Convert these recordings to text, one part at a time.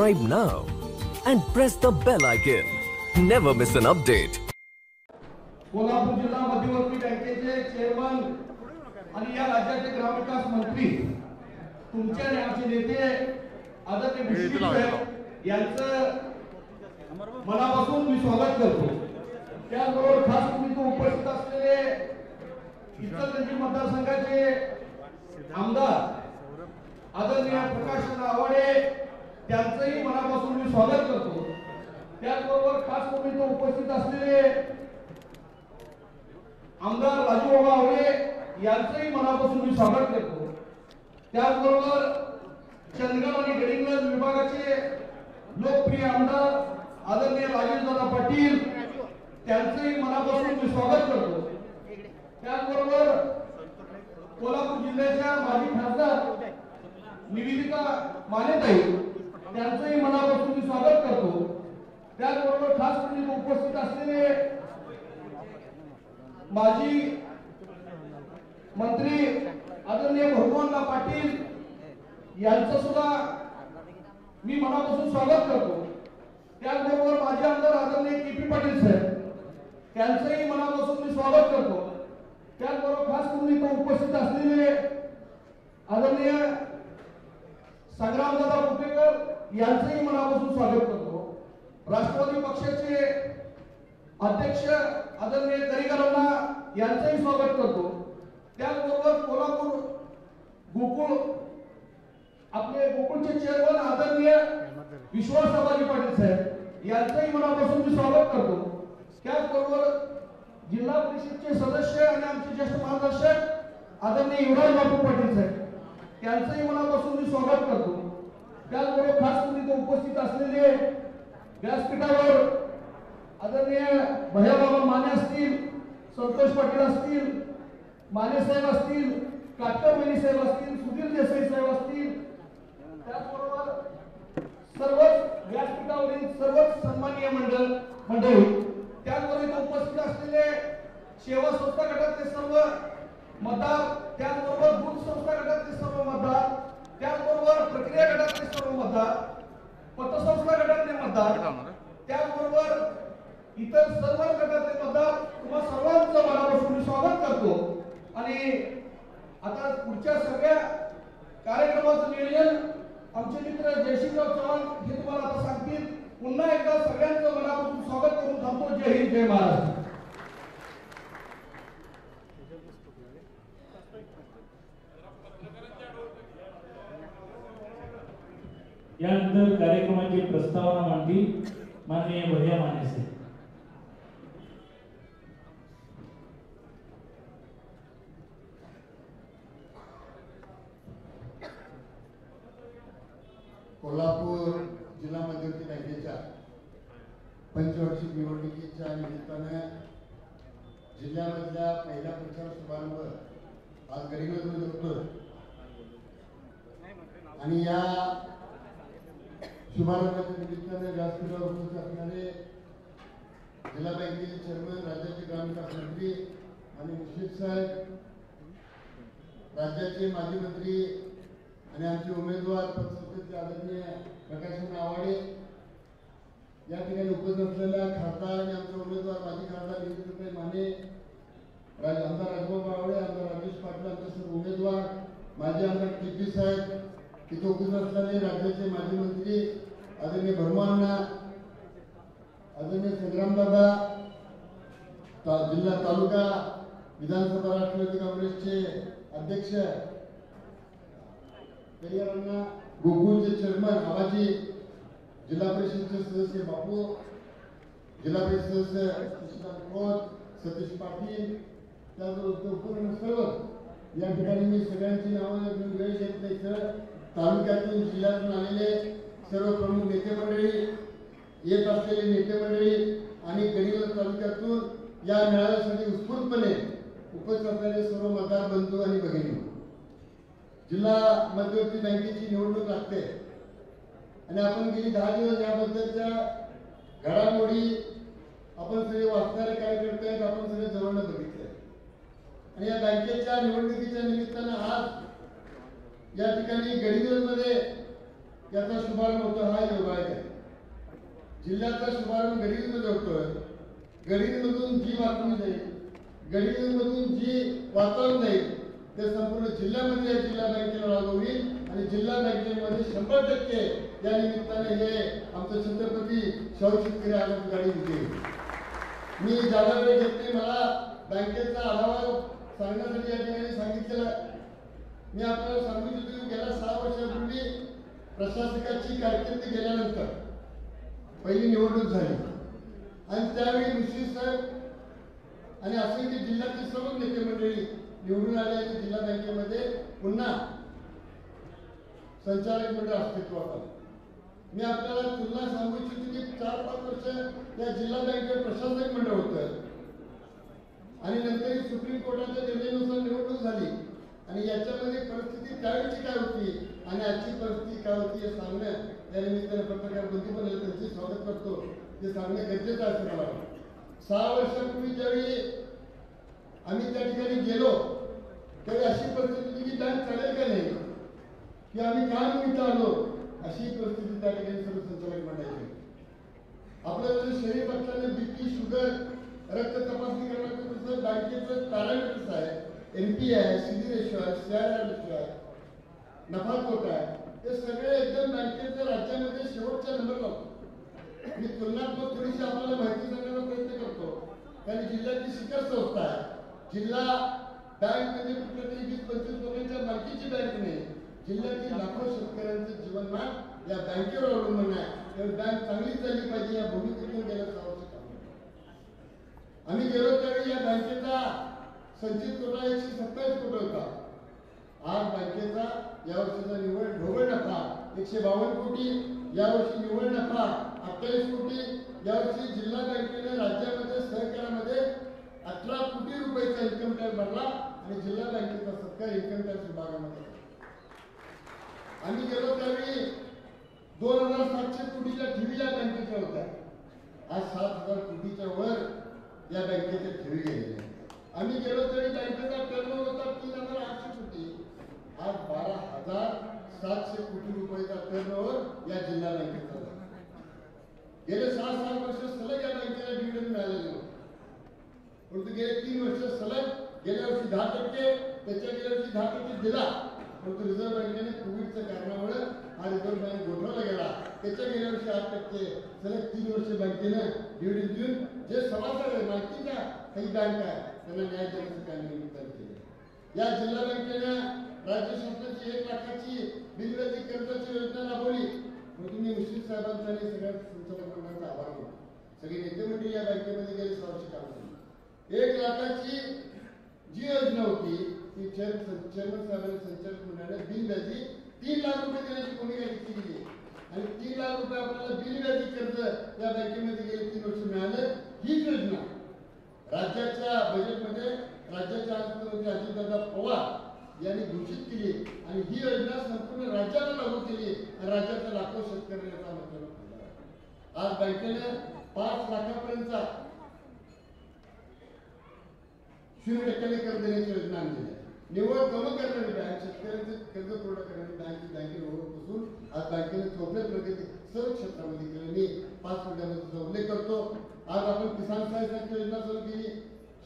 subscribe now and press the bell icon. Never miss an update. Kolhapur जिल्हा मध्यवर्ती बँकेचे chairman आणि या राज्याचे ग्रामविकास मंत्री तुमचे आणि आमचे नेते आदरणीय मुश्रीफ साहेब यांचं मनापासून मी स्वागत करतो। त्याचबरोबर खास करून उपस्थित असलेले इचलकरंजी मतदारसंघाचे आमदार आदरणीय प्रकाश आवाडे त्यांचंही मनापासून मी स्वागत करतो। त्याचबरोबर खास करून उपस्थित असलेले आमदार राजूबाबा आवळे यांचंही मनापासून मी स्वागत करतो। त्याचबरोबर चंदगड आणि गडिंग्लज विभागाचे लोकप्रिय आमदार आदरणीय राजेशदादा पाटील त्यांचंही मनापासून मी स्वागत करतो। त्याचबरोबर कोल्हापूर जिल्ह्याच्या माजी खासदार निवेदिता मानेताई त्यांचंही मनापासून मी स्वागत करतो। त्याचबरोबर खास करून उपस्थित असलेले माजी मंत्री आदरणीय भगवानदा पाटील यांचं सुद्धा मी मनापासून स्वागत करतो। त्याचबरोबर माजी आमदार आदरणीय के.पी. पाटील साहेब त्यांचंही मनापासून मी स्वागत करतो। त्याचबरोबर खास करून इथं उपस्थित असलेले आदरणीय संग्रामदादा कुपेकर यांचंही मनापासून स्वागत करतो। राष्ट्रवादी पक्षाचे अध्यक्ष आदरणीय करीकरांना यांचंही स्वागत करतो। त्याचबरोबर कोल्हापूर गोकुळ आपले गोकुळचे चेअरमन आदरणीय विश्वास आबाजी पाटील साहेब यांचंही मनापासून मी स्वागत करतो। त्याचबरोबर जिल्हा परिषदचे सदस्य आणि आमचे ज्येष्ठ मार्गदर्शक आदरणीय युवराज बापू पाटील साहेब त्यांचंही मनापासून मी स्वागत करतो। त्याचबरोबर खास करून उपस्थित असलेले व्यासपीठावर आदरणीय भैयाबाबा माने असतील, संतोष पाटील असतील, माने साहेब असतील, काटकर वहिनी साहेब असतील, सुधीर देसाई साहेब असतील, त्याचबरोबर सर्वच व्यासपीठावरील सर्वच सन्माननीय मंडळी त्याचबरोबर उपस्थित असलेले सेवा संस्था गटातले सर्व मतदार, त्याचबरोबर दूध संस्था गटातले सर्व मतदार, त्याचबरोबर प्रक्रिया गटातले सर्व मतदार, पतसंस्था गटातले मतदार, त्याचबरोबर इतर सर्व गटातले मतदार तुम्हा सर्वांचं मनापासून स्वागत करतो। आणि आता पुढच्या सगळ्या कार्यक्रमाचं नियोजन आमचे मित्र जयसिंगराव चव्हाण हे तुम्हाला आता सांगतील। पुन्हा एकदा सगळ्यांचं मनापासून स्वागत करून थांबतो। जय हिंद, जय महाराष्ट्र। यानंतर कार्यक्रमाची प्रस्तावना मांडली माननीय भैया माने साहेब। कोल्हापूर जिल्हा मध्यवर्ती बँकेच्या पंचवार्षिक निवडणुकीच्या निमित्ताने जिल्ह्यामधल्या पहिल्या प्रचार शुभारंभ आज गडिंग्लजमध्ये होतो आणि या शुभारंभाच्या निमित्ताने व्यासपीठावर उपस्थित असणारे जिल्हा बँकेचे चेअरमन, राज्याचे ग्रामविकास मंत्री आणि मुश्रीफ साहेब, राज्याचे माजी मंत्री आणि आमचे उमेदवार पतसंस्थेचे आदरणीय प्रकाश आवाडे, या ठिकाणी उपस्थित असलेल्या खासदार आणि आमचे उमेदवार माजी खासदार निवेदिताताई माने, आमदार राजूबाबा आवळे, आमदार राजेश पाटील, आमचे सर्व उमेदवार, माजी आमदार के.पी. साहेब, तिथे उपस्थित असलेले राज्याचे माजी मंत्री आदरणीय भरमांना, आदरणीय संग्रामदादा, जिल्हा तालुका विधानसभा राष्ट्रवादी काँग्रेसचे अध्यक्ष करिकरांना, गोकुळचे चेअरमन आबाजी, जिल्हा परिषदचे सदस्य बापू, जिल्हा परिषद सदस्य खोत, सतीश पाटील, त्याचबरोबर सर्व या ठिकाणी मी सगळ्यांची नावं वेळ घेत नाही सर। तालुक्यातून जिल्ह्यातून आलेले सर्व प्रमुख नेते मंडळी, येत असलेले नेते मंडळी आणि गडिंग्लज तालुक्यातून या मेळाव्यासाठी उत्स्फूर्तपणे उपस्थित असलेले सर्व मतदार बंधू आणि भगिनी, जिल्हा मध्यवर्ती बँकेची निवडणूक लागते आणि आपण गेली 10 दिवस याबद्दलच्या घडामोडी आपण सगळे वाचणारे कार्यकर्ते आहेत, आपण सगळे जवळ बघितले आणि या बँकेच्या निवडणुकीच्या निमित्तानं आज या ठिकाणी गडिंग्लजमध्ये याचा शुभारंभ होतो हा योग आहे। जिल्ह्याचा शुभारंभ गडिंगमध्ये होतोय. गडिंगमधून जी बातमी जाईल, गडिंगमधून जी वातावरण जाईल ते संपूर्ण जिल्ह्यामध्ये या जिल्हा बँकेला लागू होईल आणि जिल्हा बँकेमध्ये 100% या निमित्ताने हे आमचं छत्रपती शाहू शेतकरी आघाडी गाडी होती. मी ज्यादा वेळ घेत नाही. मला बँकेचा आढावा सांगण्यासाठी या ठिकाणी सांगितलेला. मी आपल्याला सांगू इच्छितो, गेल्या 6 वर्षापूर्वी प्रशासकाची कारकीर्द गेल्यानंतर पहिली निवडणूक झाली आणि त्यावेळी मुश्रीफ साहेब आणि असंख्य जिल्ह्यातील सर्व नेते मंडळी निवडून आले आणि जिल्हा बँकेमध्ये पुन्हा संचालक मंडळ अस्तित्वात आलं. मी आपल्याला तुलना सांगू इच्छितो की 4-5 वर्ष या जिल्हा बँकेत प्रशासक मंडळ होतं आणि नंतर सुप्रीम कोर्टाच्या निर्णयानुसार निवडणूक झाली आणि याच्यामध्ये परिस्थिती त्यावेळीची काय होती आणि आजची परिस्थिती काय होती हे सांगणं या निमित्ताने पत्रकार बंधू पण त्यांचे स्वागत करतो. ते सांगणं गरजेचं आहे असं मला वाटतं. 6 वर्षापूर्वी ज्यावेळी आम्ही त्या ठिकाणी गेलो त्यावेळी अशी परिस्थिती होती की बँक चालेल का नाही, की आम्ही काय निमित्त आलो, अशी परिस्थिती त्या ठिकाणी सर्व संचालक मंडळाची. आपल्याला शरीर पक्षाने बीपी, शुगर, रक्त तपासणी करण्याचं बँकेचं पॅरामीटर्स आहे. एनपी आहे, सीडी रेशो आहे, सीआरआर रेशो आहे, नफा तोटा आहे. हे सगळे एकदम बँकेच्या राज्यामध्ये शेवटच्या नंबर लागतो. मी तुलनात्मक थोडीशी आपल्याला माहिती सांगण्याचा प्रयत्न करतो. कारण जिल्ह्याची शिखर संस्था आहे. जिल्हा बँक म्हणजे कुठल्या तरी 20-25 लोकांच्या मालकीची बँक नाही. जिल्ह्यातील लाखो शेतकऱ्यांचं जीवनमान या बँकेवर अवलंबून आहे. त्यामुळे बँक चांगली चालली पाहिजे या भूमिकेतून गेल्या 6 वर्ष काम. आम्ही गेलो त्यावेळी या बँकेचा संचित तोटा 127 कोटी होता. आज बँकेचा यावर्षीचा निव्वळ ढोबळ नफा 152 कोटी, यावर्षी निव्वळ नफा 28 कोटी. यावर्षी जिल्हा बँकेने राज्यामध्ये सहकारामध्ये 18 कोटी रुपयाचा इन्कम टॅक्स भरला आणि जिल्हा बँकेचा सत्कार इन्कम टॅक्स विभागामध्ये. आम्ही गेलो त्यावेळी 2700 कोटीच्या ठेवी या बँकेच्या होत्या. आज 7000 कोटीच्या वर या बँकेच्या ठेवी गेलेल्या. आम्ही गेलो तरी बँकेचा टर्नओव्हर होता 3800 कोटी. आज 12700 कोटी रुपयाचा टर्नओव्हर या जिल्हा बँकेचा झाला. गेले 6 वर्ष सलग या बँकेला डिव्हिडंड मिळालेले होते. परंतु गेले 3 वर्ष सलग, गेल्या वर्षी 10%, त्याच्या गेल्या वर्षी 10% दिला. परंतु रिझर्व्ह बँकेने कोविडच्या कारणामुळे हा रिझर्व्ह बँक गोठवला गेला. त्याच्या गेल्या वर्षी 8%, सलग 3 वर्ष बँकेनं डिव्हिडंड देऊन जे सभासद आहे, मालकीच्या काही बँक आहे, त्यांना न्याय देण्याचं काम निमित्तानं केलं. या जिल्हा बँकेनं राज्य शासनाची 1 लाखाची बिनव्याजी कर्जाची योजना राबवली. मग तुम्ही मुश्रीफ साहेबांचा आणि सगळ्या संचालक मंडळाचा आभार मानतो. सगळे नेते मंडळी या बँकेमध्ये गेले 6 वर्ष काम केले. 1 लाखाची जी योजना होती ती चेअरमन साहेबांनी संचालक मंडळाने बिनव्याजी 3 लाख रुपये देण्याची भूमिका घेतली गेली आणि 3 लाख रुपये आपल्याला बिनव्याजी कर्ज या बँकेमध्ये गेले 3 वर्ष मिळाले. हीच योजना राज्याच्या बजेटमध्ये राज्याचे अर्थमंत्री अजितदादा पवार यांनी घोषित केली आणि ही योजना संपूर्ण राज्याला लागू केली आणि राज्याच्या लाखो शेतकऱ्यांचा मतलब. आज बँकेने 5 लाखापर्यंतचा 0% कर्ज देण्याची योजना आणली आहे. निव्वळ कमी करणारी बँक, शेतकऱ्यांचे कर्ज पूर्ण करणारी बँकेवर बसून आज बँकेने चौफेर प्रगती सर्व क्षेत्रामध्ये केली. मी 5 मिनिटांचा उल्लेख करतो. आज आपण किसान सहाय्यता योजना सुरू केली.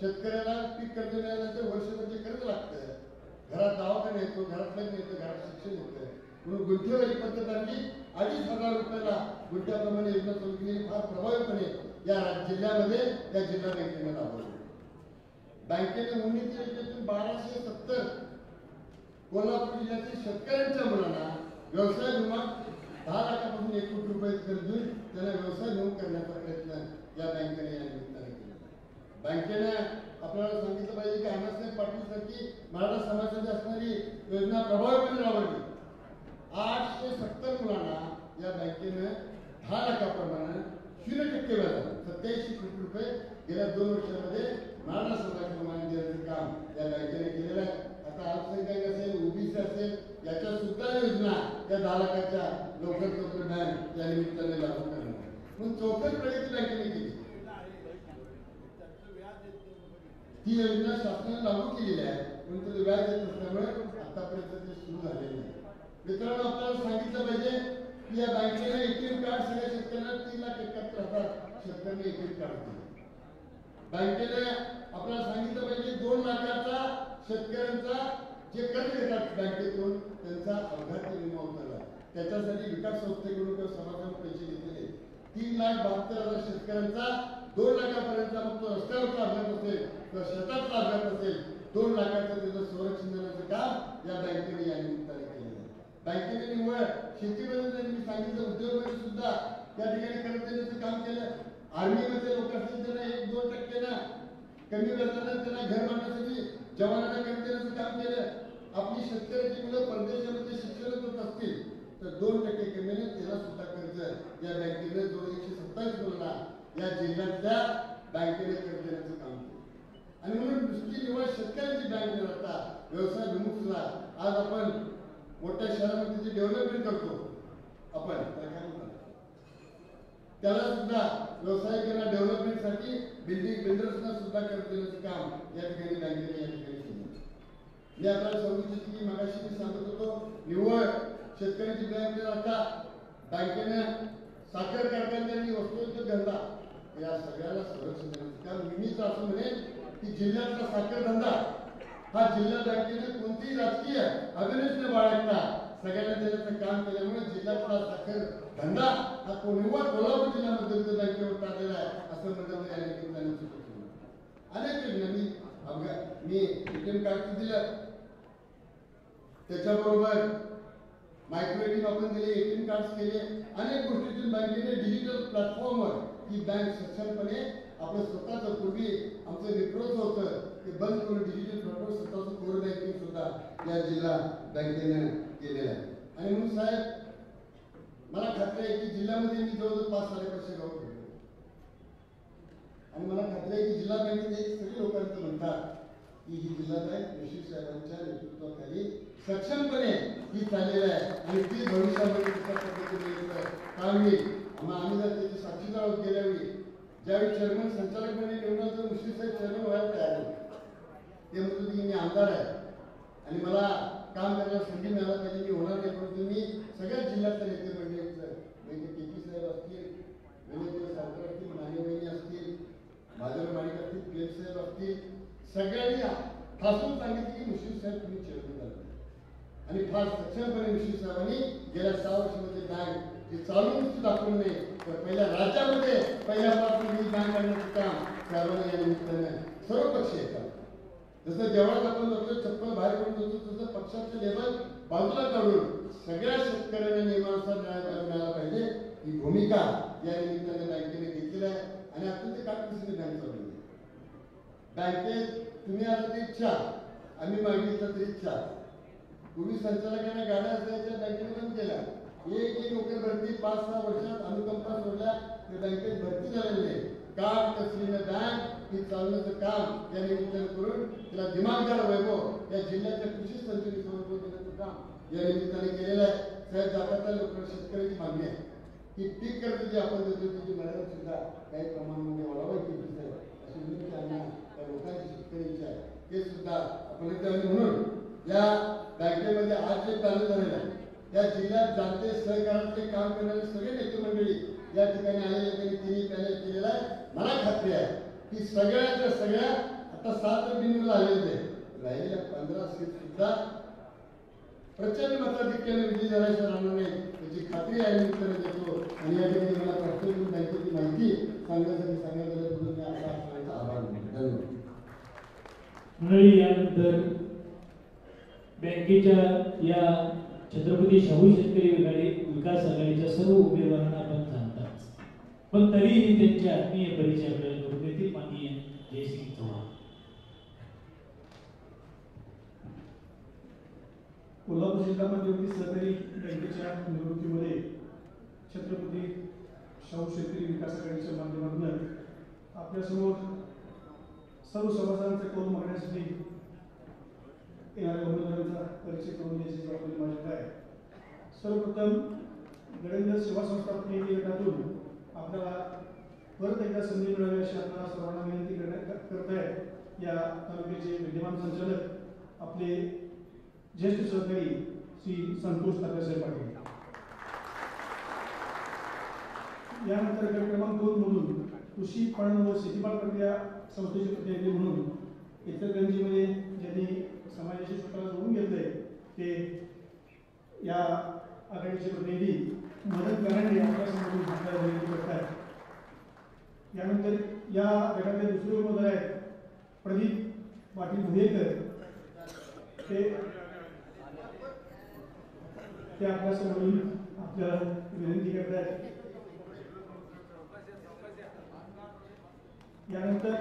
शेतकऱ्याला पीक कर्ज मिळाल्यानंतर वर्षभर कर्ज लागतं. घरात दवाखाना येतो, घरात लग्न येतं, घरात शिक्षण येतं, म्हणून गुंठेवारी पद्धत आणली. 2,500 रुपयाला गुंठ्याप्रमाणे योजना सुरू केली. फार प्रभावीपणे या जिल्ह्यामध्ये या जिल्हा बँकेने राबवली. बँकेने उन्नती योजनेतून 1270 कोल्हापूर जिल्ह्यातील शेतकऱ्यांच्या मुलांना व्यवसाय विमा 10 लाखापासून 1 कोटी रुपये कर्ज देऊन त्यांना व्यवसाय नोंद करण्याचा प्रयत्न या बँकेने या निमित्ताने केला. बँकेने आपल्याला सांगितलं पाहिजे की अण्णासाहेब पाटील सारखी मराठा समाजासाठी असणारी योजना प्रभावीपणे राबवली. 870 मुलांना या बँकेने 10 लाखाप्रमाणे 0% व्याजाने 87 कोटी रुपये गेल्या 2 वर्षामध्ये मराठा समाजाप्रमाणे देण्याचं काम या बँकेने केलेलं आहे. आता अल्पसंख्याक असेल, ओबीसी असेल, याच्या सुद्धा योजना त्या 10 लाखाच्या लवकर बँक या निमित्ताने लागू करणार. म्हणून चौफेर प्रगती बँकेने केली. ती योजना शासनाने लागू केलेली आहे, परंतु ते व्याज येत नसल्यामुळे आतापर्यंत ते सुरू झालेले नाही. मित्रांनो, आपल्याला सांगितलं पाहिजे की या बँकेने ATM कार्ड सगळ्या शेतकऱ्यांना 3,71,000 तासात शेतकऱ्यांनी एक काढतो. बँकेने आपल्याला सांगितलं पाहिजे 2 लाखाचा शेतकऱ्यांचा जे कर्ज घेतात बँकेतून त्यांचा अपघाती विमा उतरला. त्याच्यासाठी विकास संस्थेकडून किंवा समाजाकडून पैसे घेतलेले 3,72,000 शेतकऱ्यांचा 2 लाखापर्यंत मग तो रस्त्यावरचा अपघात असेल किंवा शेतातला अपघात असेल 2 लाखाचं त्याचं संरक्षण देण्याचं काम या बँकेने या निमित्ताने केलेलं आहे. बँकेने निव्वळ शेतीमध्ये मी सांगितलं उद्योगमध्ये सुद्धा त्या ठिकाणी कर्ज देण्याचं काम केलं. आर्मीमध्ये लोक असतील त्यांना 1-2% कमी व्याजानं त्यांना घर बांधण्यासाठी जवानांना कर्ज देण्याचं काम केलं. आपली शेतकऱ्याची मुलं परदेशामध्ये शिक्षण होत असतील तर 2% कमीने त्याला सुद्धा कर्ज या बँकेने जो 127 करोडला या जिल्ह्यातल्या बँकेने कर्ज देण्याचं काम केलं. आणि म्हणून नुसती निवड शेतकऱ्यांची बँक न राहता व्यवसाय विमुख सुद्धा आज आपण मोठ्या शहरामध्ये जे डेव्हलपमेंट करतो आपण त्याला सुद्धा व्यावसायिकांना डेव्हलपमेंटसाठी बिल्डर्सना सुद्धा कर्ज देण्याचं काम या ठिकाणी बँकेने या ठिकाणी केलं. मी आपल्याला सांगू इच्छितो की मगाशी मी सांगत होतो निव्वळ शेतकऱ्यांची बँक न राहता बँकेने साखर कारखान्यांनी वस्तूंचा धंदा या सगळ्याला संरक्षण देण्याचं काम. नेहमीच असं म्हणेल की जिल्ह्यातला साखर धंदा हा जिल्हा बँकेने कोणतीही राजकीय अभिनेच न बाळगता सगळ्यांना देण्याचं काम केल्यामुळे जिल्ह्यातला साखर धंदा हा निव्वळ कोल्हापूर जिल्ह्यामध्ये बँकेवर टाकलेला आहे असं म्हणलं या निमित्ताने अनेक मी एटीएम कार्ड दिलं त्याच्याबरोबर मायक्रो एटीएम आपण दिले एटीएम कार्ड केले अनेक गोष्टीतून बँकेने डिजिटल प्लॅटफॉर्मवर ही बँक सक्षमपणे आपलं स्वतःचं पूर्वी आमचं नेटवर्क होतं ते बंद करून डिजिटल प्लॅटफॉर्म स्वतःचं कोर बँकिंग सुद्धा या जिल्हा बँकेने केलेलं आहे. आणि म्हणून साहेब मला खात्री आहे की जिल्ह्यामध्ये मी जवळजवळ 5-5.5 गाव फिरतो आणि मला खात्री आहे की जिल्हा बँकेचे सगळे लोकांचं म्हणतात की ही जिल्हा बँक ऋषी साहेबांच्या नेतृत्वाखाली सक्षमपणे ही चाललेली आहे आणि ती भविष्यामध्ये कशा पद्धतीने काम येईल. आम्ही जर त्याची साक्षीदार आहोत. गेल्या वेळी ज्यावेळी चेअरमन संचालक मंडळी निवडून मुश्रीफ साहेब चेअरमन व्हायला तयार होते ते म्हणत होते की मी आमदार आहे आणि मला काम करायला संधी मिळायला पाहिजे मी होणार नाही. परंतु मी सगळ्याच जिल्ह्यातल्या नेते मंडळींचं म्हणजे केपी साहेब असतील वेणुगोपाल सावकर असतील मानेवहिनी असतील माधव माणिक असतील पी साहेब असतील सगळ्यांनी ठासून सांगितले की मुश्रीफ साहेब तुम्ही चेअरमन झाले आणि फार सक्षमपणे मुश्रीफ साहेबांनी गेल्या 6 वर्षामध्ये बँक हे चालून दाखवलं नाही तर पहिल्या राज्यामध्ये पहिल्यापासून ही बँक करण्याचं काम साहेबांनी या निमित्ताने सर्वपक्षीय काम. जसं जेवढाच आपण जातो चप्पल बाहेर पडून जातो तसं पक्षाचं लेबल बाजूला काढून सगळ्या शेतकऱ्यांना नियमानुसार न्याय मिळाला पाहिजे ही भूमिका या निमित्ताने बँकेने घेतलेली आहे आणि अत्यंत काटकसरीने बँक चालवली. बँकेत तुम्ही आता ती इच्छा आम्ही मागितलं तरी इच्छा पूर्वी संचालकांना गाड्या असायच्या बँकेने बंद केल्या. एक नोकरी भरती 5-6 वर्षात अनुकंपा सोडल्या तर बँकेत भरती झालेली नाही. काटकसरीने बँक ही चालवण्याचं काम या निमित्ताने करून तिला दिमागदार वैभव या जिल्ह्याच्या कृषी संचालित देण्याचं काम या निमित्ताने केलेलं आहे. साहेब जाता लोक शेतकऱ्याची मागणी आहे की पीक कर्ज जे आपण देतो त्याची मर्यादा सुद्धा काही प्रमाणामध्ये वाढवायची आहे अशी विनंती आम्हाला त्या लोकांची शेतकऱ्यांची आहे ते सुद्धा आपण म्हणून या बँकेमध्ये आज जे चालू झालेलं आहे या जिल्ह्यात जाणते सहकारातले काम करणारे सगळे नेते मंडळी या ठिकाणी आलेले त्यांनी तिन्ही पॅनल केलेला आहे. मला खात्री आहे की सगळ्याच्या सगळ्या आता 7 बिंदूला आलेले होते राहिलेल्या 15 सीट सुद्धा प्रचंड मताधिक्याने विजयी झाल्याशिवाय राहणार नाही याची खात्री आहे निमित्ताने देतो. आणि या ठिकाणी मला प्रत्येक बँकेची माहिती सांगण्यासाठी सांगितलं म्हणून मी आपला आभार मानतो. धन्यवाद. मंडळी यानंतर बँकेच्या या छत्रपती शाहू शेतकरी विकास आघाडीच्या सर्व उमेदवारांना आपण जाणतात पण तरीही त्यांचे आत्मीय परिचय आपल्याला करून देतील. माननीय जयसिंग चव्हाण. कोल्हापूर जिल्ह्यामध्ये सहकारी बँकेच्या निवडणुकीमध्ये छत्रपती शाहू शेतकरी विकास आघाडीच्या माध्यमातून आपल्यासमोर सर्व सभासदांचा कौल मागण्यासाठी येणाऱ्या उमेदवारांचा परिचय करून द्यायची जबाबदारी माझ्याकडे आहे. सर्वप्रथम गडेंद्र सेवा संस्था प्रतिनिधी गटातून आपल्याला परत एकदा संधी मिळावी अशी आपल्याला सर्वांना विनंती करत आहे. या तालुक्याचे विद्यमान संचालक आपले ज्येष्ठ सहकारी श्री संतोष तात्यासाहेब पाटील. यानंतर गट क्रमांक 2 मधून कृषी पणन व शेतीमाल प्रक्रिया संस्थेचे प्रतिनिधी म्हणून इचलकरंजीमध्ये ज्यांनी समाजाशी स्वतःला जोडून घेतलंय ते या आघाडीचे प्रतिनिधी मदन करांडे आपल्यासमोरून आपल्याला विनंती करतात. यानंतर या गटातले दुसरे उमेदवार आहेत प्रदीप पाटील भुयेकर. ते आपल्यासमोरून आपल्याला विनंती करतात. यानंतर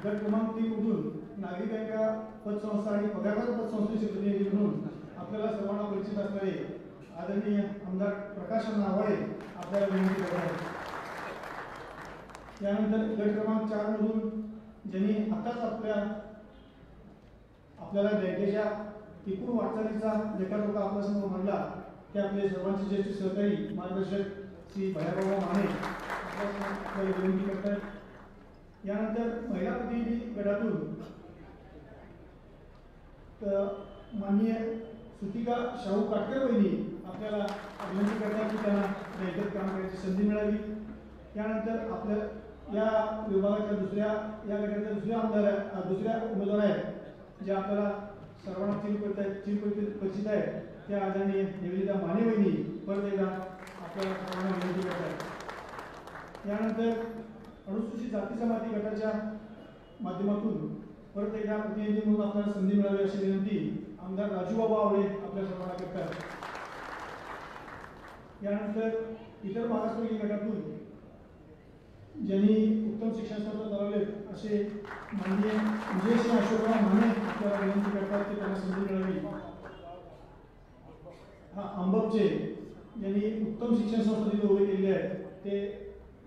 गट क्रमांक 3 मधून नागरी बँका पतसंस्था आणि पगारदार पतसंस्थेचे प्रतिनिधी म्हणून आपल्याला सर्वांना परिचित असणारे आदरणीय आमदार प्रकाश नावाळे आपल्याला विनंती करतात. यानंतर गट क्रमांक 4 मधून ज्यांनी आताच आपल्याला बँकेच्या एकूण वाटचालीचा लेखाजोखा आपल्यासमोर मांडला ते आपले सर्वांचे ज्येष्ठ सहकारी मार्गदर्शक श्री भैयाभाऊ माने आपल्याला विनंती करतात. यानंतर महिला प्रतिनिधी गटातून माननीय सुतिका शाहू काटकर वहिनी आपल्याला विनंती करतात की त्यांना बँकेत काम करण्याची संधी मिळावी. यानंतर आपल्या या विभागाच्या या गटाच्या दुसऱ्या उमेदवार आहेत जे आपल्याला सर्वांना परिचित आहेत त्या आदरणीय निवेदिता माने वहिनी परत एकदा आपल्याला सर्वांना विनंती करतात. यानंतर अनुसूचित जाती जमाती गटाच्या माध्यमातून परत एकदा प्रतिनिधी म्हणून आपल्याला संधी मिळावी अशी विनंती आमदार राजूबाबा आवळे आपल्या सर्वांना करतात. यानंतर इतर मागासवर्गीय गटातून ज्यांनी उत्तम शिक्षण संस्था चालवले असे माननीय विजयसिंह अशोकराव माने आपल्याला विनंती करतात की त्यांना संधी मिळावी. अंबपचे ज्यांनी उत्तम शिक्षण संस्था तिथे उभे केलेले आहेत ते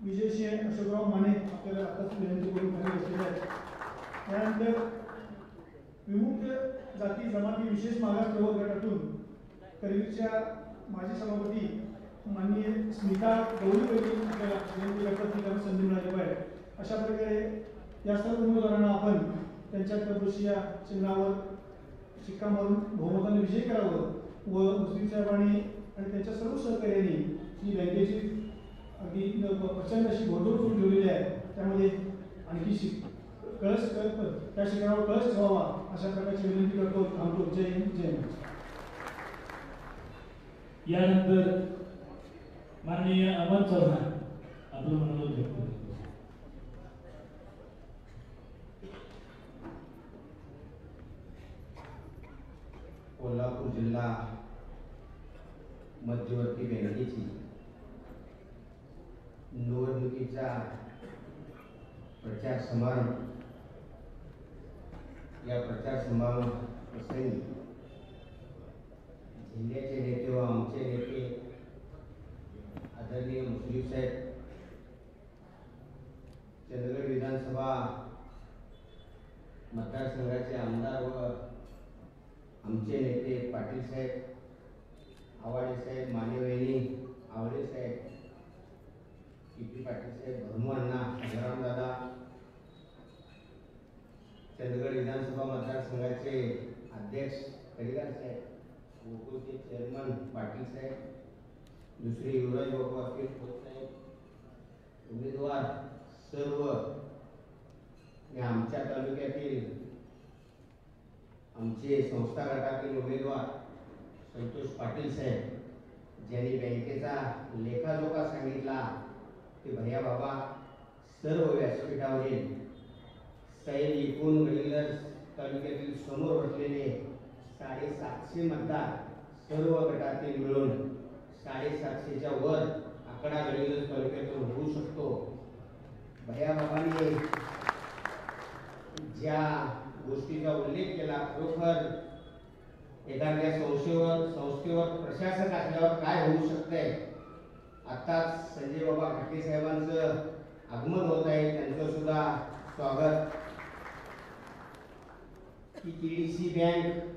विजयसिंह अशोकराव माने आपल्याला आताच विनंती करून खाली बसलेले आहेत. त्यानंतर विमुक्त जाती जमाती विशेष मागास प्रवर्ग गटातून करवीरच्या माजी सभापती माननीय स्मिता गौरी आपल्याला विनंती करतात की त्यांना संधी मिळाली पाहिजे. अशा प्रकारे या सर्व उमेदवारांना आपण त्यांच्या प्रभूशी या चिन्हावर शिक्का मारून बहुमताने विजय करावं व मुस्लिम साहेबांनी आणि त्यांच्या सर्व सहकार्यांनी ही बँकेची अगदी प्रचंड अशी घोडदौड सुरू ठेवलेली आहे. त्यामध्ये आणखी त्या शिखरावर कळस ठेवावा अशा प्रकारची विनंती करतो. थांबतो. जय हिंद जय महाराष्ट्र. यानंतर माननीय अमन चव्हाण आपलं मनोगत व्यक्त करतो. कोल्हापूर जिल्हा मध्यवर्ती बँकेची निवडणुकीचा प्रचार समारंभ या प्रचार समारंभ प्रसंगी जिल्ह्याचे नेते व आमचे नेते आदरणीय मुश्रीफ साहेब, चंदगड विधानसभा मतदारसंघाचे आमदार व आमचे नेते पाटील साहेब, आवाडे साहेब, मानेवहिनी, आवडे साहेब, पी पाटील साहेब, भरमअण्णा, संग्राम दादा, चंदगड विधानसभा मतदारसंघाचे अध्यक्ष कडिगार साहेब, गोकुळचे चेअरमन पाटील साहेब, दुसरे युवराज बाबू अखिल खोत साहेब, उमेदवार सर्व आमच्या तालुक्यातील आमचे संस्था गटातील उमेदवार संतोष पाटील साहेब, ज्यांनी बँकेचा लेखाजोखा सांगितला ते भैया बाबा, सर्व व्यासपीठावरील साहेब, एकूण गडिंग्लज तालुक्यातील समोर बसलेले 750 मतदार सर्व गटातील मिळून 750च्या वर आकडा गडिंग्लज तालुक्यातून होऊ शकतो. भैया बाबांनी ज्या गोष्टीचा उल्लेख केला, खरोखर एखाद्या संस्थेवर प्रशासक असल्यावर काय होऊ शकतंय. आताच संजय बाबा खटके साहेबांचं आगमन होत आहे, त्यांचं सुद्धा स्वागत. की केडीसी बँक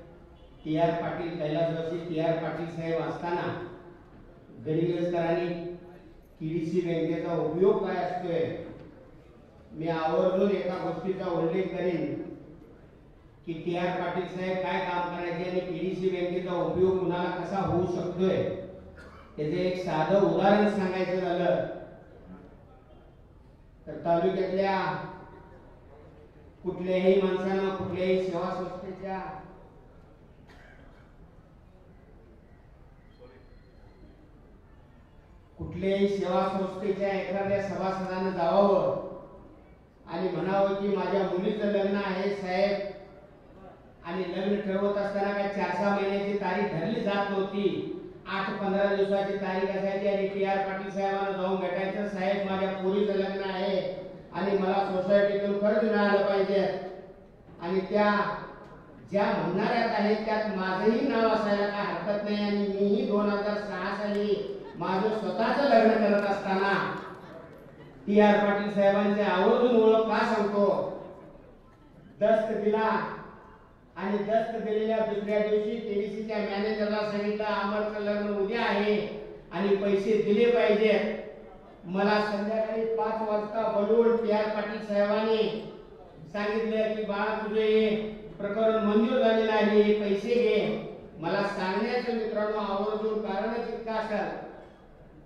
TR पाटील, कैलासवासी TR पाटील साहेब असताना गडिंग्लजकरांनी केडीसी बँकेचा उपयोग काय असतोय, मी आवर्जून एका गोष्टीचा उल्लेख करेन की TR पाटील साहेब काय काम करायचे आणि केडीसी बँकेचा उपयोग कुणाला कसा होऊ शकतोय. त्याचे एक साधं उदाहरण सांगायचं झालं तर तालुक्यातल्या कुठल्याही माणसानं कुठल्याही सेवा संस्थेच्या एखाद्या सभासदानं जावावं आणि म्हणावं की माझ्या मुलीचं लग्न आहे साहेब, आणि लग्न ठरवत असताना काय 4-6 महिन्याची तारीख धरली जात नव्हती, 8-15 दिवसाची तारीख असायची आणि टी.आर. पाटील साहेबांना जाऊन भेटायचं, साहेब माझ्या पोरीचं लग्न आहे आणि मला सोसायटीतून कर्ज मिळालं पाहिजे, आणि त्या ज्या म्हणणाऱ्यात आहेत त्यात माझंही नाव असायला काय हरकत नाही, आणि मीही 2006 साली माझं स्वतःचं लग्न करत असताना टी.आर. पाटील साहेबांचे आवर्जून ओळख का सांगतो, दस्त दिला आणि दस्त दिलेल्या दुसऱ्या दिवशी केडीसीच्या मॅनेजरला सांगितलं अमरचं लग्न उद्या आहे आणि पैसे दिले पाहिजेत. मला संध्याकाळी 5 वाजता बोलवून टी.आर. पाटील साहेबांनी सांगितलं की बाळा तुझे हे प्रकरण मंजूर झालेलं आहे, पैसे घे. मला सांगण्याचं मित्रांनो आवर्जून कारणच इतकं असेल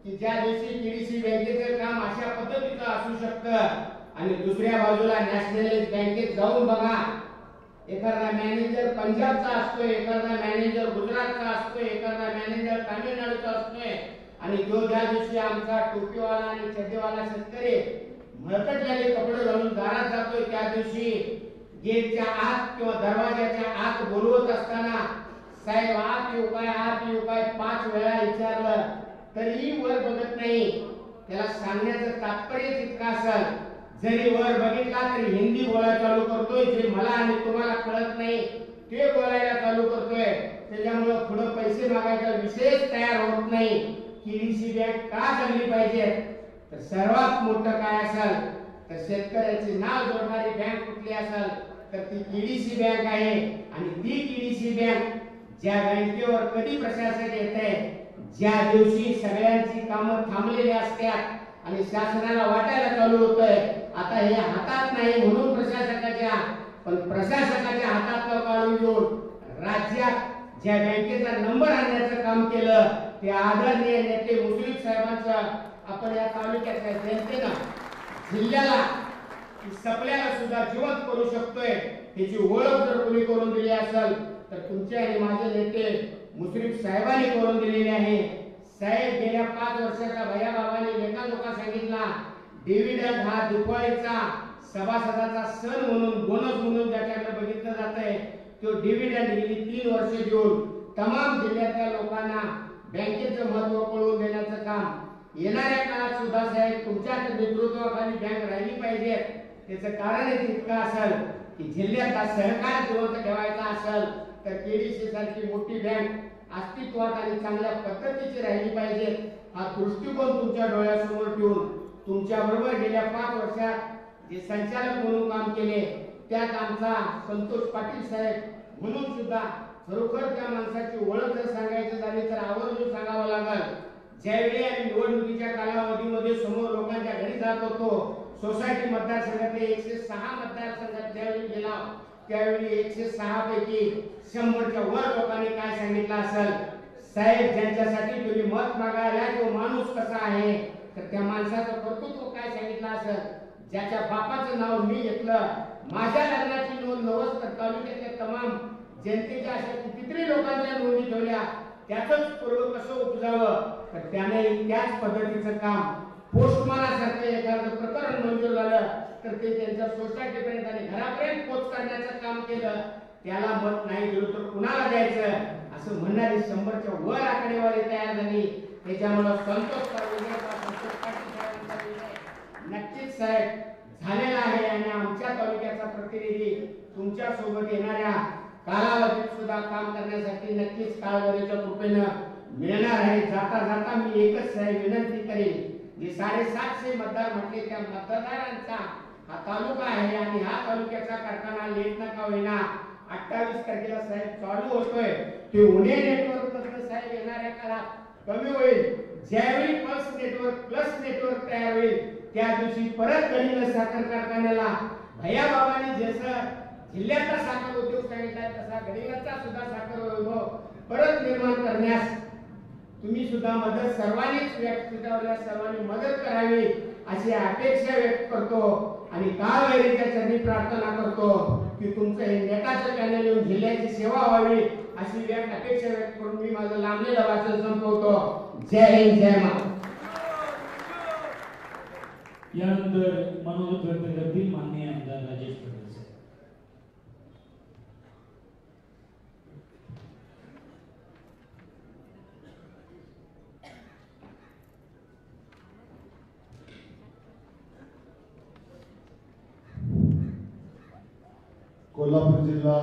की ज्या दिवशी केडीसी बँकेचं काम अशा पद्धतीचं असू शकतं आणि दुसऱ्या बाजूला नॅशनलाइज बँकेत जाऊन बघा, एखादा मॅनेजर पंजाबचा असतोय, एखादा मॅनेजर गुजरातचा असतोय, एखादा मॅनेजर तामिळनाडूचा असतोय, आणि जो ज्या दिवशी आमचा टोपीवाला आणि चड्डीवाला शेतकरी मळकटलेले कपडे घालून दारात जातोय त्या दिवशी गेटच्या आत किंवा दरवाजाच्या आत बोलवत असताना साहेब आत येऊ काय 5 वेळा विचारलं तरीही वर बघत नाही. त्याला सांगण्याचं तात्पर्य इतकं असेल, जरी वर बघितला तरी हिंदी बोलायला चालू करतोय, जे मला आणि तुम्हाला कळत नाही ते बोलायला चालू करतोय. त्याच्यामुळे पुढे पैसे मागायचा विषयच तयार होत नाही. केडीसी बँक का चांगली पाहिजे तर सर्वात मोठं काय असेल तर शेतकऱ्याचे नाव जोडणारी बँक कुठली असेल तर ती केडीसी बँक आहे. आणि ती केडीसी बँक ज्या बँकेवर कधी प्रशासक येते, ज्या दिवशी सगळ्यांची कामं थांबलेली असतात आणि शासनाला वाटायला चालू होतंय आता हे हातात नाही म्हणून प्रशासकाच्या, पण प्रशासकाच्या हातात काढून घेऊन राज्यात ज्या बँकेचा नंबर आणण्याचं काम केलं ते आदरणीय नेते मुश्रीफ साहेबांचं आपण या तालुक्यातल्या जनतेनं जिल्ह्याला सपल्याला सुद्धा जिवंत करू शकतोय त्याची ओळख जर कोणी करून दिली असेल तर तुमचे आणि माझे नेते मुश्रीफ साहेबांनी करून दिलेले आहे. साहेब गेल्या 5 वर्षाचा भैया बाबांनी लेखा सांगितला, डिव्हिडंड हा दिवाळीचा सभासदाचा सण म्हणून बोनस म्हणून ज्याच्याकडे बघितलं जातंय तो डिव्हिडंड गेली 3 वर्ष देऊन तमाम जिल्ह्यातल्या लोकांना बँकेचं महत्त्व कळवून देण्याचं काम येणाऱ्या काळात सुद्धा साहेब तुमच्या नेतृत्वाखाली बँक राहिली पाहिजे. त्याचं कारण इतकं असेल की जिल्ह्यातला सहकार जिवंत ठेवायचा असेल तर केडीसी सारखी मोठी बँक अस्तित्वात आणि चांगल्या पद्धतीची राहिली पाहिजे. हा दृष्टिकोन तुमच्या डोळ्यासमोर ठेवून तुमच्या बरोबर गेल्या 5 वर्षात जे संचालक म्हणून काम केले त्यात आमचा संतोष पाटील साहेब म्हणून सुद्धा खरोखर त्या माणसाची ओळख जर सांगायची झाली तर आवर्जून सांगावं लागेल. ज्यावेळी आम्ही निवडणुकीच्या कालावधीमध्ये समोर लोकांच्या घरी जात होतो, सोसायटी मतदारसंघातले 106 मतदारसंघात ज्यावेळी गेला त्यावेळी 106 पैकी 100च्या वर लोकांनी काय सांगितलं असेल, साहेब ज्यांच्यासाठी तुम्ही मत मागायला तो माणूस कसा आहे तर त्या माणसाचं कर्तृत्व काय सांगितलं असेल, ज्याच्या बापाचं नाव मी घेतलं, माझ्या लग्नाची नोंद 90 तालुक्यातल्या तमाम जनतेच्या अशा कितीतरी लोकांच्या नोंदी ठेवल्या, त्यातच पूर्व कसं उपजावं तर त्याने त्याच पद्धतीचं काम पोस्टमानासारखं एखादं प्रकरण मंजूर झालं तर ते त्यांच्या सोसायटीपर्यंत आणि घरापर्यंत पोच करण्याचं काम केलं. त्याला मत नाही दिलं तर कुणाला द्यायचं असं म्हणणारी 100च्या वर आकडेवारी तयार झाली. त्याच्यामुळे संतोष नक्कीच साहेब झालेला आहे आणि आमच्या तालुक्याचा प्रतिनिधी तुमच्या सोबत येणाऱ्या कालावधीत सुद्धा काम करण्यासाठी नक्कीच काळवरीच्या कृपेनं मिळणार आहे. जाता जाता मी एकच साहेब विनंती करेन, जे 750 मतदार म्हटले त्या मतदारांचा हा तालुका आहे आणि ह्या तालुक्याचा कारखाना लेट नका होईना 28 तारखेला साहेब चालू होतोय. ते उन्हे नेटवर्क मधलं साहेब येणाऱ्या काळात कमी होईल. ज्यावेळी पल्स नेटवर्क प्लस नेटवर्क तयार होईल त्या दिवशी परत गडिंग साखर कारखान्याला भैया बाबांनी जसं जिल्ह्याचा साखर उद्योग सांगितला तसा गडिंगचा सुद्धा साखर वैभव परत निर्माण करण्यास तुम्ही सुद्धा मदत सर्वांनीच व्यासपीठावरल्या सर्वांनी मदत करावी अशी अपेक्षा व्यक्त करतो आणि काळभैरीच्या चरणी प्रार्थना करतो की तुमचं हे नेटाचं पॅनल येऊन जिल्ह्याची सेवा व्हावी अशी अपेक्षा व्यक्त करून मी माझं लांबलेलं भाषण संपवतो. जय हिंद, जय महाराष्ट्र. यानंतर मनोगत व्यक्त करतील माननीय आमदार राजेश पटेल साहेब. कोल्हापूर जिल्हा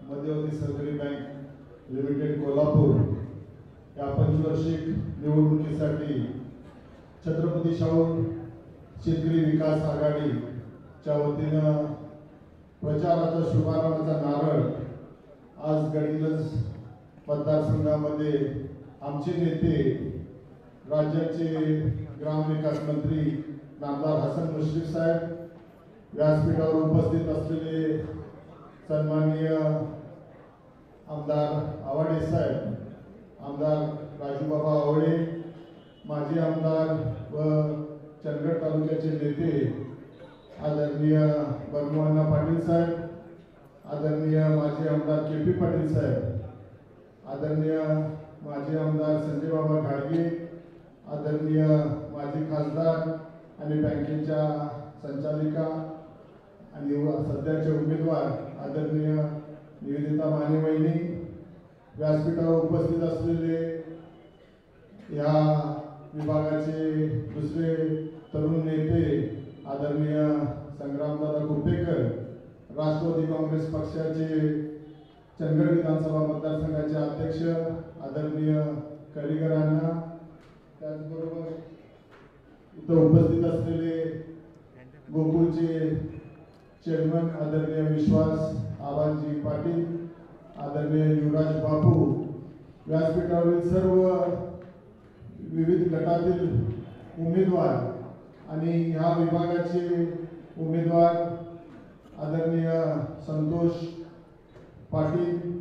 मध्यवर्ती सहकारी बँक लिमिटेड कोल्हापूर या पंचवार्षिक निवडणुकीसाठी छत्रपती शाहू शेतकरी विकास आघाडीच्या वतीनं प्रचाराचा शुभारंभाचा नारळ आज गडहिंग्लज मतदारसंघामध्ये आमचे नेते राज्याचे ग्रामविकास मंत्री नामदार हसन मुश्रीफ साहेब, व्यासपीठावर उपस्थित असलेले सन्माननीय आमदार आवाडे साहेब, आमदार राजूबाबा आवळे, माजी आमदार व चंदगड तालुक्याचे नेते आदरणीय बर्मोअण्णा पाटील साहेब, आदरणीय माजी आमदार के.पी. पाटील साहेब, आदरणीय माजी आमदार संजय बाबा घाडगे, आदरणीय माजी खासदार आणि बँकेच्या संचालिका आणि सध्याचे उमेदवार आदरणीय निवेदिता मानेवहिनी, व्यासपीठावर उपस्थित असलेले या विभागाचे दुसरे तरुण नेते आदरणीय संग्रामदादा कुपेकर, राष्ट्रवादी काँग्रेस पक्षाचे चंदगड विधानसभा मतदारसंघाचे अध्यक्ष आदरणीय कलिगरांना, त्याचबरोबर इथं उपस्थित असलेले गोकुळचे चेअरमन आदरणीय विश्वास आबाजी पाटील, आदरणीय युवराज बापू, व्यासपीठावरील सर्व विविध गटातील उमेदवार आणि ह्या विभागाचे उमेदवार आदरणीय संतोष पाटील,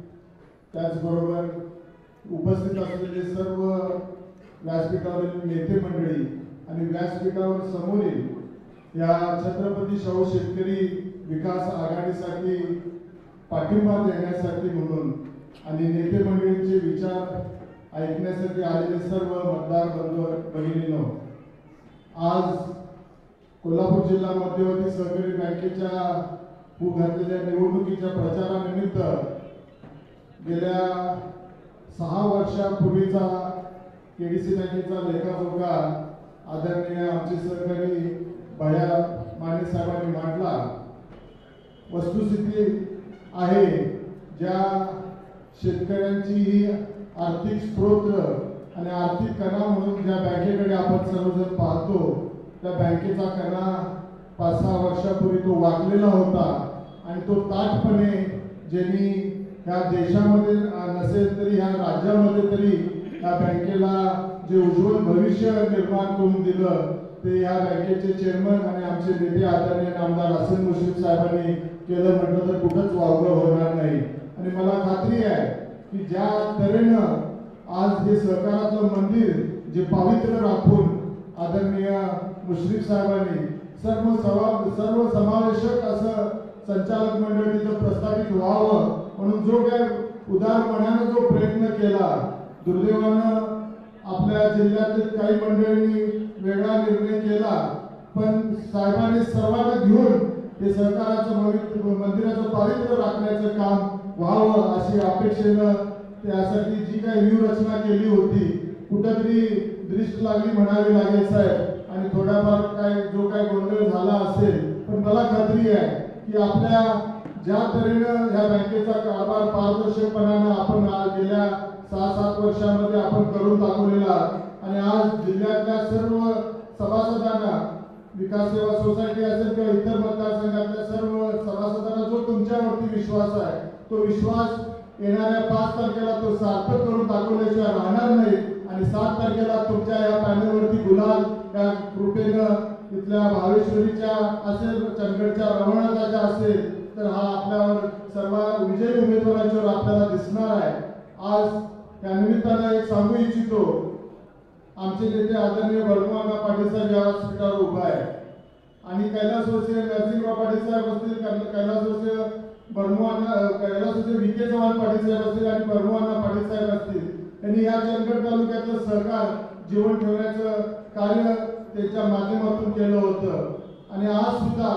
त्याचबरोबर उपस्थित असलेले सर्व व्यासपीठावरील नेते मंडळी आणि व्यासपीठावर समोरील या छत्रपती शाहू शेतकरी विकास आघाडीसाठी पाठिंबा देण्यासाठी म्हणून आणि नेते मंडळींचे विचार ऐकण्यासाठी आलेले सर्व मतदार बंधू भगिनींनो, आज कोल्हापूर जिल्हा मध्यवर्ती सहकारी बँकेच्या होऊ घातलेल्या निवडणुकीच्या प्रचारानिमित्त गेल्या 6 वर्षांपूर्वीचा केडीसी बँकेचा लेखाजोखा आदरणीय आमचे सहकारी भैया माने साहेबांनी मांडला. वस्तुस्थिती आहे ज्या शेतकऱ्यांची ही आर्थिक स्त्रोत आणि आर्थिक कणा म्हणून ज्या बँकेकडे आपण सर्वजण पाहतो, त्या बँकेचा कणा 5-6 वर्षापूर्वी तो वाकलेला होता आणि तो ताठपणे ज्यांनी ह्या देशामध्ये नसेल तरी ह्या राज्यामध्ये तरी या बँकेला जे उज्ज्वल भविष्य निर्माण करून दिलं ते या बँकेचे चेअरमन आणि आमचे नेते आदरणीय आमदार हसन मुश्रीफ साहेबांनी केलं म्हटलं तर कुठंच वावगं होणार नाही. आणि मला खात्री आहे की ज्या तऱ्हेनं आज हे सहकाराचं मंदिर जे पावित्र्य राखून आदरणीय मुश्रीफ साहेबांनी सर्व समावेशक असं संचालक मंडळ तिथं प्रस्थापित व्हावं म्हणून जो काय उदार मनानं जो प्रयत्न केला, दुर्दैवानं आपल्या जिल्ह्यातील काही मंडळींनी वेगळा निर्णय केला, पण साहेबांनी सर्वांना घेऊन हे सहकाराचं मंदिराचं पावित्र्य राखण्याचं काम व्हावं अशी अपेक्षेनं त्यासाठी जी काही व्यूहरचना केली होती कुठंतरी दृष्ट लागली म्हणावी लागेल साहेब, आणि थोडाफार काय जो काय गोंधळ झाला असेल, पण मला खात्री आहे की आपल्या ज्या तऱ्हेनं ह्या बँकेचा कारभार पारदर्शकपणानं आपण गेल्या 6-7 वर्षांमध्ये आपण करून दाखवलेला आणि आज जिल्ह्यातल्या सर्व सभासदांना विकास सेवा सोसायटी असेल किंवा इतर मतदारसंघातल्या सर्व सभासदांना जो तुमच्यावरती विश्वास आहे तो विश्वास येणाऱ्या 5 तारखेला तो सार्थक करून दाखवल्याशिवाय राहणार नाही आणि 7 तारखेला तुमच्या या पॅनलवरती गुलाल या कृपेनं तिथल्या भावेश्वरीच्या असेल, चंदगडच्या रवणाचा असेल तर हा आपल्यावर सर्व विजयी उमेदवारांच्यावर आपल्याला दिसणार आहे. आज त्या निमित्तानं एक सांगू इच्छितो आमचे नेते आदरणीय बळवंत पाटील साहेब या व्यासपीठावर उभा आहे आणि कैलासवासी नरसिंहराव पाटील साहेब असतील, कैलासवासी कैलासवासी विखे चव्हाण पाटील साहेब असतील आणि बळवंत पाटील साहेब असतील, यांनी या चंदगड तालुक्यातलं सहकार जीवन ठेवण्याचं कार्य त्यांच्या माध्यमातून केलं होतं आणि आज सुद्धा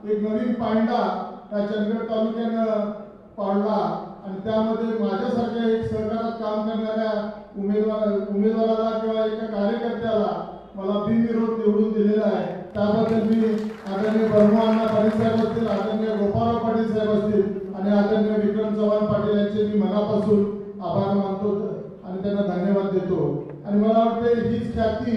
एक नवीन पांडा या चंदगड तालुक्यानं पाडला आणि त्यामध्ये माझ्यासारख्या एक सहकारात काम करणाऱ्या उमेदवाराला किंवा एका कार्यकर्त्याला मला बिनविरोध निवडून दिलेला आहे. त्याबद्दल मी आदरणीय बळवंत पाटील साहेब असतील, आदरणीय गोपाळराव पाटील साहेब असतील आणि आदरणीय विक्रम चव्हाण पाटील यांचे मी मनापासून आभार मानतो आणि त्यांना धन्यवाद देतो. आणि मला वाटतं हीच ख्याती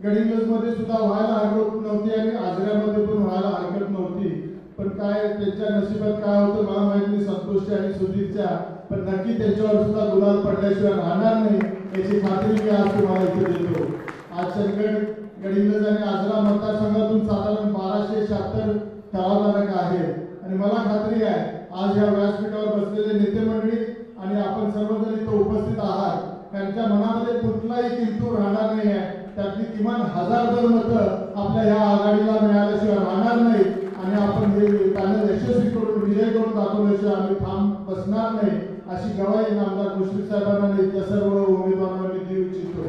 गडिंग्लजमध्ये सुद्धा व्हायला हरकत नव्हती आणि आजऱ्यामध्ये पण व्हायला हरकत नव्हती. पण काय त्यांच्या नशिबात काय होतं मला माहित नाही, संतोषच्या आणि सुधीरच्या, पण नक्की त्यांच्यावर सुद्धा गुलाल पडल्याशिवाय राहणार नाही याची खात्री मी आज तुम्हाला इथे देतो. आज चंदगड गडिंग्लज आणि आजरा मतदारसंघातून साधारण 1276 ठरावधारक आहेत आणि मला खात्री आहे आज या व्यासपीठावर बसलेले नेते मंडळी आणि आपण सर्वजण इथं उपस्थित आहात, त्यांच्या मनामध्ये कुठलाही किंतू राहणार नाही आहे. त्यातली किमान 1000 मतं आपल्या या आघाडीला मिळाल्याशिवाय राहणार नाही आणि आपण हे पॅनल यशस्वी करून विजय करून दाखवल्याशिवाय आम्ही थांब बसणार नाही अशी गवाही आमदार मुश्रीफ साहेबांना आणि त्या सर्व उमेदवारांना मी देऊ इच्छितो.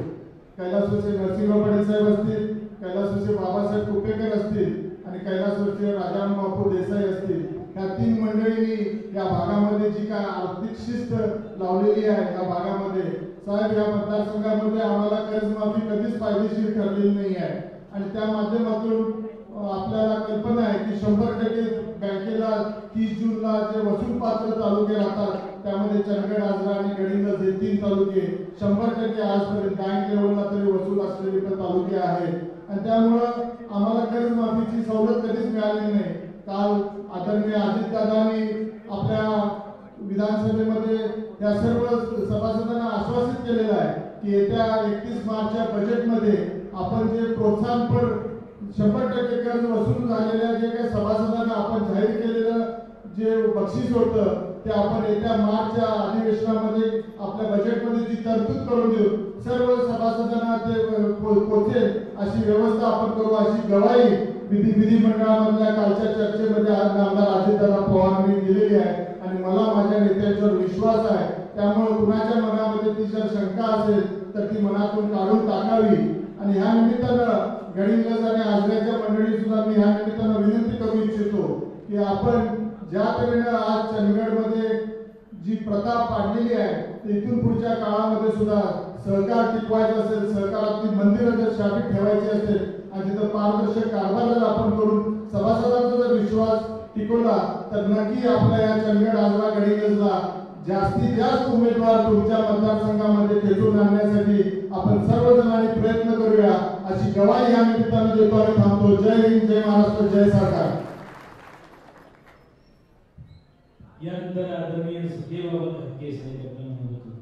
कैलासवासी नरसिंहराव पाटील साहेब असतील, कैलासवासी बाबासाहेब कुपेकर असतील आणि कैलासवासी राजाराम बापू देसाई असतील, या 3 मंडळींनी या भागामध्ये जी काय आर्थिक शिस्त लावलेली आहे या भागामध्ये साहेब, या मतदारसंघामध्ये आम्हाला कर्जमाफी कधीच फायदेशीर ठरलेली नाही आहे आणि त्या माध्यमातून आपल्याला कल्पना आहे की 100% बँकेला 30 जूनला जे वसूल पात्र तालुके राहतात त्यामध्ये चंदगड, आजरा आणि गडिंग्लज हे 3 तालुके 100% आजपर्यंत बँक लेवलला तरी वसूल असलेले तालुके आहेत आणि त्यामुळं आम्हाला कर्जमाफीची सवलत कधीच मिळाली नाही. काल आदरणीय अजितदादांनी आपल्या विधानसभेमध्ये या सर्व सभासदांना आश्वासित केलेलं आहे की येत्या 31 मार्चच्या बजेटमध्ये आपण जे प्रोत्साहनपर 100% कर्ज वसूल झालेल्या जे काही सभासदांना आपण जाहीर केलेलं जे बक्षीस होतं ते आपण येत्या मार्चच्या अधिवेशनामध्ये आपल्या बजेटमध्ये जी तरतूद करून देऊ, सर्व सभासदांना ते पोचेल अशी व्यवस्था आपण करू अशी गवाही विधिमंडळामधल्या कालच्या चर्चेमध्ये आमदार अजितदादा पवारांनी दिलेली आहे आणि मला माझ्या नेत्यांच्यावर विश्वास आहे. त्यामुळे कुणाच्या मनामध्ये ती जर शंका असेल तर ती मनातून काढून टाकावी आणि ह्या निमित्तानं गडिंग्लज आणि आजऱ्याच्या मंडळी सुद्धा मी ह्या निमित्तानं विनंती करू इच्छितो की आपण ज्या तऱ्हेनं आज चंदगडमध्ये जी प्रथा पाडलेली आहे इथून पुढच्या काळामध्ये सुद्धा सहकार टिकवायचं असेल, सहकारातली मंदिरं जर शाबीत ठेवायची असेल आणि तिथं पारदर्शक कारभार जर आपण करून सभासदांचा जर विश्वास टिकवला तर नक्की आपल्या या चंदगड, आजरा, गडिंग्लजला जास्तीत जास्त उमेदवार तुमच्या मतदारसंघामध्ये खेचून आणण्यासाठी आपण सर्वजणांनी प्रयत्न करूया अशी गवाही या निमित्तानं देतो आणि थांबतो. जय हिंद, जय महाराष्ट्र, जय सरकार. यानंतर आदरणीय सत्यबाबा खडके साहेब आपल्याला मदत करतात.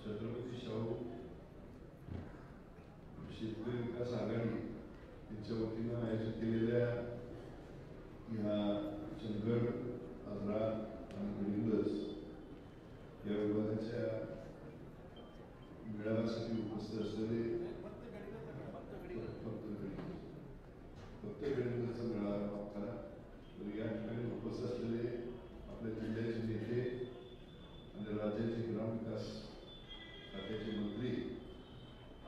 छत्रपती शाहू शेतकरी विकास आघाडी यांच्या वतीनं आयोजित केलेल्या ह्या चंदगड, आजरा आणि गडिंग्लज या विभागाच्या मेळाव्यासाठी उपस्थित असलेले फक्त गडिंग्लजचा मेळावा माफ करा तर या ठिकाणी उपस्थित असलेले आपल्या जिल्ह्याचे नेते आणि राज्याचे ग्रामविकास खात्याचे मंत्री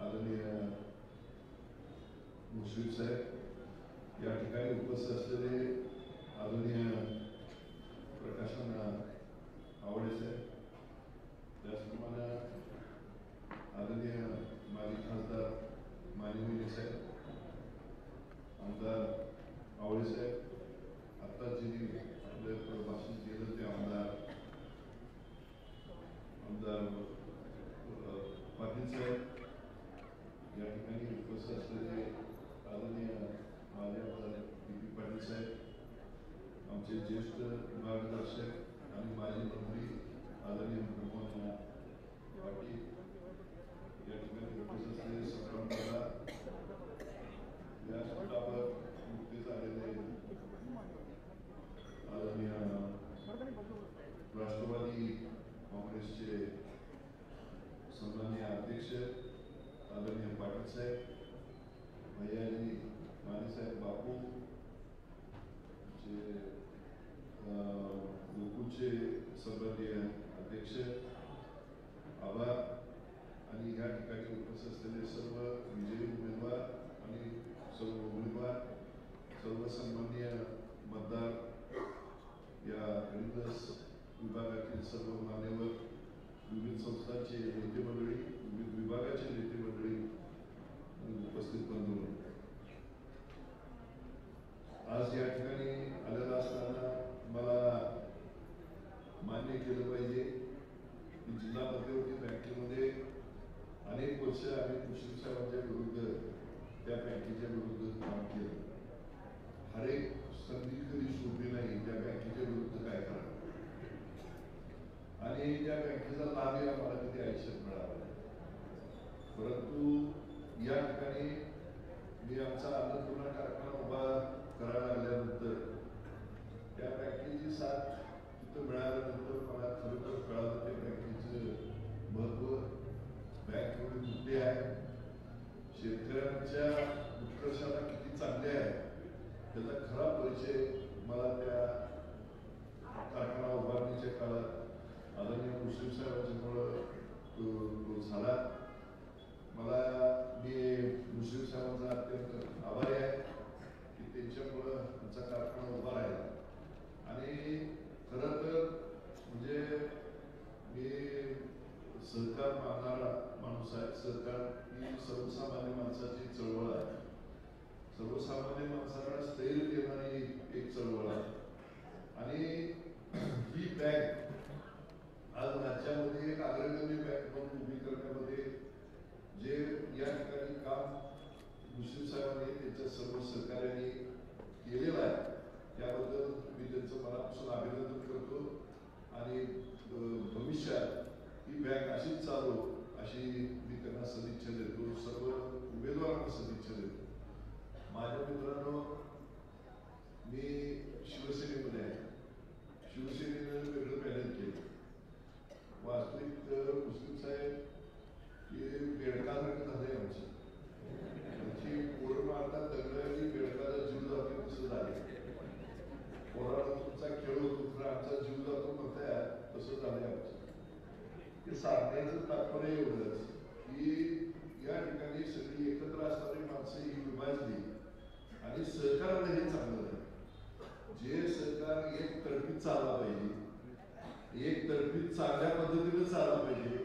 आदरणीय मुश्रीफ साहेब, या ठिकाणी उपस्थित असलेले आदरणीय प्रकाशन आवडे साहेब, त्याचप्रमाणे आदरणीय माजी खासदार माननीय साहेब, आमदार आवडे साहेब, आता जे आपल्या भाषण केलं ते आमदार पाटील साहेब, या ठिकाणी उपस्थित असलेले आदरणीय माजी आमदार पी पाटील साहेब, आमचे ज्येष्ठ मार्गदर्शक आणि माजी मंत्री अध्यक्ष आदरणीय पाटील साहेब, भैयाजी मानेसाहेब बापू, गोकुळचे सन्माननीय अध्यक्ष आभार आणि या ठिकाणी उपस्थित असलेले सर्व विजयी उमेदवार आणि सर्व उमेदवार, सर्व सन्माननीय मतदार, या गणितस विभागातील सर्व मान्यवर, विविध संस्थांचे नेते मंडळी, विविध विभागाचे नेते मंडळी आणि उपस्थित बंधू, आज या ठिकाणी आलेला असताना मला मान्य केलं पाहिजे की जिल्हा मध्यवर्ती बँकेमध्ये अनेक वर्ष आम्ही मुश्रीफ साहेबांच्या विरुद्ध त्या बँकेच्या विरुद्ध काम केलं. हर एक संधी कधी सोडली नाही त्या बँकेच्या विरुद्ध काय करा, आणि त्या बँकेचा लाभही आम्हाला कधी आयुष्यात मिळाला. परंतु या ठिकाणी मी आमचा अन्नपूर्णा कारखाना उभा करायला लागल्यानंतर त्या बँकेची साथ तिथं मिळाल्यानंतर मला खरोखर कळालं त्या बँकेचं महत्व, बँक एवढी मोठी आहे, शेतकऱ्यांच्या उत्कर्षाला किती चांगले आहे त्याचा खरा परिचय मला त्या कारखाना उभारणीच्या काळात आदरणीय मुश्रीफ साहेबांच्यामुळं झाला. मला मी मुश्रीफ साहेबांचा अत्यंत आभारी आहे की त्यांच्यामुळं आमचा कारखाना उभा राहिला. आणि खरं तर म्हणजे मी सहकार मागणारा माणूस आहे. सहकार ही सर्वसामान्य माणसाची चळवळ आहे, सर्वसामान्य माणसाला स्थैर्य देणारी एक चळवळ आहे. आणि ही बँक आज राज्यामध्ये एक अग्रगण्य बँक म्हणून उभी करण्यामध्ये जे या ठिकाणी काम मुश्रीफ साहेबांनी त्यांच्या सर्व सहकार्यांनी केलेलं आहे त्याबद्दल मी त्यांचं मनापासून अभिनंदन करतो. आणि भविष्यात ही बँक अशीच चालू अशी मी त्यांना सदिच्छा देतो, सर्व उमेदवारांना सदिच्छा देतो. माझ्या मित्रांनो, मी शिवसेनेमध्ये आहे, शिवसेनेनं वेगळं पॅनल केलं. वास्तविक मुश्रीफ साहेब हे बेडकासारखं झालंय आमचं, त्यांची पोरं मारतात दगडाची बेडकाचा जीव जातो तसं झाले. पोराला तुमचा खेळ होतो तर आमचा जीव जातो म्हणताय तसं झालंय आमचं. ते सांगण्याचं तात्पर्य एवढंच की या ठिकाणी सगळी एकत्र असणारी माणसं ही विभाजली आणि सहकाराला हे चांगलं झालं. जे सरकार एक तर्फी चालला पाहिजे, एक तर्फी चांगल्या पद्धतीने चालला पाहिजे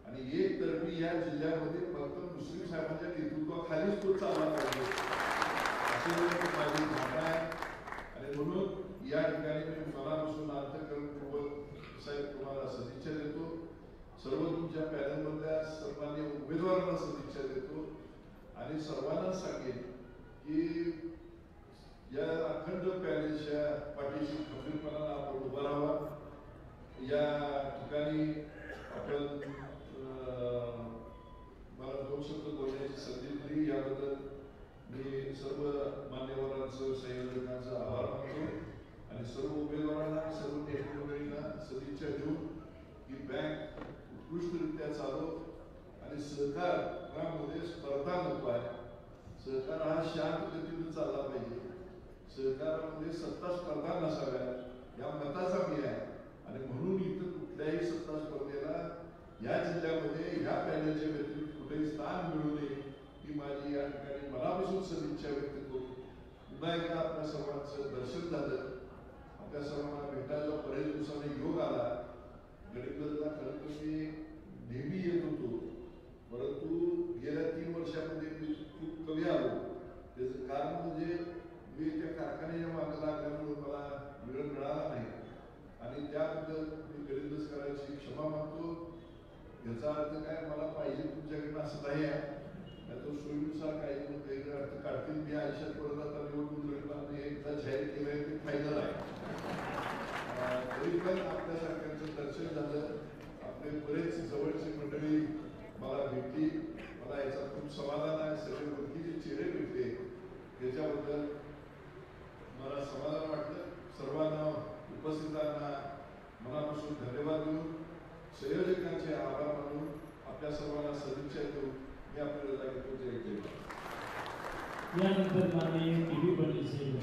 आणि एक तर्फी या जिल्ह्यामध्ये फक्त मुस्लिम साहेबांच्या नेतृत्वाखालीच तो चालला पाहिजे अशी माझी भावना आहे. आणि म्हणून या ठिकाणी मी मनापासून अंतःकरणपूर्वक साहेब तुम्हाला सदिच्छा देतो, सर्व तुमच्या पॅनलमधल्या सन्मान्य उमेदवारांना सदिच्छा देतो आणि सर्वांना सांगेन की या अखंड पॅनलच्या पाठीशी खंबीरपणाने आपण उभा राहावा. या ठिकाणी आपण मला 2 शब्द बोलण्याची संधी दिली याबद्दल मी सर्व मान्यवरांचं, संयोजकांचा आभार मानतो आणि सर्व उमेदवारांना, सर्व नेतृत्वांना सदिच्छा देऊन ही बँक उत्कृष्टरित्या चालव आणि सहकारामध्ये स्पर्धा नको आहे. सहकार हा शांत गतीने चालला पाहिजे, सहकारामध्ये सत्ता स्पर्धा नसाव्या या मताचा मी आहे. आणि म्हणून इथं कुठल्याही सत्ता स्पर्धेला या जिल्ह्यामध्ये ह्या पॅनलच्या व्यतिरिक्त कुठेही स्थान मिळू नये ही माझी या ठिकाणी मनापासून सदिच्छा व्यक्त करू. पुन्हा एकदा आपल्या सर्वांचं दर्शन झालं, आपल्या सर्वांना भेटायला बरेच दिवसाने योग आला. गणितला खरं तर मी नेहमी येत होतो, परंतु गेल्या 3 वर्षामध्ये मी खूप कमी आलो. त्याचं कारण म्हणजे मी त्या कारखान्याच्या मागे लागल्यामुळे मला वेळ मिळाला नाही आणि त्याबद्दल मी गणितच करायची क्षमा मागतो. याचा अर्थ काय मला पाहिजे तुमच्याकडनं असं नाही आहे, तो सोयीनुसार काही अर्थ काढतील. मी आयुष्यात परत आता निवडणूक लढताना एकदा जाहीर केलंय ते फायदा आहे. तरी पण आपल्यासारख्यांचं दर्शन झालं, आपले बरेच जवळची मंडळी मला भेटली, मला याचा खूप समाधान आहे. सगळे ओळखीचे चेहरे भेटले त्याच्याबद्दल मला समाधान वाटलं. सर्वांना उपस्थितांना मनापासून धन्यवाद देऊन संयोजकांचे आभार मानून आपल्या सर्वांना सदिच्छा देऊन मी आपल्याला जागेत जाहीर केली. यानंतर माननीय टीव्ही पाटील साहेब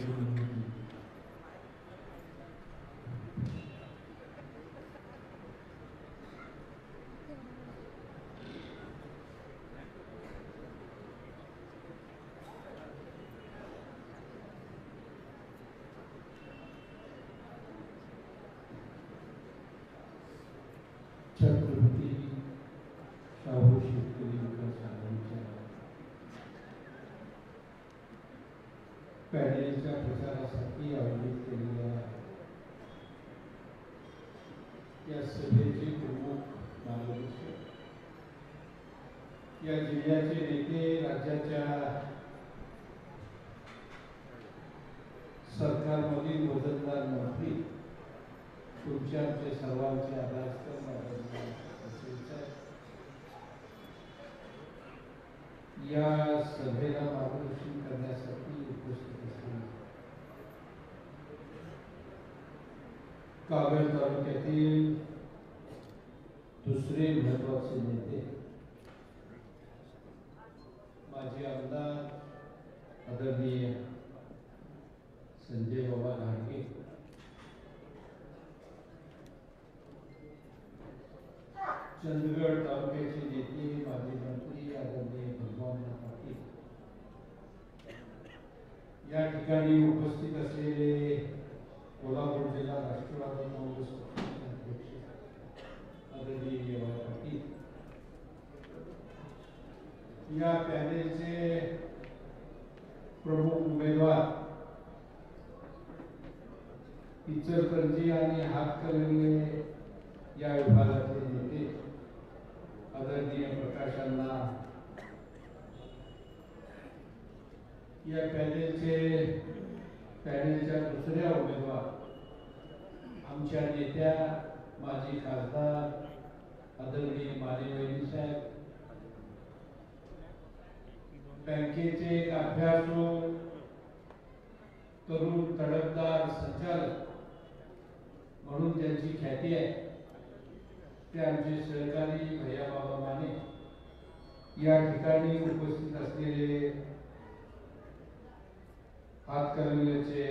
छत्रपती शाहू शेतकरी विकास आघाडीच्या पॅनेलच्या प्रचारासाठी आयोजित केलेल्या या सभेचे प्रमुख मार्गदर्शक, या जिल्ह्याचे नेते, राज्याच्या सरकारमधील वजनदार मंत्री, तुमच्या आमच्या सर्वांचे आदरास्पद या सभेला मार्गदर्शन करण्यासाठी उपस्थित असलेले कागल तालुक्यातील दुसरे महत्वाचे नेते, माजी आमदार आदरणीय संजय बाबा घाटगे, चंदगड तालुक्याचे नेते, माजी मंत्री आदरणीय भगवान पाटील, या ठिकाणी उपस्थित असलेले कोल्हापूर जिल्हा राष्ट्रवादी काँग्रेस पक्षाचे अध्यक्ष आदरणीय पाटील, या पॅनेलचे प्रमुख उमेदवार, इचलकरंजी आणि हातकणंगले या विभागाचे नेते आदरणीय प्रकाशांना, या पॅनेलच्या दुसऱ्या उमेदवार आमच्या नेत्या माजी खासदार आदरणीय मानेवहिनी साहेब, बँकेचे एक अभ्यासू तरुण तडफदार संचालक म्हणून ज्यांची ख्याती आहे ते आमचे सहकारी भैया बाबा माने, या ठिकाणी उपस्थित असलेले हातकणंगलेचे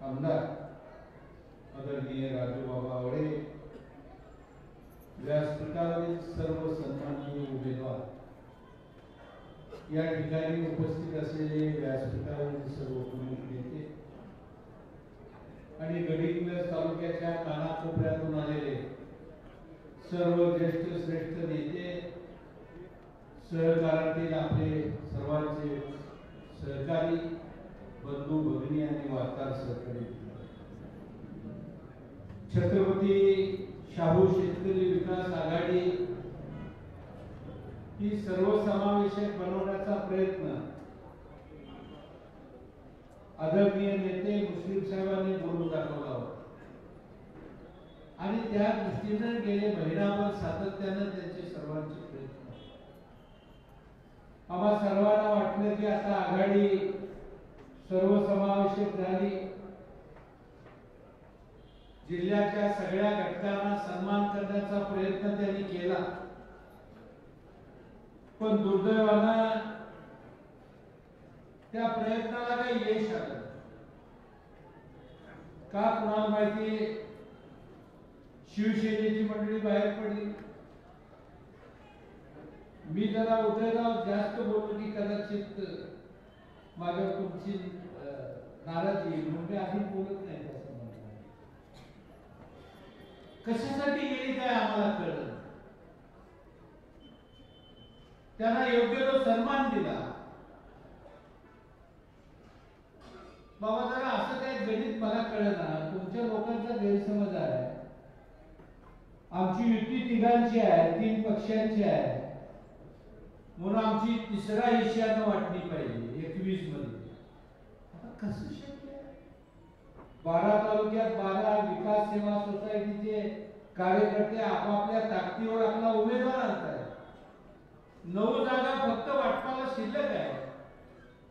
आमदार आदरणीय राजू बाबा आवडे, व्यासपीठावरील सर्व सन्माननीय उमेदवार, या ठिकाणी उपस्थित असलेले व्यासपीठावरील सर्व प्रमुख नेते आणि गडिंग्लज तालुक्याच्या कानाकोपऱ्यातून आलेले सर्व ज्येष्ठ श्रेष्ठ नेते, सहकारातील आपले सर्वांचे सहकारी बंधू भगिनी आणि वार्ताहर सहकारी, छत्रपती शाहू शेतकरी विकास आघाडी ही सर्वसमावेशक बनवण्याचा प्रयत्न आदरणीय नेते मुश्रीफ साहेबांनी बोलून दाखवला होता आणि त्या दृष्टीने गेले महिनाभर सातत्याने त्यांचे सर्वांचे प्रयत्न, आम्हा सर्वांना वाटलं की आता आघाडी सर्वसमावेशक झाली, जिल्ह्याच्या सगळ्या घटकांना सन्मान करण्याचा प्रयत्न त्यांनी केला, पण दुर्दैवानं त्या प्रयत्नाला काही यश आलं का कुणाला माहिती, शिवसेनेची मंडळी बाहेर पडली. मी जरा उदयराव जास्त बोललो की कदाचित माझ्यावर तुमची नाराजी येईल म्हणून मी आधी बोलत नाही. असं म्हणतो कशासाठी गेली काय आम्हाला कळलं. त्यांना योग्य तो सन्मान दिला. बाबा जरा असं काय गणित मला कळना, तुमच्या लोकांचा गैरसमज आहे. आमची युती तिघांची आहे, 3 पक्षांची आहे, म्हणून आमची तिसरा हिश्श्यानं वाटणी पाहिजे 21 मध्ये. आता कसं शक्य आहे? 12 तालुक्यात 12 विकास सेवा सोसायटीचे कार्यकर्ते आपापल्या ताकदीवर आपला उमेदवार आणतात. 9 जागा फक्त वाटपाला शिल्लक आहे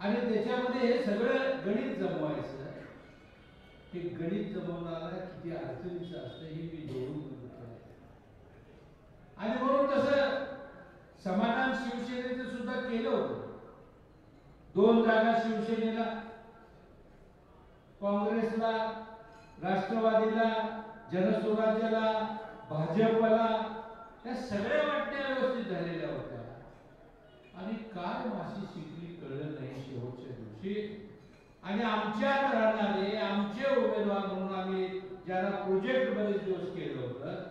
आणि त्याच्यामध्ये हे सगळं गणित जमवायचं. हे गणित जमवणारा किती अडचणीचं असतं हे मी जोडून बघितलं आणि म्हणून तसं समाज केलं होतं. 2 जागा शिवसेनेला, काँग्रेसला, राष्ट्रवादीला, जनस्वराज्याला, भाजपला, या सगळ्या वाटण्या व्यवस्थित झालेल्या होत्या. आणि काय माशी शिकली कळलं नाही शेवटच्या दिवशी. आणि आमच्यात राहणारे आमचे उमेदवार म्हणून आम्ही ज्यांना प्रोजेक्ट बरेच दिवस केलं होतं,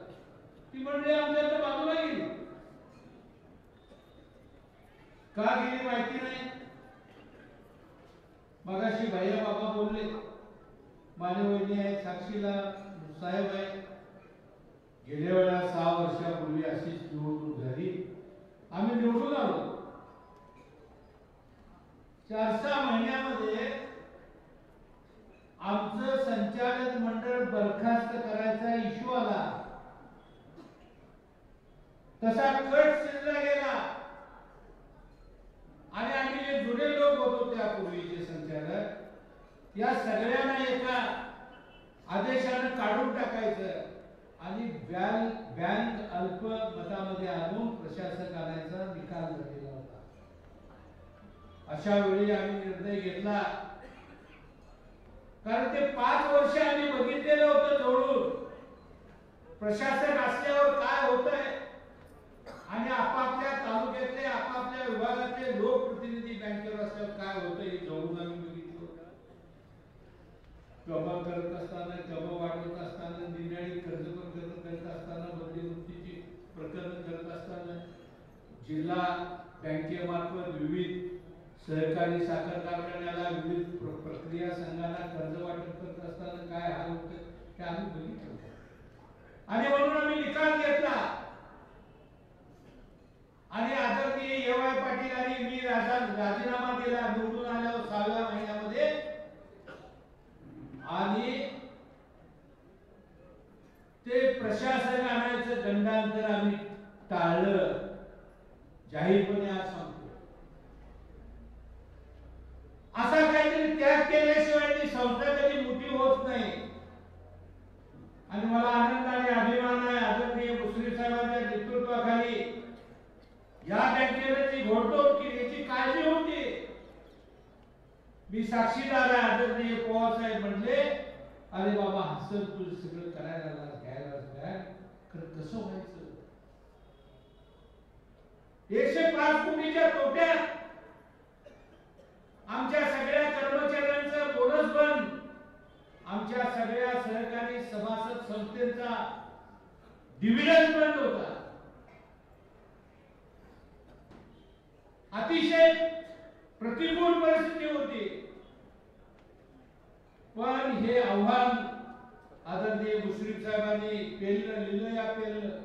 ती मंडळी आमच्या बाजूला गेली. का गेली माहिती नाही. मगाशी भैया बाबा बोलले, माझे वहिनी आहेत, साक्षीला साहेब आहे. गेल्या वेळा 6 वर्षापूर्वी अशीच निवडणूक झाली, आम्ही निवडून आलो. 4-6 महिन्यामध्ये आमचं संचालक मंडळ बरखास्त करायचा इश्यू आला. तसा कट शिजला गेला आणि आम्ही जे जुने लोक होतो त्यापूर्वीचे संचालक, या सगळ्यांना एका आदेशाने काढून टाकायचं आणि बँक अल्प मतामध्ये आणून प्रशासक आणायचा निकाल झालेला होता. अशा वेळी आम्ही निर्णय घेतला, कारण ते 5 वर्ष आम्ही बघितलेलं होतं जवळून प्रशासक असल्यावर काय होतंय आणि आपापल्या तालुक्यातले आपापल्या विभागातले लोकप्रतिनिधी बँकेवर असल्यावर काय होतंय हे जवळून आम्ही बघितलं होतं. गबा करत असताना, गबा वाढवत असताना, दिनदयाळी कर्ज करत असताना, बदली वृत्तीची प्रकरण करत असताना, जिल्हा बँकेमार्फत विविध सहकारी साखर कारखान्याला, विविध प्रक्रिया संघाला कर्ज वाटप करत असताना काय हाल होते हे आम्ही बघितलं. आणि म्हणून आम्ही निकाल घेतला आणि आदरणीय ए.वाय. पाटील आणि मी राजीनामा दिला निवडून आल्यावर 6व्या महिन्यामध्ये. आणि ते प्रशासन आणायचं गंडांतर आम्ही टाळलं, जाहीरपणे आज सांगतो. असा काहीतरी त्याग केल्याशिवाय ती संस्था कधी मोठी होत नाही. आणि मला आनंद आणि अभिमान आहे, आदरणीय मुश्रीफ साहेबांच्या नेतृत्वाखाली या बँकेने जी घोडतोड केली याची काळजी होती. मी साक्षीदार आहे. आदरणीय पवार साहेब म्हणले, अरे बाबा हसन तू सगळं करायला घ्यायला कसं व्हायचं. 105 कोटीच्या तोट्यात आमच्या सगळ्या कर्मचाऱ्यांचं बोनस बंद, आमच्या सगळ्या सहकारी सभासद संस्थेचा डिव्हिडंड बंद होता. अतिशय प्रतिकूल परिस्थिती होती. पण हे आव्हान आदरणीय मुश्रीफ साहेबांनी लिहिलं या पेललं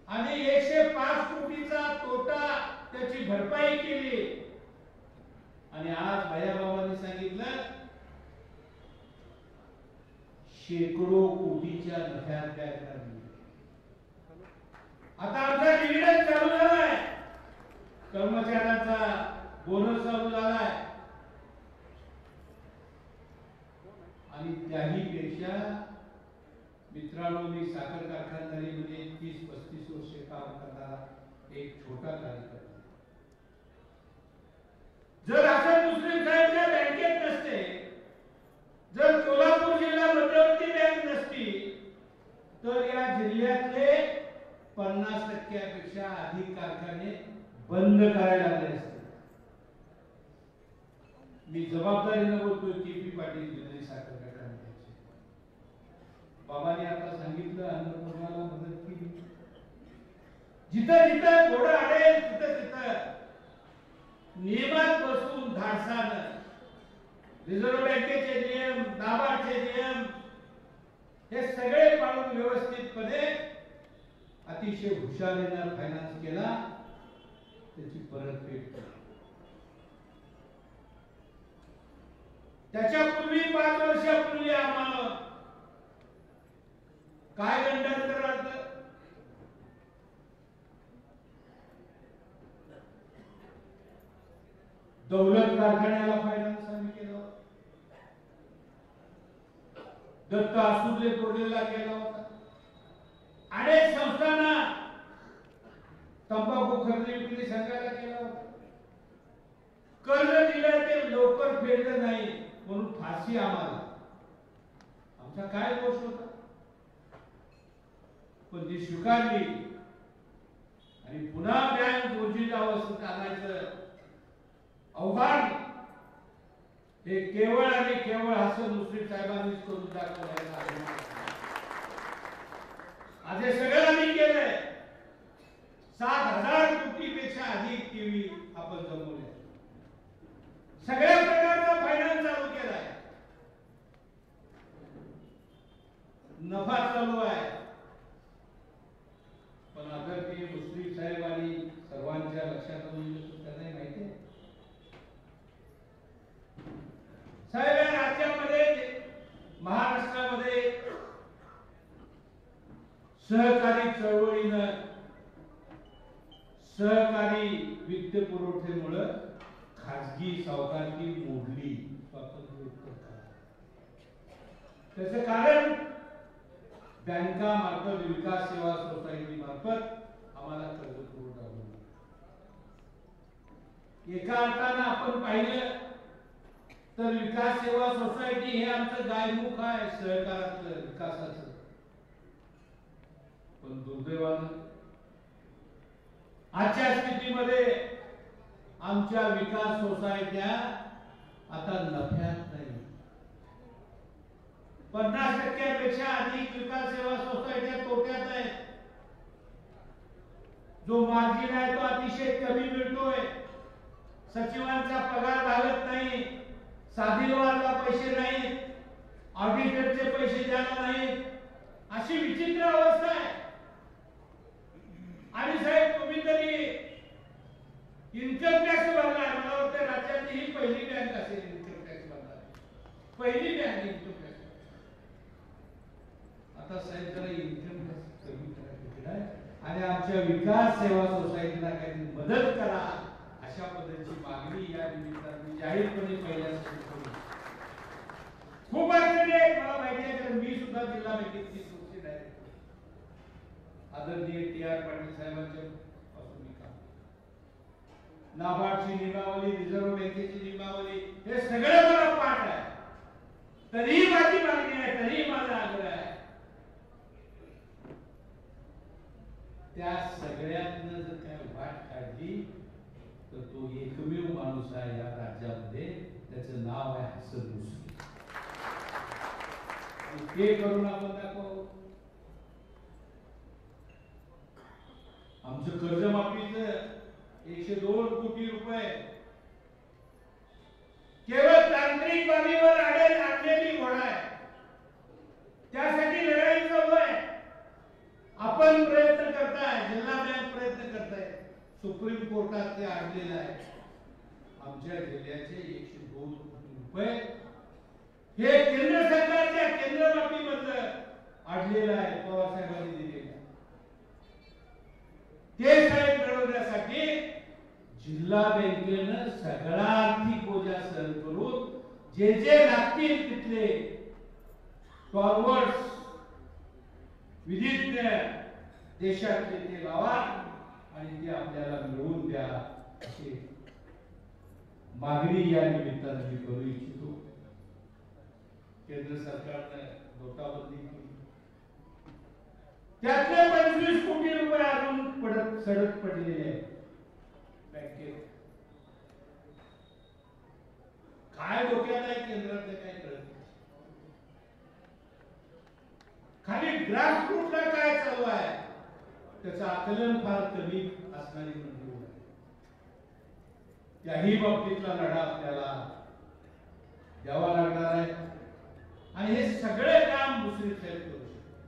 आणि 105 कोटीचा तोटा त्याची भरपाई केली. आणि आज भैयाबाबांनी सांगितलं शेकडो कोटीच्या नफ्यात काय करणार. आता आमचा डिव्हिडंड चालू झालाय, कर्मचाऱ्यांचा बोनस चालू झालाय. आणि त्याही पेक्षा मित्रांनो, मी साखर कारखानदारीमध्ये 30-35 वर्षे काम करणारा एक छोटा कार्यकर्ता. जर असं मुस्लिम साहेबच्या बँकेत नसते, जर कोल्हापूर जिल्हा मध्यवर्ती बँक नसती, तर या जिल्ह्यातले 50% अधिक कारखाने बंद करायला लागले असते. मी जबाबदारीने बोलतोय. के.पी. पाटील जिल्हा साखर कारखान्याचे बाबांनी आता सांगितलं, अन्नपूर्णाला मदत केली. जिथं जिथं घोडं अडेल तिथं तिथं नियमात बसून धाडसानं रिझर्व्ह बँकेचे नियम, नाबार्डचे नियम हे सगळे पाळून व्यवस्थितपणे अतिशय हुशारीनं फायनान्स केला, त्याची परतफेड केली. त्याच्यापूर्वी 5 वर्षापूर्वी आम्हाला काय गंडांतर आलं. दौलत कारखान्याला फायनान्स आम्ही केला, दत्त आसुदे तोडलेला केला होता. अनेक संस्थांना तंबाखू खरेदी खरेदी विक्री संघाला केला होता. कर्ज दिलं ते लवकर फेडलं नाही म्हणून फाशी आम्हाला. आमचा काय दोष होता? पण ती स्वीकारली आणि पुन्हा बँक ऊर्जित अवस्थेत आणायचं आव्हान हे केवळ आणि केवळ हसन मुश्रीफ साहेबांनीच करून दाखवलं. आज हे सगळं आम्ही केलंय. 7,000 कोटीपेक्षा अधिक टीव्ही आपण जमवले. सगळ्या प्रकारचा फायनान्स चालू केलाय. नफा चालू आहे. पण अगर ते मुश्रीफ साहेब आणि सर्वांच्या लक्षात त्यांना माहिती आहे साहेब, या राज्यामध्ये महाराष्ट्रामध्ये सहकारी चळवळीनं सहकारी वित्त पुरवठ्यामुळे खाजगी सावकारकी मोडली. त्याचं कारण बँकामार्फत विकास सेवा सोसायटी मार्फत आम्हाला कर्ज पुरवठा होईल. एका अर्थानं आपण पाहिलं तर विकास सेवा सोसायटी हे आमचं गायमुख आहे सहकारातलं विकासाचं. पण दुर्दैवानं आजच्या स्थितीमध्ये आमच्या विकास सोसायट्या आता नफ्यात नाही. 50% अधिक विकास सेवा सोसायट्या तोट्यात आहेत. जो मार्जिन आहे तो अतिशय कमी मिळतोय. सचिवांचा पगार भागत नाही. साधीवारला पैसे नाहीत. ऑडिटरचे पैसे द्यायला नाहीत. अशी विचित्र अवस्था आहे. आणि साहेब तुम्ही तरी इन्कम टॅक्स भरणार. मला वाटतं राज्यातली ही पहिली बँक असेल इन्कम टॅक्स भरणार. पहिली बँक इन्कम टॅक्स. आता साहेब जरा इन्कम टॅक्स कमी करा आणि आमच्या विकास सेवा सोसायटीला काहीतरी मदत करा अशा पद्धतीची मागणी या निमित्ताने जाहीरपणे पहिल्यासाठी करू. खूप अडचणी आहेत मला माहिती आहे, कारण मी सुद्धा जिल्हा बँकेची सोशल डायरेक्टर आदरणीय TR पाटील साहेबांच्या पासून मी काम. नाबार्डची नियमावली, रिझर्व्ह बँकेची नियमावली हे सगळं मला पाठ आहे. तरीही माझी मागणी आहे, तरीही माझा आग्रह आहे त्या सगळ्यातनं जर काय वाट काढली तर तो एकमेव माणूस आहे या राज्यामध्ये. त्याचं नाव आहे हसन मुश्रीफ. ते करून आपण दाखवू. आमचं कर्जमाफीचं 102 कोटी रुपये केवळ तांत्रिक बाबीवर आणलेली घोडा आहे. त्यासाठी लढाई चालू आहे. आपण प्रयत्न करताय, जिल्हा बँक प्रयत्न करताय, सुप्रीम कोर्टात ते आणलेलं आहे. आमच्या जिल्ह्याचे 102 कोटी रुपये हे केंद्र सरकारच्या केंद्रमाफीमधलं आणलेलं आहे. पवार साहेबांनी दिलेलं आहे. ते साहेब मिळवण्यासाठी जिल्हा बँकेनं सगळा आर्थिक बोजा सहन करून जे जे लागतील तिथले फॉरवर्ड्स विधिज्ञ देशातले ते लावा आणि ते आपल्याला मिळवून द्या अशी मागणी या निमित्तानं मी करू इच्छितो. केंद्र सरकारने नोटाबंदी केली. त्यातले 25 कोटी रुपये अजून सडक पडलेले आहेत बँकेत. काय डोक्यात आहे केंद्राचं काय कळत नाही. खाली ग्रासरूटला काय चालू आहे त्याचं आकलन फार कमी असणारी मंजूर आहे. त्याही बाबतीतला लढा आपल्याला द्यावा लागणार आहे आणि हे सगळे काम मुश्रीफ साहेब करू शकतात.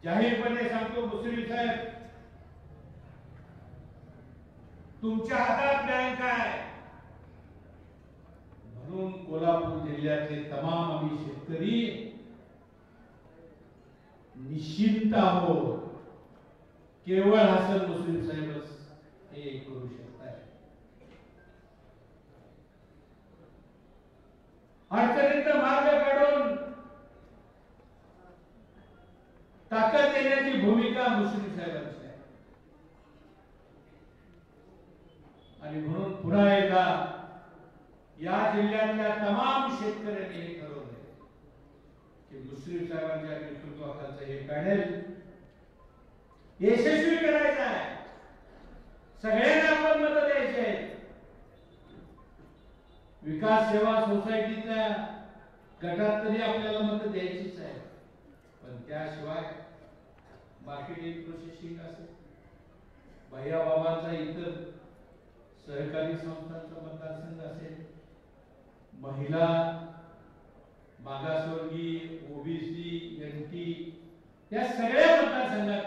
जाहीरपणे सांगतो मुश्रीफ साहेब, तुमच्या हातात बँक आहे म्हणून कोल्हापूर जिल्ह्यातले तमाम आम्ही शेतकरी निश्चिंत आहोत. केवळ हसन मुश्रीफ साहेबच हे करू शकतात. अडचणीतनं मार्ग काढून ताकद देण्याची भूमिका मुश्रीफ साहेबांची आहे. आणि म्हणून पुन्हा एकदा या जिल्ह्यातल्या तमाम शेतकऱ्यांनी हे ठरवलंय की मुश्रीफ साहेबांच्या नेतृत्वाखालचं हे पॅनेल यशस्वी करायचं आहे. सगळ्यांना आपण मत द्यायची आहेत. विकास सेवा सोसायटीच्या गटात तरी आपल्याला मत द्यायचीच आहे. पण त्याशिवाय मार्केटिंग प्रोसेसिंग असेल, भैयाबाबांचा इतर सहकारी संस्थांचा मतदारसंघ असेल, महिला, मागासवर्गीय, ओबीसी, एनटी या सगळ्या मतदारसंघात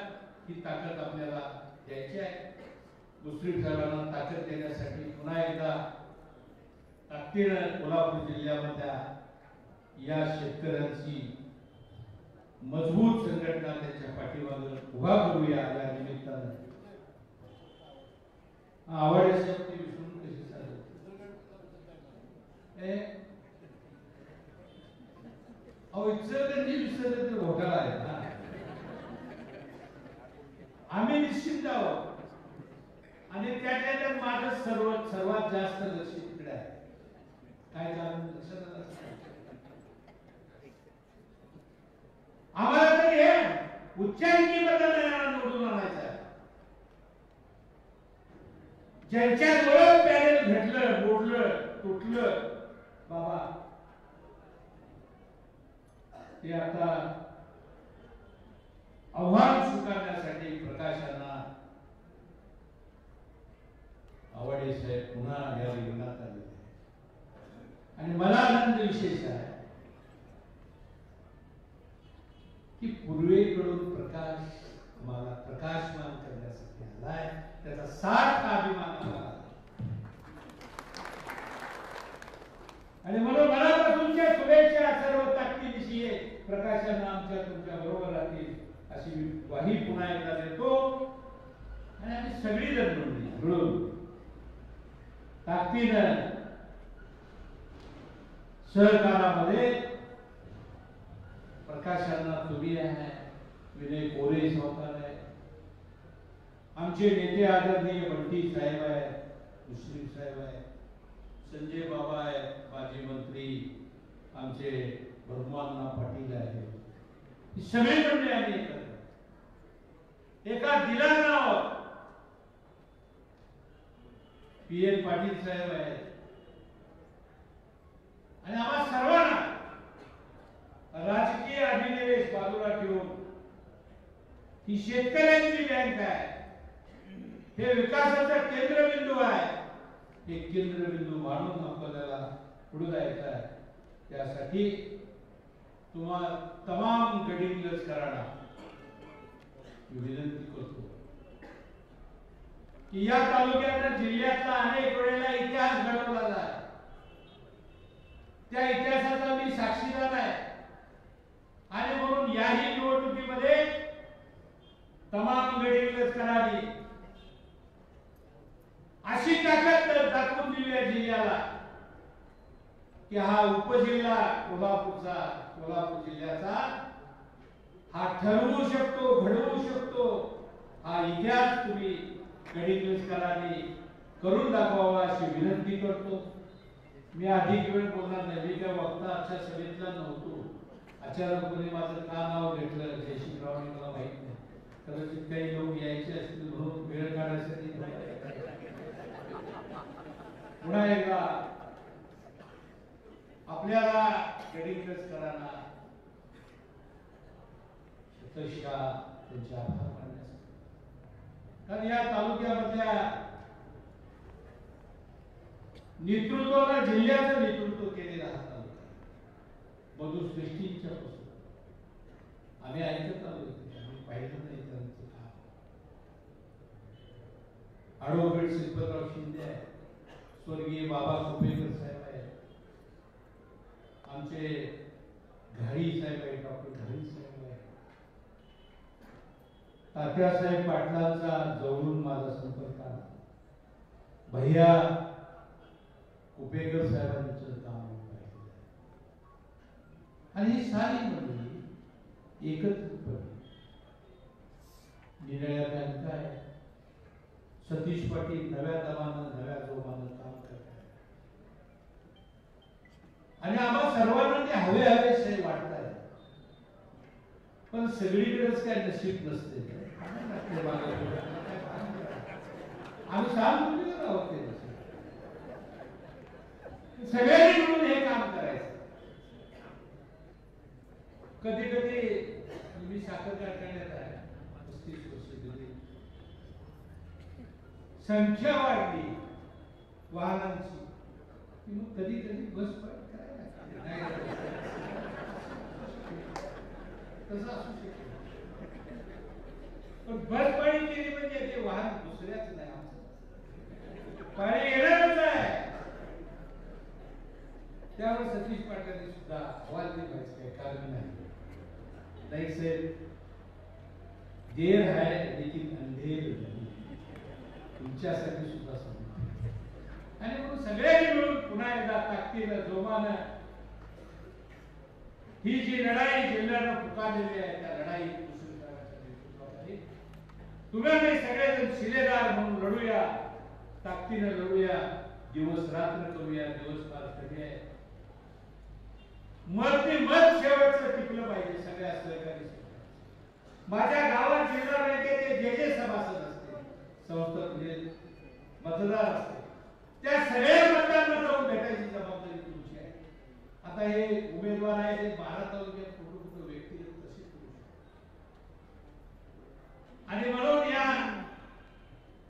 ही ताकद आपल्याला द्यायची आहे. मुस्लिम साहेबांना ताकद देण्यासाठी पुन्हा एकदा ताकदीनं कोल्हापूर जिल्ह्यामधल्या या शेतकऱ्यांची मजबूत संघटना त्यांच्या पाठीमागे उभा करूया. या निमित्तानं आवडे साहेब ते विसरून कशी चालू इचलकरंजी विसरले तर घोटाळा आहे ना. आम्ही निश्चित आहोत आणि त्यात माझं सर्वात जास्त लक्ष तिकडे आहे. काय कारण लक्षात आलं? आम्हाला तर हे उच्चांकी बदल निवडून आणायचं आहे. ज्यांच्यामुळे पॅनेल घडलं, मोडलं, तुटलं बाबा, ते आता आव्हान स्वीकारण्यासाठी प्रकाशांना आवडे साहेब पुन्हा या रिंगणात आले. आणि मला आनंद विशेष आहे की पूर्वेकडून प्रकाश मला प्रकाशमान करण्यासाठी आलाय. त्याचा सार्थ अभिमान आला आणि म्हणून मनापासूनच्या शुभेच्छा सर्व ताकदीनिशी प्रकाशांना आमच्या तुमच्या बरोबर राहतील अशी ग्वाही पुन्हा एकदा देतो. आणि आम्ही सगळी जण मिळून ताकदीनं सहकारामध्ये प्रकाशांना तुम्ही आहे, विनय कोरे सावकार आहे, आमचे नेते आदरणीय बंटी साहेब आहे, मुश्रीफ साहेब आहे, संजय बाबा आहे, माजी मंत्री आमचे भगवानना पाटील आहे. सगळे मंडळी आम्ही एका दिलांना पी.एन. पाटील साहेब आहेत आणि आम्हा सर्वांना राजकीय अभिनिवेश बाजूला ठेवून ही शेतकऱ्यांची बँक आहे, हे विकासाचा केंद्रबिंदू आहे, हे केंद्रबिंदू मानून आपल्याला पुढे जायचं आहे. त्यासाठी तुम्हाला तमाम गडिंगलजकरांना विनंती करतो की या तालुक्यात जिल्ह्यातला अनेक वेळेला इतिहास घडवला आहे. त्या इतिहासाचा मी साक्षीदार आहे आणि म्हणून याही निवडणुकीमध्ये तमाम गडिंगलजकरांनी अशी ताकद दाखवून दिली आहे जिल्ह्याला की हा उपजिल्हा कोल्हापूर जिल्ह्याचा हा ठरवू शकतो, घडवू शकतो. हा इतिहास तुम्ही गडिंगलजकरांनी करून दाखवावा अशी विनंती करतो. मी अधिक वेळ बोलणार नाही. मी काय वक्ता आजच्या सभेतला नव्हतो. अचानकपणे माझं का नाव घेतलं जयशिंगरावांनी मला माहित नाही. कदाचित काही लोक यायचे असतील म्हणून वेळ काढण्यासाठी पुन्हा एकदा आपल्याला गडिंगलजकरांना त्यांचे आभार मानण्यासाठी, कारण या तालुक्यामधल्या नेतृत्वाला जिल्ह्याचं नेतृत्व केलेला हा तालुका मधुश्रेष्ठींच्या पासून आम्ही ऐकत आलो, आम्ही पाहिलं नाही त्यांचं काम. ॲडव्होकेट श्रीपतराव शिंदे आहे, स्वर्गीय बाबा कुपेकर साहेब आहे, आमचे घाडी साहेब आहे, डॉक्टर घाडी साहेब आहे, तात्यासाहेब पाटलांचा जवळून माझा संपर्क आला, भैया कुपेकर साहेबांचं काम पाहिलं आणि ही सारी मंडळी एकत्रितपणे निराळ्या बँका आहे, सतीश पाटील नव्या दमानं नव्या जोमानं काम करतात आणि आम्हा सर्वांना ते हवे हवेसे वाटत आहे. पण सगळीकडेच काय नशीब नसते. आम्ही सहानुभूतीवर आहोत ते सगळ्यांनी मिळून हे काम करायचं. कधी कधी मी साखर कारखान्यात आहे 35 वर्ष कधी संख्या वाढली वाहनांची की मग कधी कधी बस पण करायला तसं असू शकतं. पण बस पाणी केली म्हणजे ते वाहन दुसऱ्याच नाही आमचं पाणी येणारच आहे. त्यावर सतीश पाटलांनी सुद्धा अहवाल दिला काही कारण नहीं साहेब देर है लेकिन अंधेर नहीं. तुमच्यासाठी सुद्धा सांगतो आणि म्हणून सगळ्यांनी मिळून पुन्हा एकदा ताकदीनं जोमानं ही जी लढाई जिल्ह्यानं पुकारलेली आहे त्या लढाई मुस्लिमांच्या नेतृत्वात आहे. तुम्ही आम्ही सगळेजण शिलेदार म्हणून लढूया, ताकदीनं लढूया, दिवस रात्र करूया, दिवस पार करूया. मत शेवटचं टिकलं पाहिजे सगळ्या सहकारी. माझ्या गावात जिल्हा बँकेचे जे जे सभासद असते संस्थातले मतदार असते त्या सगळ्या मतदारांना जाऊन भेटायची जबाबदारी तुमची आहे. आता हे उमेदवार आहे ते 12 तालुक्यात कुठं व्यक्तिगत तसे करू शकतात आणि म्हणून या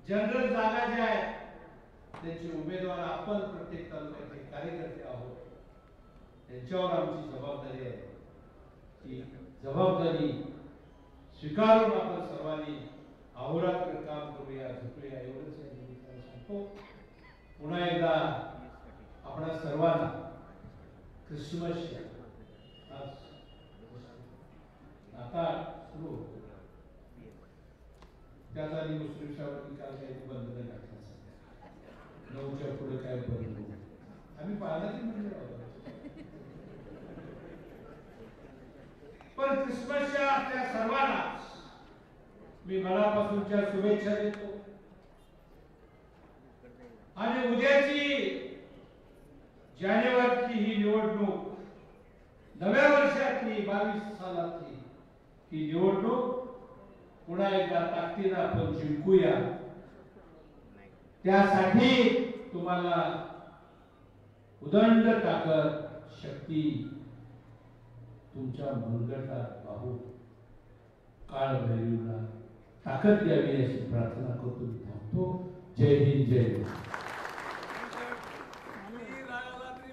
जनरल जागा ज्या आहेत त्यांचे उमेदवार आपण प्रत्येक तालुक्याचे कार्यकर्ते आहोत. त्यांच्यावर आमची जबाबदारी आहे. ती जबाबदारी स्वीकारून आपण सर्वांनी अहोरात्र काम करूया, झुकूया एवढंच या निमित्तानं सांगतो. पुन्हा एकदा आपणा सर्वांना ख्रिसमसच्या आज आता सुरू त्याचा आणि मुस्लिम शाळेवरती काल काही बंधनं घातलं सध्या 9च्या पुढे काय बंद आम्ही पाहण्याची म्हणजे पण ख्रिसमसच्या आपल्या सर्वांना मी मनापासूनच्या शुभेच्छा देतो आणि उद्याची जानेवारीची ही निवडणूक नव्या वर्षातली 22 सालातली ही निवडणूक पुन्हा एकदा ताकदीनं आपण जिंकूया. त्यासाठी तुम्हाला उदंड ताकद शक्ती तुमच्या मनगटात पाहू काळ भैरवीला ताकद द्यावी अशी प्रार्थना करतो. थांबतो. जय हिंद जय हिंद.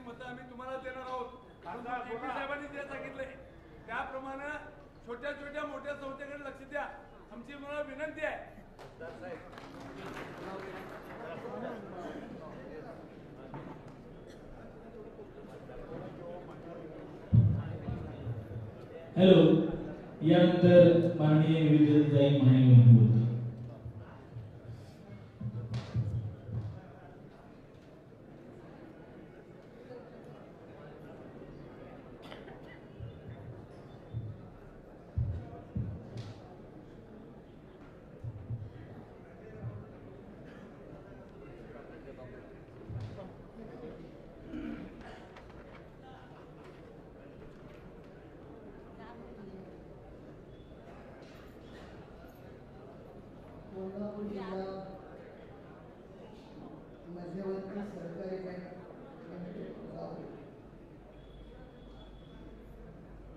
मत आम्ही तुम्हाला देणार आहोत. साहेबांनी जे सांगितलंय त्याप्रमाणे छोट्या छोट्या मोठ्या संस्थेकडे लक्ष द्या आमची मला विनंती आहे. हॅलो, यानंतर माननीय विविध जाई माहिती होती. कोल्हापूर जिल्हा मध्यवर्ती सहकारी बँक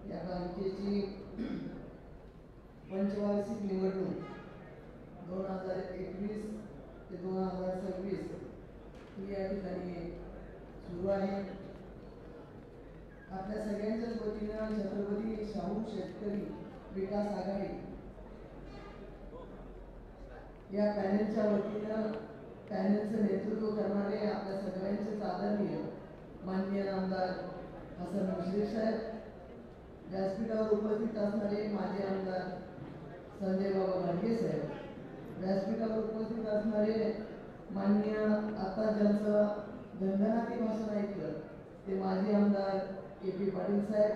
या बँकेची पंचवार्षिक निवडणूक 2021 ते 2026 ही या ठिकाणी सुरू आहे. आपल्या सगळ्यांच्याच वतीनं छत्रपती शाहू शेतकरी विकास आघाडी या पॅनेलच्या वतीनं पॅनेलचं नेतृत्व करणारे आपल्या सगळ्यांचेच आदरणीय माननीय आमदार हसन मुश्रीफ साहेब, व्यासपीठावर उपस्थित असणारे माजी आमदार संजय बाबा घाडगे साहेब, व्यासपीठावर उपस्थित असणारे माननीय आता ज्यांचं गंगनाती भाषण ऐकलं ते माजी आमदार के.पी. पाटील साहेब,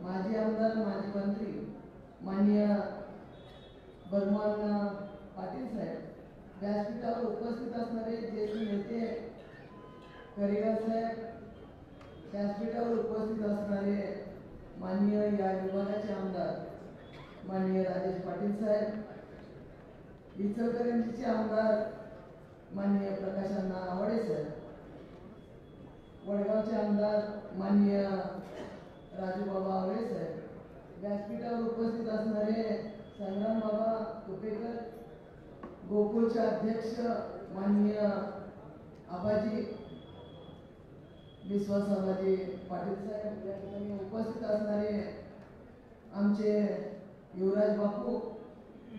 माजी आमदार माजी मंत्री माननीय भगवान पाटील साहेब, व्यासपीठावर इचलकरंजीचे आमदार माननीय प्रकाशांना आवडे सर, वडगावचे आमदार माननीय राजूबाबा आवळे सर, व्यासपीठावर उपस्थित असणारे संग्राम बाबा कुपेकर, गोकुळचे अध्यक्ष माननीय आबाजी विश्वास आबाजी पाटील साहेब, या ठिकाणी उपस्थित असणारे आमचे युवराज बापू,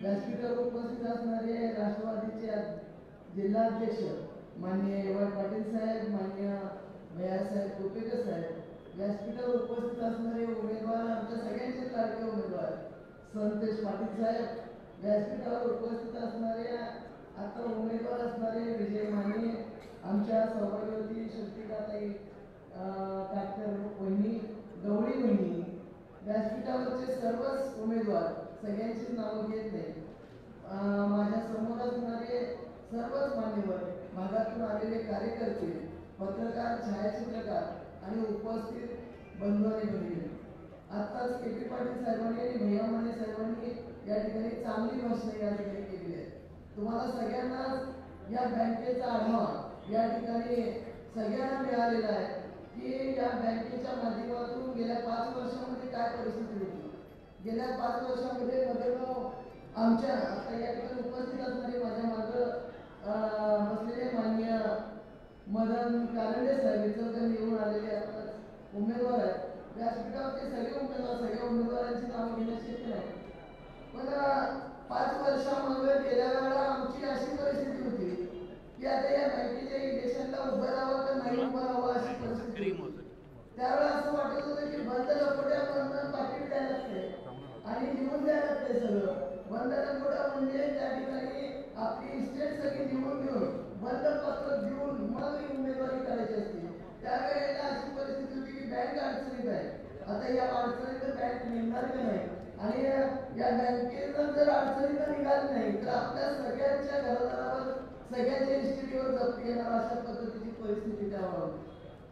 व्यासपीठावर उपस्थित असणारे राष्ट्रवादीचे जिल्हाध्यक्ष माननीय एवाय पाटील साहेब, माननीय भैयासाहेब कुपेकर साहेब, व्यासपीठावर उपस्थित असणारे उमेदवार आमच्या सगळ्यांचे लाडके उमेदवार संतोष पाटील साहेब, व्यासपीठावर उपस्थित असणारे आता उमेदवार असणारे विजय माने, आमच्या सौभाग्यवती श्रुतिकाताई काटकर वहिनी, गवळी वहिनी, व्यासपीठावरचे सर्वच उमेदवार, सगळ्यांची नावं घेत नाही, माझ्या समोर असणारे सर्वच मान्यवर, भागातून आलेले कार्यकर्ते, पत्रकार, छायाचित्रकार आणि उपस्थित बंधू आणि भगिनी, आत्ताच के.पी. पाटील साहेबांनी आणि भैया माने साहेबांनी या ठिकाणी चांगली भाषणे या ठिकाणी केली आहे. तुम्हाला सगळ्यांना या बँकेचा आढावा या ठिकाणी सगळ्यांना मिळालेला आहे की या बँकेच्या माध्यमातून गेल्या 5 वर्षांमध्ये काय परिस्थिती होती. गेल्या 5 वर्षांमध्ये बदलगाव आमच्या आता या ठिकाणी उपस्थित असणारे माझ्या मागं बसलेले माननीय मदन कारंडे साहेब, इचलकरंजी येऊन आलेले उमेदवार आहेत. व्यासपीठावरचे सगळे उमेदवारांची नावं घेणं शक्य नाही, पण 5 वर्षामध्ये गेल्या वेळेला आमची अशी परिस्थिती होती की आता या बँकेच्या इलेक्शनला उभं राहावं का नाही उभं राहावं अशी परिस्थिती होती. त्यावेळेला असं वाटत होतं की बंद लपट्यामधून पाकिट द्यायला लागते आणि निवडून द्यायला लागते. सगळं बंद लपट्या म्हणजे त्या ठिकाणी आपली इस्टेट सगळी निवडून घेऊन बंद पत्र देऊन मग उमेदवारी करायची असते. त्यावेळेला अशी परिस्थिती होती की बँक अडचणीत आहे. आता या अडचणीत बँक निघणार का नाही आणि या बँकेनं जर अडचणीत निघाली नाही तर आपल्या सगळ्यांच्या घरादारावर सगळ्यांच्या इस्टेटीवर जप्ती येणार अशा पद्धतीची परिस्थिती त्यावर.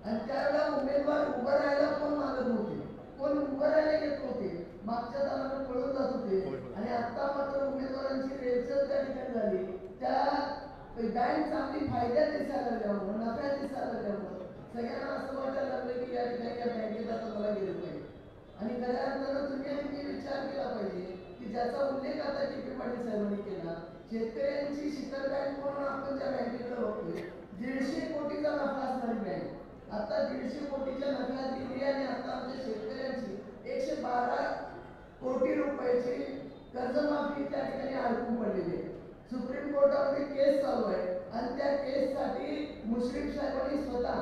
आणि त्यावेळेला उमेदवार उभं राहायला कोण मागत नव्हते, कोण उभं राहायला येत नव्हते, मागच्या दारानं पळून जात होते. आणि आता मात्र उमेदवारांची रेलचल त्या ठिकाणी झाली. त्या बँक चांगली फायद्यात दिसायला लागल्यामुळे, नफ्यात दिसायला लागल्यामुळे सगळ्यांना असं वाटायला लागलं की या ठिकाणी या बँकेत आता मला गेलं पाहिजे. आणि खऱ्या अर्थानं तुम्ही विचार केला पाहिजे की ज्याचा उल्लेख आता के.पी. पाटील साहेबांनी केला, शेतकऱ्यांची शिखर बँक म्हणून आपण ज्या बँकेकडे बघतोय, 150 कोटीचा नफा असणारी बँक आता 150 कोटीच्या नफ्यात दिली आणि आता आमच्या शेतकऱ्यांची 112 कोटी रुपयाची कर्जमाफी त्या ठिकाणी अडकून पडलेली आहे. सुप्रीम कोर्टामध्ये केस चालू आहे आणि त्या केससाठी मुश्रीफ साहेबांनी स्वतः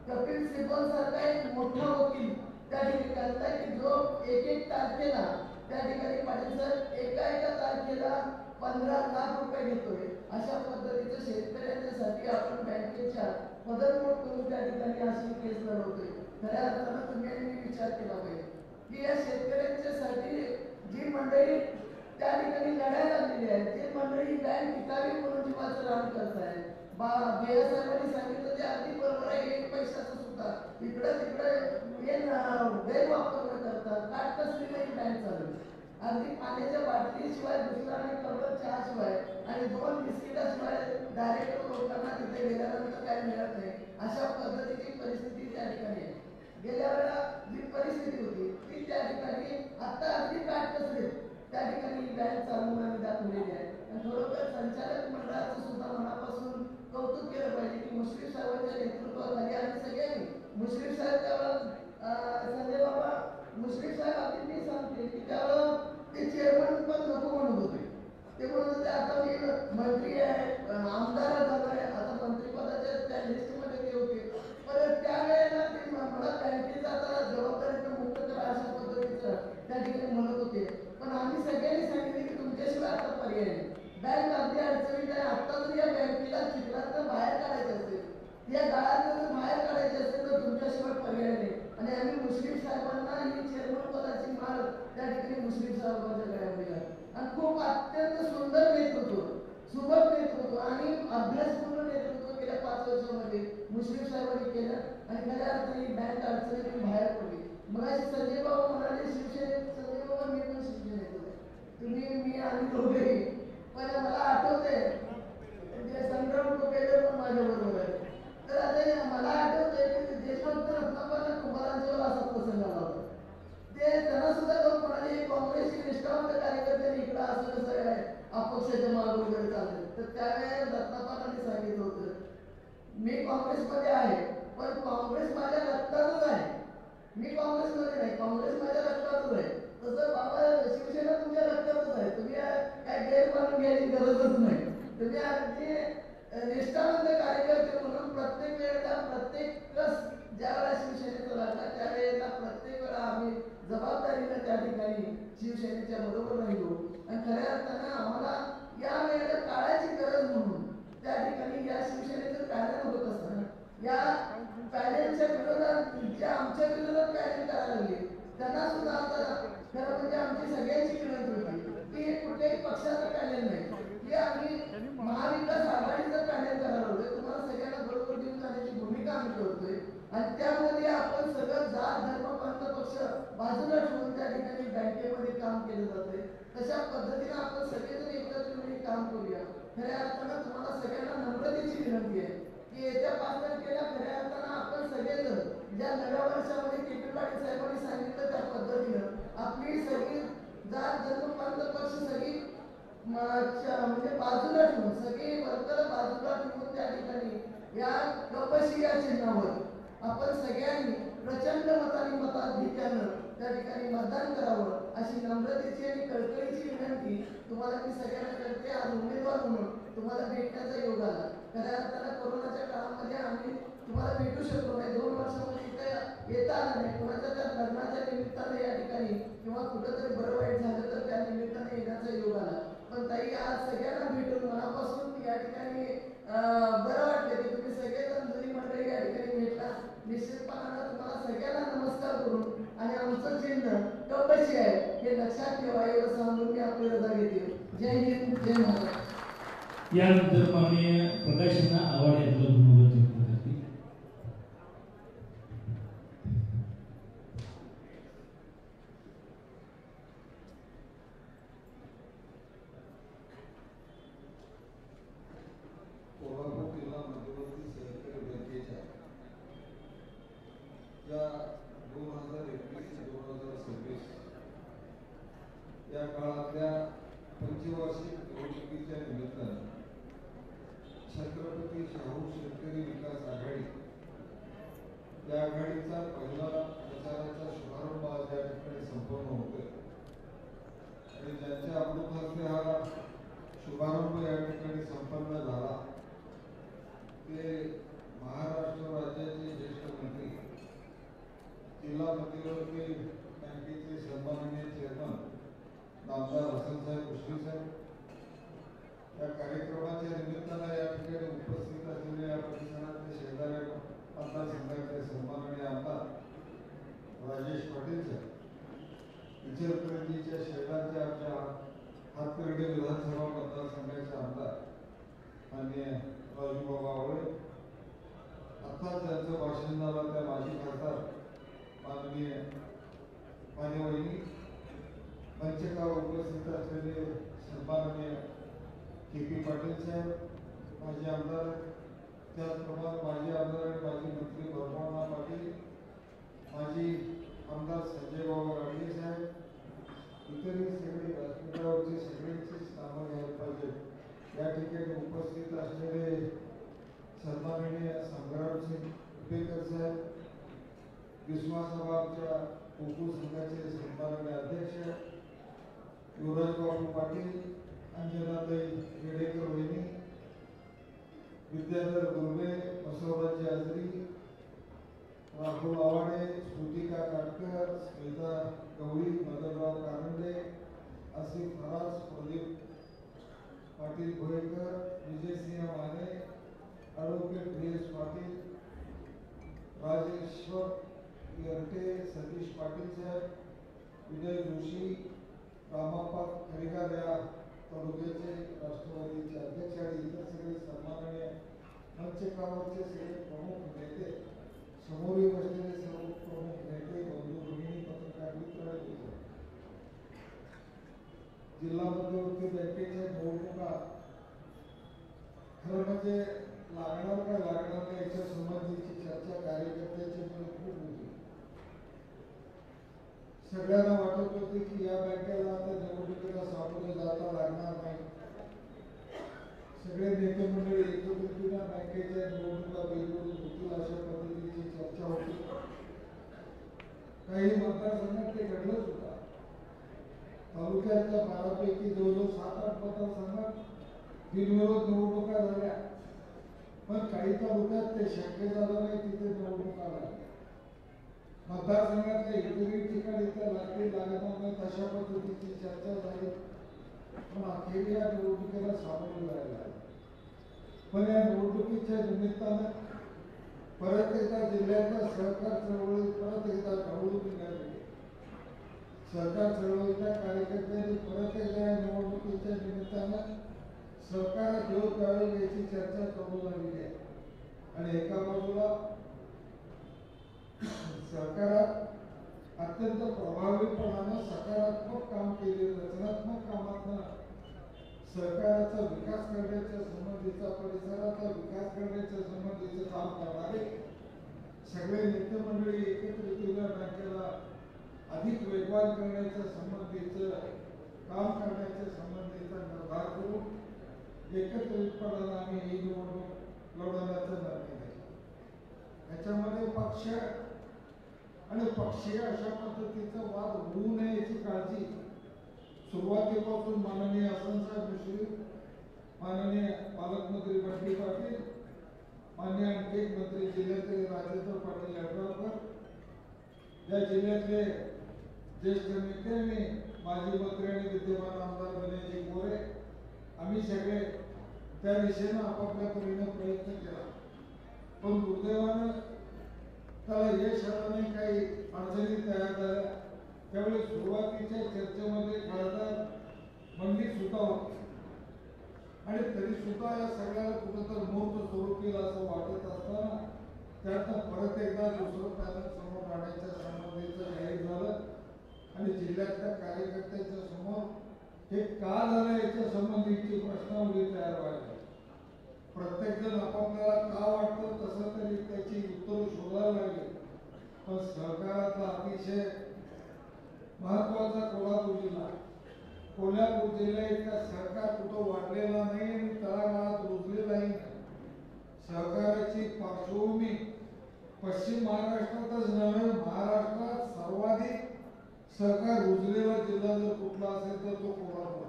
कपिल सिब्बल सारखा एक मोठा वकील त्या ठिकाणी करताय की जो एक तारखेला त्या ठिकाणी पाटील सर एका तारखेला 15 लाख रुपये घेतोय. अशा पद्धतीचं शेतकऱ्यांच्यासाठी आपण बँकेच्या पदरमोड करून त्या ठिकाणी अशी केस लढवतोय. खऱ्या अर्थानं तुम्ही विचार केला पाहिजे की या शेतकऱ्यांच्यासाठी जी मंडळी त्या ठिकाणी लढायला लागलेली आहे, ते मंडळी बँक टिकावी म्हणून जीवाचं रान करताय. भैया साहेबांनी सांगितलं ते अगदी बरोबर आहे. 1 पैशाचं सुद्धा इकडं तिकडं गैरवापर न करतात काटकसरीने बँक चालू. अगदी पाण्याच्या बाटलीशिवाय दुसरा आणि कपडा चहाशिवाय आणि 2 बिस्किटाशिवाय डायरेक्ट लोकांना तिथे गेल्यानंतर काय मिळत नाही. अशा पद्धतीची परिस्थिती त्या ठिकाणी आहे. गेल्या वेळेला जी परिस्थिती होती ती त्या ठिकाणी आता अगदी काटकसरीत त्या ठिकाणी बँक चालवून आम्ही दाखवलेली आहे. आणि खरोखर संचालक मंडळाचं सुद्धा मनापासून कौतुक केलं पाहिजे की मुश्रीफ साहेबांच्या नेतृत्वाखाली आणि सगळ्यांनी मुश्रीफ साहेब त्यावेळेला संजय बाबा मुश्रीफ साहेब अगदी मी सांगते की त्यावेळेला ते चेअरमन पण नको म्हणत होते. ते म्हणत होते आता मी मंत्री आहे, आमदार झालोय, आता मंत्रिपदाच्या त्या लिस्टमध्ये ते होते. परत त्यावेळेला ते मला बँकेचा आता जबाबदारीचं मुक्त करा अशा पद्धतीचं त्या ठिकाणी म्हणत होते. पण आम्ही सगळ्यांनी सांगितले की तुमच्याशिवाय आता पर्याय नाही. बँक अगदी अडचणीत आहे. आता जर या बँकेला चिखलातनं बाहेर काढायचं असेल, या गाळातनं जर बाहेर काढायचे असेल तर तुमच्याशिवाय पर्याय नाही. आणि आम्ही मुश्रीफ साहेबांना ही चेअरमन पदाची माळ त्या ठिकाणी मुश्रीफ साहेबांच्या गळ्यामध्ये घातली. आणि खूप अत्यंत सुंदर नेतृत्व, सुबक नेतृत्व आणि अभ्यासपूर्ण नेतृत्व गेल्या 5 वर्षांमध्ये मुश्रीफ साहेबांनी केलं. आणि खऱ्या अर्थाने बँक अडचणीतून बाहेर पडली. मग संजय बाबा म्हणाले शिवसेनेत, संजय बाबा मी पण शिवसेनेत होते, तुम्ही मी आणि दोघेही पण मला आठवते ते संग्राम कोकेकर पण माझ्या बरोबर आहे. तर आता मला आठवते की देशभक्त रत्नाकरला कुंभारांजवळ असा प्रसंग आला होता. ते त्यांना सुद्धा लोक म्हणाले काँग्रेसची निष्ठावंत कार्यकर्त्यांनी इकडं असं कसं आहे अपक्षाच्या मागे वगैरे चालले. तर त्यावेळेस रत्नाकरांनी सांगितलं होतं मी काँग्रेसमध्ये आहे पण काँग्रेस माझ्या रक्तातच आहे. मी काँग्रेसमध्ये नाही, काँग्रेस माझ्या रक्तातच आहे. तसं बाबा शिवसेना तुमच्या रक्तातच आहे. तुम्ही काय गैर मानून घ्यायची गरजच नाही. तुम्ही अगदी निष्ठावंत कार्यकर्ते म्हणून प्रत्येक वेळेला प्रत्येक ज्यावेळेला शिवसेनेचा लागला त्यावेळेला प्रत्येक वेळा आम्ही जबाबदारीने त्या ठिकाणी शिवसेनेच्या बरोबर राहिलो. आणि खऱ्या अर्थानं आम्हाला या वेळेला काळाची गरज म्हणून त्या ठिकाणी या शिवसेनेचं पॅनल होत असताना या पॅनलच्या विरोधात जे आमच्या विरोधात पॅनल करायला लागले त्यांना सुद्धा आता खरं म्हणजे आमची सगळ्यांची विनंती होती की हे कुठल्याही पक्षाचं पॅनल नाही, की आम्ही महाविकास आघाडीचं पॅनल करायला होतोय. तुम्हाला सगळ्यांना बरोबर घेऊन जाण्याची भूमिका आम्ही करतोय आणि त्यामध्ये आपण सगळं जात धर्म पंथ पक्ष बाजूला ठेवून त्या ठिकाणी बँकेमध्ये काम केलं जाते. तशा पद्धतीने आपण सगळेजण एकत्र मिळून काम करूया. खऱ्या अर्थानं तुम्हाला सगळ्यांना नम्रतेची विनंती आहे की येत्या 5 तारखेला खऱ्या अर्थानं आपण सगळेजण ज्या नव्या वर्षामध्ये केपी पाटील साहेबांनी सांगितलं त्या पद्धतीनं आपली सगळी जात धर्म पंथ पक्ष सगळी म्हणजे बाजूला ठेवून सगळी वर्कर बाजूला ठेवून त्या ठिकाणी या कपशी या चिन्हावर आपण सगळ्यांनी प्रचंड मताधिक्यानं त्या ठिकाणी मतदान करावं अशी नम्रतेची आणि कळकळीची विनंती तुम्हाला मी सगळ्यांना करते. आज उमेदवार म्हणून तुम्हाला भेटण्याचा योग आला. खऱ्या अर्थानं कोरोनाच्या काळामध्ये आम्ही तुम्हाला भेटू शकलो नाही. 2 वर्षामध्ये इथे येता आलं नाही. कोणाच्या त्या लग्नाच्या निमित्ताने या ठिकाणी किंवा कुठंतरी बरं वाईट झालं तर त्या निमित्ताने येण्याचा योग आला. पण ताई आज सगळ्यांना भेटून मनापासून या ठिकाणी बरं वाटलं की तुम्ही सगळेजण जुनी मंडळी या ठिकाणी भेटला. निश्चितपणानं तुम्हाला सगळ्यांना नमस्कार करून आणि आमचं चिन्ह कपशी आहे हे लक्षात ठेवा एवढं सांगून मी आपली रजा घेते. जय हिंद, जय महाराष्ट्र. यानंतर माननीय प्रकाशना आव्हाड यांचं धन्यवाद व्यक्त करतील. कोल्हापूर जिल्हा मध्यवर्ती सहकारी बँकेच्या या 2021 ते 2026 या काळातल्या पंचवार्षिक निवडणुकीच्या निमित्तानं छत्रपती शाहू शेतकरी विकास आघाडी या आघाडीचा पहिला प्रचाराचा शुभारंभ आज या ठिकाणी संपन्न होतोय आणि ज्यांच्या अमृताचे हा शुभारंभ या ठिकाणी संपन्न झाला ते महाराष्ट्र राज्याचे ज्येष्ठ मंत्री जिल्हा मध्यवर्ती बँकेचे सन्माननीय चेअरमन नामदार हसनसाहेब कुष्टी साहेब. या कार्यक्रमाच्या निमित्तानं या ठिकाणी उपस्थित असलेले या परिसरातले शेजारी मतदारसंघाचे सन्माननीय आमदार राजेश पाटील साहेब, इचलकरंजीच्या शेजारच्या आमच्या हातकर्डी विधानसभा मतदारसंघाचे आमदार माननीय राजूबाबा आवळे, आता त्यांचं भाषण झालं त्या माजी खासदार माननीय मान्यवहिनी, मंचकावर उपस्थित असलेले सन्माननीय केपी पाटील साहेब माजी आमदार, त्याचप्रमाणे माजी आमदार आणि माजी मंत्री भरभवना पाटील, माजी आमदार संजय बाबा राणे साहेब, इतरही सगळे व्यासपीठावरचे सगळ्यांचीच नावं घ्यायला पाहिजे. या ठिकाणी उपस्थित असलेले सन्माननीय संग्रामसिंग उपेकर साहेब, विश्वासभाच्या कोकू संघाचे सन्माननीय अध्यक्ष युवराज बाबू पाटील, अंजनाताई येडेकर वहिनी, विद्याधर गुरबे, बसवराजी आजरी, राहुल आवाडे, श्रुतिका काटकर, स्मिता गवळी, मदनराव कारंडे, आसिफ फराज, प्रदीप पाटील भोयकर, विजयसिंह माने, ॲडव्होकेट व्ही.एस. पाटील, राजेश्वर यरटे, सतीश पाटील साहेब, विजय जोशी, रामाप्पा खरेगार या तालुक्याचे राष्ट्रवादीचे अध्यक्ष आणि इतर सगळे सन्माननीय मंचकावरचे सगळे प्रमुख नेते, समोरील बसलेले सर्व प्रमुख नेते, बंधू भगिनी, पत्रकार मित्र, जिल्हा मध्यवर्ती बँकेच्या निवडणुका खरं म्हणजे लागणार काय लागणार नाही याच्या संबंधीची चर्चा कार्यकर्त्याची खूप होती. सगळ्यांना वाटत होते की या बँकेला आता निवडणुकीला सामोरे जाता लागणार नाही. सगळे नेते मंडळी एकत्रितपणे बँकेच्या निवडणुका बिलकुल होतील अशा पद्धतीची चर्चा होती. काही मतदारसंघात ते घडलंच होता. तालुक्यातल्या 12 पैकी जवळजवळ 7-8 मतदारसंघात बिनविरोध निवडणुका झाल्या, पण काही तालुक्यात ते शक्य झालं नाही, तिथे निवडणुका लागल्या. मतदारसंघातल्या इतरही ठिकाणी त्या लागणार नाही अशा पद्धतीची चर्चा झाली, पण अखेर या निवडणुकीला सामोरे जायला लागलं. पण या निवडणुकीच्या निमित्तानं परत एकदा जिल्ह्यातल्या सहकार चळवळीत परत एकदा ढवळून निघाली. सहकार चळवळीच्या कार्यकर्त्यांनी परत एकदा या निवडणुकीच्या निमित्तानं सहकारात योग द्यावे याची चर्चा करू लागली आहे. आणि एका बाजूला सरकारात अत्यंत प्रभावीपणानं सकारात्मक काम केले, रचनात्मक कामातनं सरकाराचा विकास करण्याच्या संबंधीचा, परिसराचा विकास करण्याच्या संबंधीचं काम करणारे सगळे नेते मंडळी एकत्रितपणे बँकेला अधिक वेगवान करण्याच्या संबंधीचं काम करण्याच्या संबंधीचा निर्धार करून एकत्रितपणे आम्ही ही निवडणूक लढवण्याचा निर्णय घेतला. याच्यामध्ये पक्ष आणि पक्षीय अशा पद्धतीचा वाद होऊ नये याची काळजी सुरुवातीपासून माननीय हसनसाहेब मुश्रीफ, माननीय पालकमंत्री बंटी पाटील, माननीय आणखी एक मंत्री जिल्ह्यातले राजेंद्र पाटील यड्रावकर, या जिल्ह्यातले ज्येष्ठ नेते आणि माजी मंत्री आणि विद्यमान आमदार विनयजी गोरे, आम्ही सगळे त्या दिशेनं आपापल्या परीने प्रयत्न केला. पण दुर्दैवानं त्याला यश आलं नाही, काही अडचणी तयार झाल्या. त्यावेळी सुरुवातीच्या चर्चेमध्ये खासदार मंडित सुद्धा होते आणि तरी सुद्धा या सगळ्याला कुठंतरी मूर्त स्वरूप केलं असं वाटत असताना त्यातनं परत एकदा दुसरं पॅनल समोर राहण्याच्या संबंधीचं जाहीर झालं आणि जिल्ह्यातल्या कार्यकर्त्यांच्या समोर हे का झालं याच्या संबंधीची प्रश्नावली तयार व्हायला. प्रत्येक जण आपापल्याला का वाटतं तसं तरी त्याची उत्तरं शोधायला लागली. पण सहकारातला अतिशय महत्वाचा कोल्हापूर जिल्हा इतका सहकार कुठं वाढलेला नाही आणि तळागाळात रुजलेलाही नाही. सहकाराची पार्श्वभूमी पश्चिम महाराष्ट्रातच नव्हे, महाराष्ट्रात सर्वाधिक सहकार रुजलेला जिल्हा जर कुठला असेल तर तो कोल्हापूर.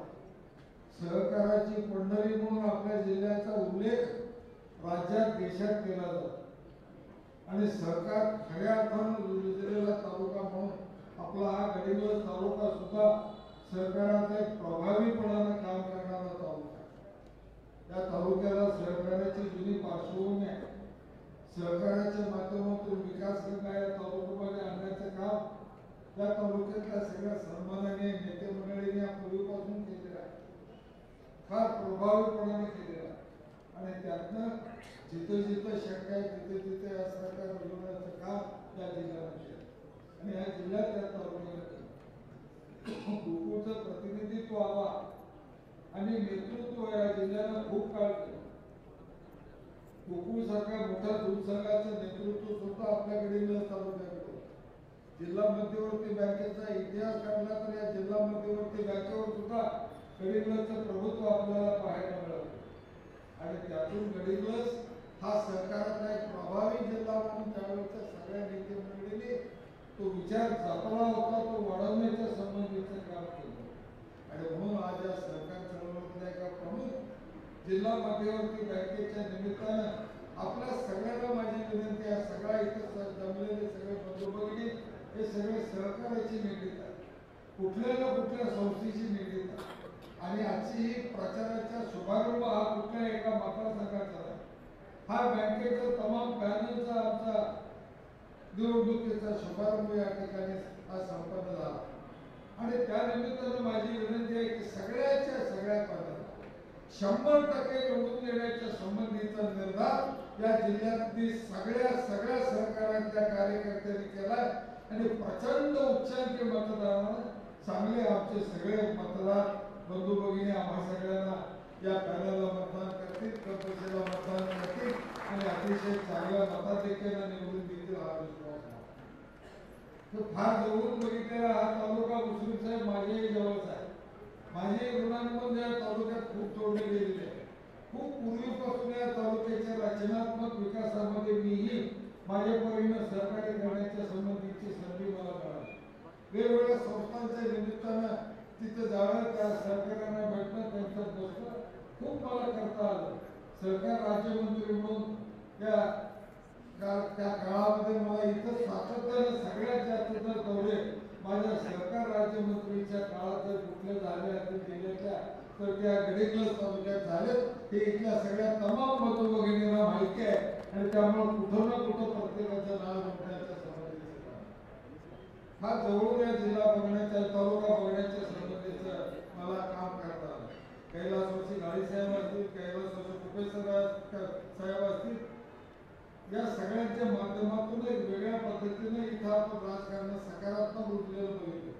सहकाराची पंढरी म्हणून आपल्या जिल्ह्याचा उल्लेख राज्यात देशात केला जातो आणि सहकार खऱ्या अर्थानं रुजलेला तालुका म्हणून आपला हा गडिंग्लज तालुका सुद्धा सहकाराचा एक प्रभावीपणानं काम करणारा तालुका. या तालुक्याला सहकाराची जुनी पार्श्वभूमी आहे. सहकाराच्या माध्यमातून विकास गंगा या तालुक्यामध्ये आणण्याचं काम या तालुक्यातल्या सगळ्या सन्माननीय नेते मंडळींनी या पूर्वीपासून केलेलं आहे, फार प्रभावीपणाने केलेलं आहे. आणि त्यातनं जिथं जिथं शक्य आहे तिथे तिथे या सहकार रुजवण्याचं काम या जिल्ह्यात केलं आणि या जिल्ह्यात या तालुक्यात गोकुळचं प्रतिनिधित्व व्हावा आणि नेतृत्व या जिल्ह्यानं खूप काळ केलं. गोकुळ सारख्या मोठ्या दूध संघाचं नेतृत्व सुद्धा आपल्याकडे तालुक्याकडे. जिल्हा मध्यवर्ती बँकेचा इतिहास काढला तर या जिल्हा मध्यवर्ती बँकेवर सुद्धा गडिंग्लजचं प्रभुत्व आपल्याला पाहायला मिळालं आणि त्यातून गडिंग्लज हा सहकाराचा एक प्रभावी जिल्हा म्हणून त्यावेळेच्या सगळ्या नेते मंडळींनी तो विचार जपला होता, तो वाढवण्याच्या संबंधीचं काम केलं. आणि म्हणून आज या सहकार चळवळीतल्या एका प्रमुख जिल्हा मध्यवर्ती बँकेच्या निमित्तानं आपल्या सगळ्यांना माझी विनंती आहे, सगळ्या इथं जमलेले सगळे बंधू भगिनी हे सगळे सहकार्याची निगडीत आहे, कुठल्या ना कुठल्या संस्थेची निगडीत आहे. आणि आजची ही प्रचाराचा शुभारंभ हा कुठल्या एका मतदारसंघाचा आहे, हा बँकेचा तमाम पॅनलचा आमचा निवडणुकीचा शुभारंभ या ठिकाणी हा संपन्न झाला. आणि त्या निमित्तानं माझी विनंती आहे की सगळ्याच्या सगळ्या पदाला 100% निवडून देण्याच्या संबंधीचा निर्धार या जिल्ह्यातली सगळ्या सहकार्यातल्या कार्यकर्त्यांनी केलाय आणि प्रचंड उच्चांकी मतदारानं चांगले आमचे सगळे मतदार बंधू भगिनी आम्हा सगळ्यांना या पॅनलला मतदान करतील, कंपल्सरीला अतिशय चांगल्या मताधिक्याने निवडून देतील हा विश्वास आहे. तर फार जवळून बघितलेला हा तालुका मुश्रीफ साहेब माझ्याही जवळचा आहे. माझे ऋणानुबंध या तालुक्यात खूप जोडले गेलेले आहे. खूप पूर्वीपासून या तालुक्याच्या रचनात्मक विकासामध्ये मीही माझ्या परीने सहकार्य करण्याच्या संबंधीची संधी मला मिळाली. वेगवेगळ्या संस्थांच्या निमित्तानं तिथं जाणं, त्या सहकार्यांना भेटणं, त्यांच्यात बसणं खूप मला करता आलं. सहकार राज्यमंत्री म्हणून त्या काळामध्ये मला इथं सातत्यानं सगळ्यात जास्त जर दौरे माझ्या सहकार राज्यमंत्रीच्या काळात जर कुठले झाले असतील जिल्ह्यातल्या तर त्या गडिंग्लज तालुक्यात झालेत. हे इथल्या सगळ्या तमाम मतभगिनींना माहिती आहे आणि त्यामुळे कुठं ना कुठं प्रत्येकाचं नाव मोठ्याच्या संबंधीचं काम हा जवळून या जिल्हा बघण्याच्या तालुका बघण्याच्या संबंधीचं मला काम करता आलं. कैलासवासी गाडी साहेब असतील, कैलासवासी प्रोफेसर साहेब असतील, या सगळ्यांच्या माध्यमातून एक वेगळ्या पद्धतीने इथं आपण राजकारण सकारात्मक रुजलेलं बघितलं.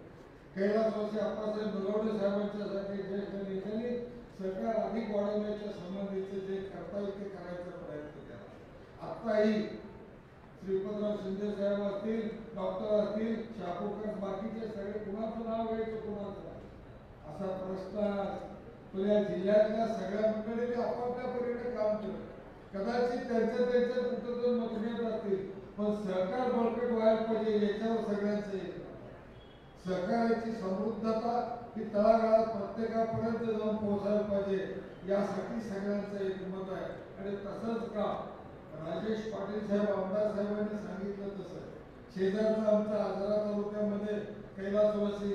कैलासवासी आप्पासाहेब नगवडे साहेबांच्या सारखे ज्येष्ठ नेत्यांनी सरकार अधिक वाढवण्याच्या संबंधीचे जे करता येईल ते करायचा प्रयत्न केला. आत्ताही श्रीपतराव शिंदे साहेब असतील, डॉक्टर असतील, शापूरकर, बाकीचे सगळे कुणाचं नाव घ्यायचं कुणाचं नाही असा प्रश्न तुझ्या जिल्ह्यातल्या सगळ्या मंडळींनी आपापल्या परीने काम केलं. कदाचित त्यांच्या कुठं मतभेद असतील पण सहकार बळकट व्हायला पाहिजे याच्यावर सगळ्यांचे सहकार्याची समृद्धता ही तळागाळात प्रत्येकापर्यंत जाऊन पोहोचायला पाहिजे यासाठी सगळ्यांचं एक मत आहे. आणि तसंच काम राजेश पाटील साहेब आमदार साहेबांनी सांगितलं तसं शेजारचा आमच्या आजरा तालुक्यामध्ये कैलासवासी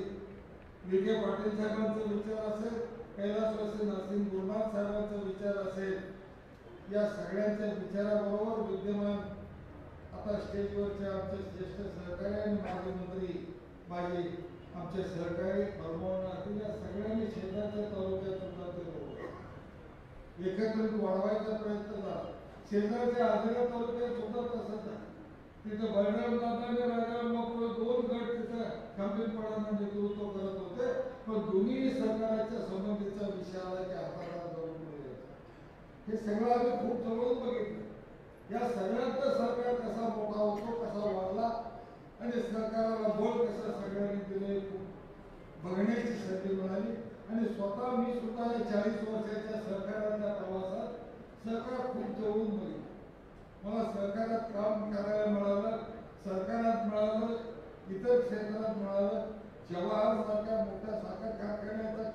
विखे पाटील साहेबांचा विचार असेल, कैलासवासी नरसिंह गुरुनाथ साहेबांचा विचार असेल, या सगळ्यांच्या विचाराबरोबर विद्यमान आता स्टेजवरचे आमचे ज्येष्ठ सहकारी आणि माजी मंत्री माझे आमचे सहकारी फरमावून असतील या सगळ्यांनी शेजारच्या तालुक्यात सुद्धा ते एकत्रित वाढवायचा प्रयत्न झाला. शेजारच्या आजरा तालुक्यात सुद्धा तसंच आहे. तिथं बळराम दादा आणि राजाराम बापू दोन गट तिथं खंबीरपणानं नेतृत्व करत होते पण दोन्ही सरकाराच्या संबंधीचा विषय आला की हातात जाऊन हे सगळं आम्ही खूप जवळून बघितलं. या सगळ्यात सरकार कसा मोठा होतो, कसा वाढला आणि सरकाराला बळ कसं सगळ्यांनी दिले बघण्याची संधी मिळाली. आणि स्वतः मी सुद्धा 40 वर्षाच्या सहकाराच्या प्रवासात सरकार खूप जवळून बघितलं. मला सहकारात काम करायला मिळालं, सरकारात मिळालं, इतर क्षेत्रात मिळालं. जवाहर सारख्या मोठ्या साखर कारखान्याचा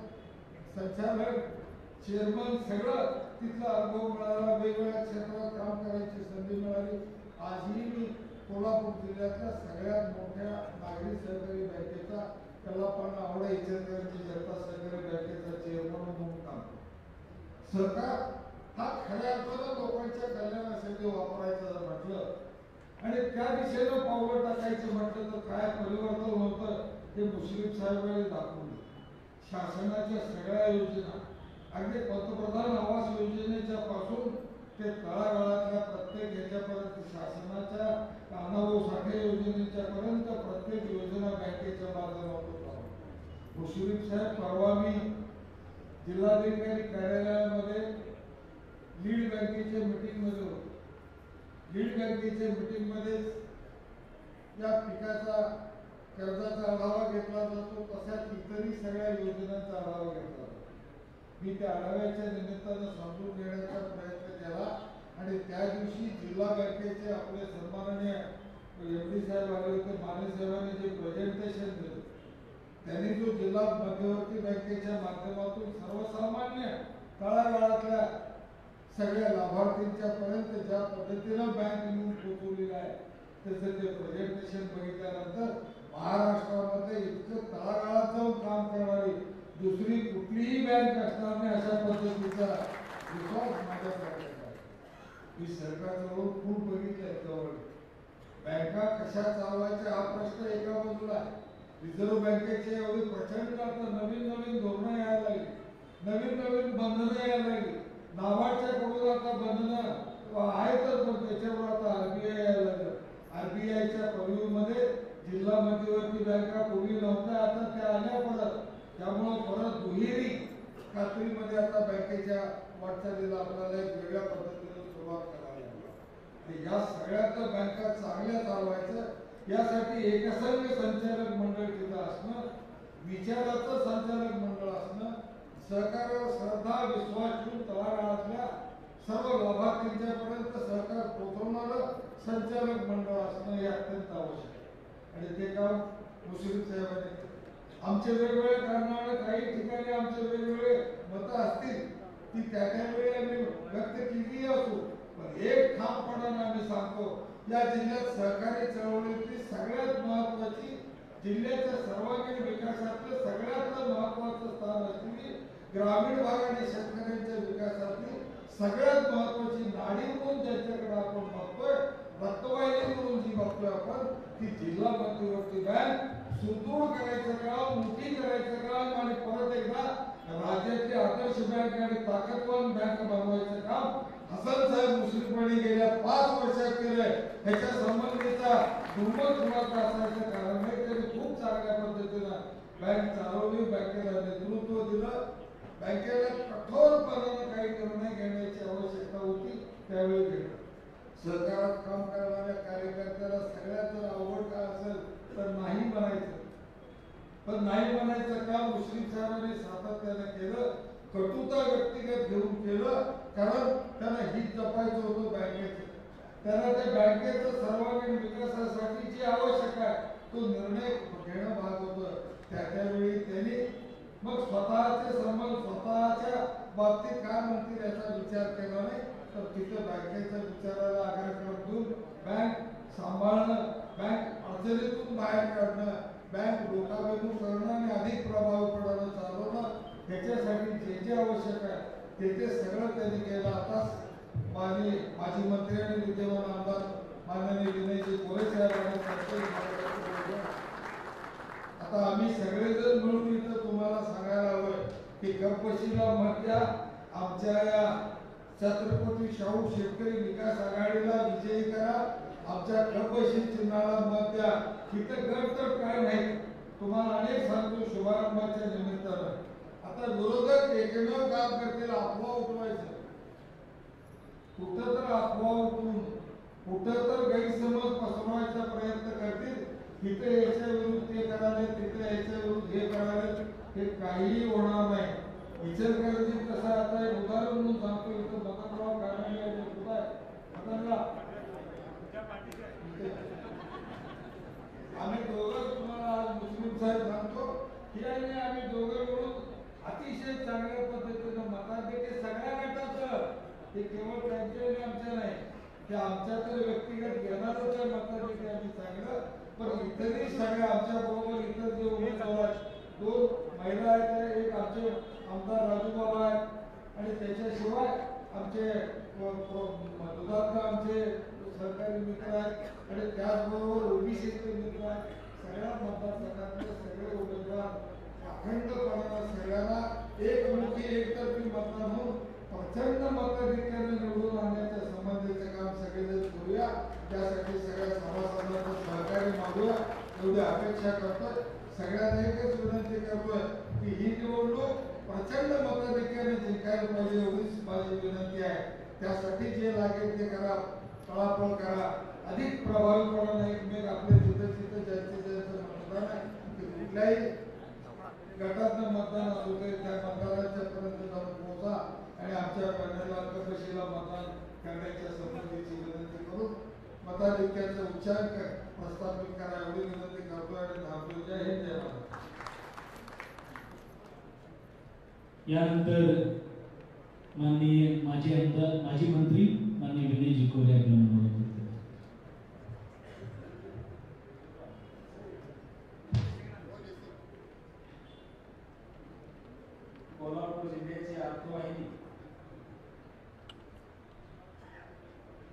संचालक, चेअरमन सगळं तिथला अनुभव मिळाला. वेगवेगळ्या क्षेत्रात काम करायची संधी मिळाली. आजही मी कोल्हापूर जिल्ह्यातल्या सगळ्यात मोठ्या नागरी सहकारी बँकेचा कल्लापांना आवडा इचलकरंजी जनता सहकारी बँकेचा चेअरमन म्हणून काम करतो. सरकार हा खऱ्या अर्थानं लोकांच्या कल्याणासाठी वापरायचं जर म्हटलं आणि त्या दिशेनं पावलं टाकायचं म्हटलं तर काय परिवर्तन होतं हे मुश्रीफ साहेबांनी दाखवलं. शासनाच्या सगळ्या योजना अगदी पंतप्रधान आवास योजनेच्या पासून ते तळागाळातल्या प्रत्येक ह्याच्यापर्यंत शासनाच्या अण्णाभाऊ साठे योजनेच्या पर्यंत प्रत्येक योजना बँकेच्या माध्यमातून मुश्रीफ साहेब परवा मी जिल्हाधिकारी कार्यालयामध्ये लीड बँकेच्या मीटिंगमध्ये होतो. लीड बँकेच्या मीटिंगमध्ये या पिकाचा कर्जाचा आढावा घेतला जातो तशाच इतरही सगळ्या योजनांचा आढावा घेतला जातो. मी त्या आढाव्याच्या निमित्तानं समजून घेण्याचा प्रयत्न केला आणि त्या दिवशी जिल्हा बँकेचे आपले सन्माननीय एमडी साहेब आले होते. माने साहेबांनी जे प्रेझेंटेशन दिलं त्यांनी जो जिल्हा मध्यवर्ती बँकेच्या माध्यमातून सर्वसामान्य तळागाळातल्या सगळ्या लाभार्थींच्या पर्यंत ज्या पद्धतीनं बँक नेऊन पोहोचवलेलं आहे त्याचं ते प्रेझेंटेशन बघितल्यानंतर महाराष्ट्रामध्ये इतकं तळागाळात जाऊन काम करणारी दुसरी कुठलीही बँक असणार नाही अशा पद्धतीचा विश्वास माझ्याकडे आहे. मी सरकारजवळ खूप बघितलंय जवळ बँका कशा चालवायच्या हा प्रश्न एका बाजूला. रिझर्व्ह बँकेचे एवढी प्रचंड आता नवीन धोरणं यायला लागली, नवीन बंधनं यायला लागली. नाबार्डच्या कडून आता बंधनं आहेतच पण त्याच्यावर आता आरबीआय यायला लागलं. आरबीआयच्या परिव्यूमध्ये जिल्हा मध्यवर्ती बँका पूर्वी नव्हत्या, आता त्या आल्या परत. त्यामुळे परत दुहेरी खात्रीमध्ये आता बँकेच्या वाटचालीला आपल्याला एक वेगळ्या पद्धतीने सुरुवात करावी लागली. या सगळ्या तर बँका चांगल्या चालवायचं यासाठी एकसंघ संचालक मंडळ तिथं असणं, विचाराचं संचालक मंडळ असणं, सहकार्यावर श्रद्धा विश्वास ठेवून तळागाळातल्या सर्व लाभार्थींच्या पर्यंत सहकार पोहोचवणारं संचालक मंडळ असणं हे अत्यंत आवश्यक आहे. आणि ते काम मुश्रीफ साहेबांनी आमचे वेगवेगळे कारणाने काही ठिकाणी आमचे वेगवेगळे मतं असतील ती त्यावेळी आम्ही व्यक्त केली असो, पण एक ठामपणाने आम्ही सांगतो या जिल्ह्यात सहकारी चळवळीतली सगळ्यात महत्वाची, जिल्ह्याच्या सर्वांगीण विकासातलं सगळ्यात महत्वाचं स्थान असलेली ग्रामीण भाग आणि शेतकऱ्यांच्या विकासातली सगळ्यात महत्वाची नाडी म्हणून ज्याच्याकडे आपण बघतोय, रक्तवाहिनी म्हणून जी बघतोय आपण, ती जिल्हा मध्यवर्ती बँक सुदृढ करायचं काम, मोठी करायचं काम आणि परत एकदा राज्याची आदर्श बँक आणि ताकदवान बँक बनवायचं काम हसन साहेब मुश्रीफांनी गेल्या 5 वर्षात केलंय. ह्याच्या संबंधीचा दुर्मत खुलासा असायचं कारण नाही. त्यांनी खूप चांगल्या पद्धतीनं बँक चालवली, बँकेला नेतृत्व दिलं, बँकेला कठोरपणानं काही निर्णय घेण्याची आवश्यकता होती त्यावेळी घेतलं. सहकारात काम करणाऱ्या कार्यकर्त्याला सगळ्यात जर अवघड काय असेल तर नाही म्हणायचं, पण नाही म्हणायचं काम मुश्रीफ साहेबांनी सातत्याने केलं. कटुता व्यक्तिगत घेऊन केलं, कारण त्यांना हित जपायचं होतं बँकेचं. त्यांना त्या बँकेचं सर्वांगीण विकासासाठी जे आवश्यक आहे तो निर्णय घेणं भाग होतं. त्यावेळी त्यांनी मग स्वतःचे संबंध स्वतःच्या बाबतीत काय म्हणतील याचा विचार केला नाही, तर तिथं बँकेच्या विचाराला आग्रह देऊन बँक सांभाळणं, बँक अडचणीतून बाहेर काढणं, बँक लोकाभिमुख करणं आणि अधिक प्रभावीपणानं चालवणं, ह्याच्यासाठी जे जे आवश्यक आहे ते सगळं त्यांनी केलं. आताच माजी मंत्री आणि विद्यमान आमदार माननीय विनयजी गोरे साहेबांनी आता आम्ही सगळेजण मिळून इथं तुम्हाला सांगायला हवं की कपशीला मत द्या, आमच्या या छत्रपती शाहू शेतकरी विकास आघाडीला विजयी करा, आमच्या कपशी चिन्हाला मत द्या. इथं गट तर काय नाही, तुम्हाला अनेक सांगतो शुभारंभाच्या निमित्तानं. आता विरोधक एकमेव काम करतील अफवा उठवायचं, कुठं तर अफवा उठवून कुठं तर गैरसमज पसरवायचा प्रयत्न करतील. तिथे याच्या विरुद्ध ते कराले, तिथे याच्या विरुद्ध हे कराले, हे काहीही होणार नाही. इचलकरंजी कसं आता एक उदाहरण म्हणून सांगतो, इथं मदनराव कानडे आम्ही दोघं तुम्हाला आज मुस्लिम साहेब सांगतो की आम्ही दोघं मिळून अतिशय चांगल्या पद्धतीनं मताधिक्य सगळ्या गटाचं, ते केवळ त्यांच्या आणि आमच्या नाही, ते आमच्या तर व्यक्तिगत घेणारच आहे मताधिक्य आम्ही चांगलं. पण इतरही सगळ्या आमच्या बरोबर इतर जे उमेदवार आहेत, 2 महिला आहेत, एक आमचे आमदार राजूबाबा आहेत आणि त्याच्याशिवाय आमचे दुधात्मा आमचे सरकारी मित्र आहेत आणि त्याचबरोबर ओबीसीचे मित्र आहेत. सगळ्या मतदारसंघातले सगळे उमेदवार अखंडपणानं सगळ्यांना एकमुखी एकतर्फी मतदान होऊन प्रचंड मताधिक्याने निवडून आणण्याच्या संबंधीचं काम सगळेजण करूया. त्यासाठी सगळ्या सभासदांचं सहकार्य मागूया एवढी अपेक्षा करतोय. सगळ्यांना एकच विनंती करतोय की ही निवडणूक प्रचंड मताधिक्याने जिंकायला पाहिजे एवढीच माझी विनंती आहे. त्यासाठी जे लागेल ते करा, पळापळ करा, अधिक प्रभावीपणाने एकमेक आपले जिथं जिथं ज्यांचं मतदान आहे ते कुठल्याही गटातनं मतदान असू दे त्या मतदारांच्या पर्यंत जाऊन पोहोचा आणि आमच्या पॅनलला कपशीला मतदान करण्याच्या संबंधीची विनंती करून मताधिक्याचा उच्चांक प्रस्थापित करा एवढी विनंती करतोय आणि थांबतो. जय हिंद, जय भारत. यानंतर माननीय माजी आमदार माजी मंत्री माननीय विनयजी गोरे आपल्याला बोलत होते. कोल्हापूर जिल्ह्याची अर्थवाहिनी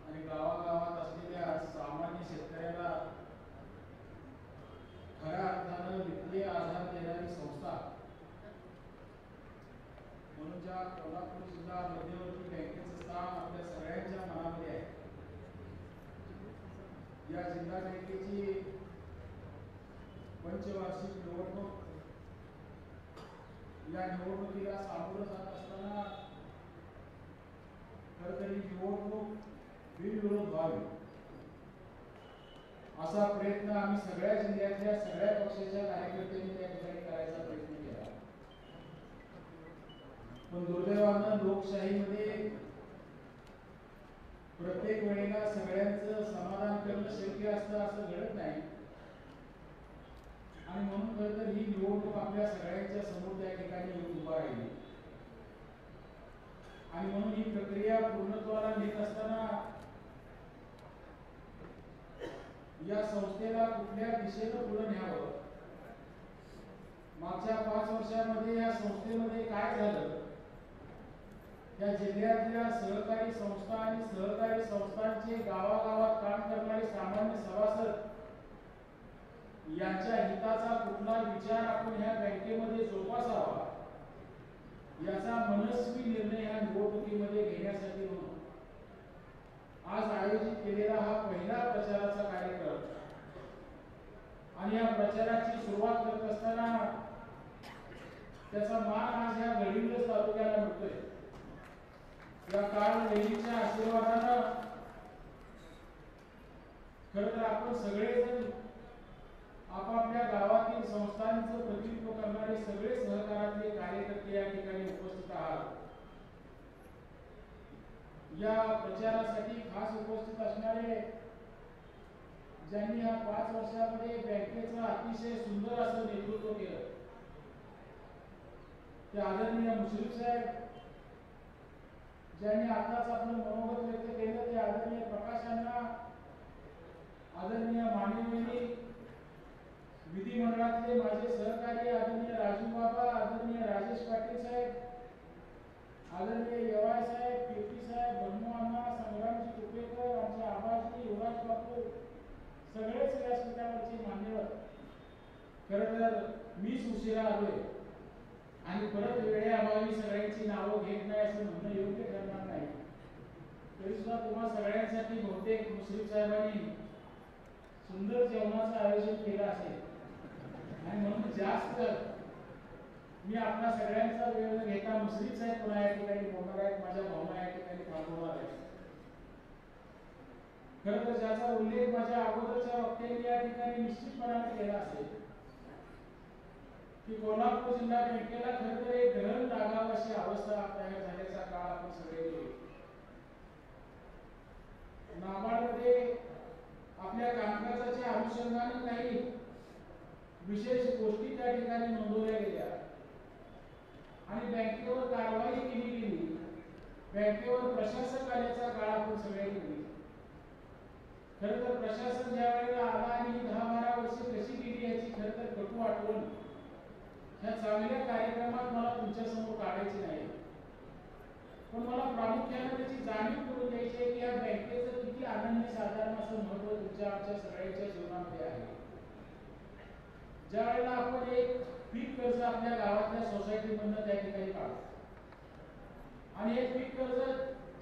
आणि गावागावात असलेल्या सामान्य शेतकऱ्याला खऱ्या अर्थानं वित्तीय आधार देणारी संस्था म्हणून ज्या कोल्हापूर जिल्हा मध्यवर्ती बँकेचं स्थान आपल्या सगळ्यांच्या मनामध्ये आहे. या जिल्हा बँकेची पंचवार्षिक निवडणूक, या निवडणुकीला सामोरं जात असताना खरं तर ही निवडणूक बिनविरोध व्हावी असा प्रयत्न आम्ही सगळ्या जिल्ह्यातल्या सगळ्या पक्षाच्या कार्यकर्त्यांनी त्या ठिकाणी करायचा प्रयत्न केला. पण दुर्दैवानं लोकशाहीमध्ये प्रत्येक वेळेला सगळ्यांचं समाधान करणं शक्य असतं असं घडत नाही. आणि म्हणून खरं तर ही निवडणूक आपल्या सगळ्यांच्या समोर त्या ठिकाणी येऊन उभा राहिली. आणि म्हणून ही प्रक्रिया पूर्णत्वाला नेत असताना या संस्थेला कुठल्या दिशेनं पुढे न्यावं, मागच्या 5 वर्षांमध्ये या संस्थेमध्ये काय झालं, या जिल्ह्यातल्या सहकारी संस्था आणि सहकारी संस्थांचे गावागावात काम करणारे सामान्य सभासद यांच्या हिताचा कुठला विचार आपण ह्या बँकेमध्ये जोपासावा याचा मनस्वी निर्णय ह्या निवडणुकीमध्ये घेण्यासाठी म्हणून आज आयोजित केलेला हा पहिला प्रचाराचा कार्यक्रम. आणि या प्रचाराची सुरुवात करत असताना त्याचा मान आज या गडिंग्लज तालुक्याला मिळतोय. या काळ देवीच्या आशीर्वादानं खरं तर आपण सगळेजण आपापल्या गावातील संस्थांचं प्रतिनिधित्व करणारे सगळे सहकारातले कार्यकर्ते या ठिकाणी उपस्थित आहात. या प्रचारासाठी खास उपस्थित असणारे ज्यांनी या 5 वर्षामध्ये बँकेचं अतिशय सुंदर असं नेतृत्व केलं ते आदरणीय मुश्रीफ साहेब, ज्यांनी आताच आपलं मनोगत व्यक्त केलं ते आदरणीय प्रकाश अण्णा, आदरणीय माननीय विधिमंडळातले माझे सहकारी आदरणीय राजू बाबा, आदरणीय राजेश पाटील साहेब, आदरणीय यवाय साहेब, केपी साहेब, बन्नू अण्णा, संग्रामजी तुपेकर, आमचे आबाजी, युवराज बापू, सगळेच व्यासपीठावरचे मान्यवर. खरं तर मीच उशिरा आलोय आणि परत वेळेअभावी सगळ्यांची नावं घेत नाही असं म्हणणं योग्य ठरणार नाही. तरी सुद्धा तुम्हा सगळ्यांसाठी बहुतेक मुश्रीफ साहेबांनी सुंदर जेवणाचं आयोजन केलं असेल आणि म्हणून जास्त मी आपल्या सगळ्यांचा वेळ न घेता मुश्रीफ साहेब पुन्हा या ठिकाणी बोलणार आहेत, माझ्या भावना या ठिकाणी थांबवणार आहेत. खरं तर ज्याचा उल्लेख माझ्या अगोदरच्या वक्त्यांनी या ठिकाणी निश्चितपणाने केला असेल की कोल्हापूर जिल्हा बँकेला खरं तर एक ग्रहण लागावं अशी अवस्था तयार झाल्याचा काळ आपण सगळे गेलो. नाबार्डमध्ये आपल्या कामकाजाच्या अनुषंगाने काही विशेष गोष्टी त्या ठिकाणी नोंदवल्या गेल्या आणि बँकेवर कारवाई केली गेली. बँकेवर प्रशासक आल्याचा काळ आपण सगळे गेली. खरं तर प्रशासन ज्या वेळेला आला आणि 10-12 वर्षे कशी गेली याची खरं तर कटू आठवण ह्या चांगल्या कार्यक्रमात मला तुमच्या समोर काढायची नाही. पण मला प्रामुख्याने त्याची जाणीव करून द्यायची आहे की या बँकेचं किती अनन्य साधारण असं महत्व तुमच्या आमच्या सगळ्यांच्या जीवनामध्ये आहे. ज्या वेळेला आपण एक पीक कर्ज आपल्या गावातल्या सोसायटीमधनं त्या ठिकाणी काढतो आणि हे पीक कर्ज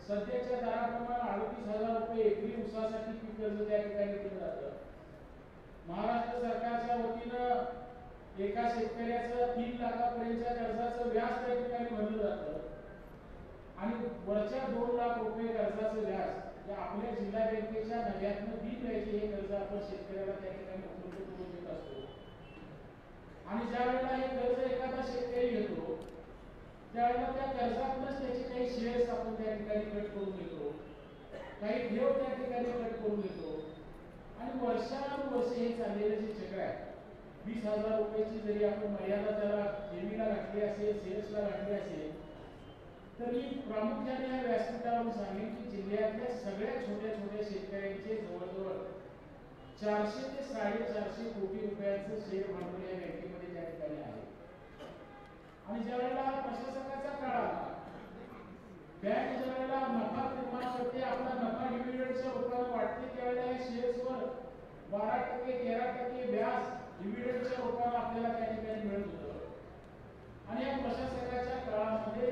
सध्याच्या दराप्रमाणे 38,000 रुपये एकरी ऊसासाठी पीक कर्ज त्या ठिकाणी दिलं जातं. महाराष्ट्र सरकारच्या वतीनं एका शेतकऱ्याचं 3 लाखापर्यंतच्या कर्जाचं व्याज त्या ठिकाणी भरलं जातं आणि वरच्या 2 लाख रुपये कर्जाचं व्याज या आपल्या जिल्हा बँकेच्या नव्यातनं बिल द्यायचे हे कर्ज आपण शेतकऱ्याला त्या ठिकाणी उपलब्ध करून देत असतो. आणि ज्या वेळेला हे कर्ज एखादा शेतकरी घेतो त्यावेळेला त्या कर्जातूनच त्याचे काही शेअर्स आपण त्या ठिकाणी कट करून घेतो, काही ठेव त्या ठिकाणी कट करून घेतो आणि वर्षानुवर्षे हे चाललेलं जे चक्र आहे 20,000 रुपयाची जरी आपण मर्यादा त्याला ठेवीला घातली असेल, शेअर्सला घातली असेल तर मी प्रामुख्याने या व्यासपीठावरून सांगेन की जिल्ह्यातल्या सगळ्या छोट्या छोट्या शेतकऱ्यांचे जवळजवळ 400 ते 450 कोटी रुपयांचं शेअर भांडवल या बँकेमध्ये त्या ठिकाणी आहे. आणि ज्या वेळेला प्रशासकाचा काळ आला, बँक ज्या वेळेला नफा निर्माण करते, आपला नफा डिव्हिडंडच्या रूपाने वाटते, त्यावेळेला या शेअर्सवर 12% 13% व्याज डिव्हिडंडच्या रूपाने आपल्याला त्या ठिकाणी मिळत होतं. आणि या प्रशासकाच्या काळामध्ये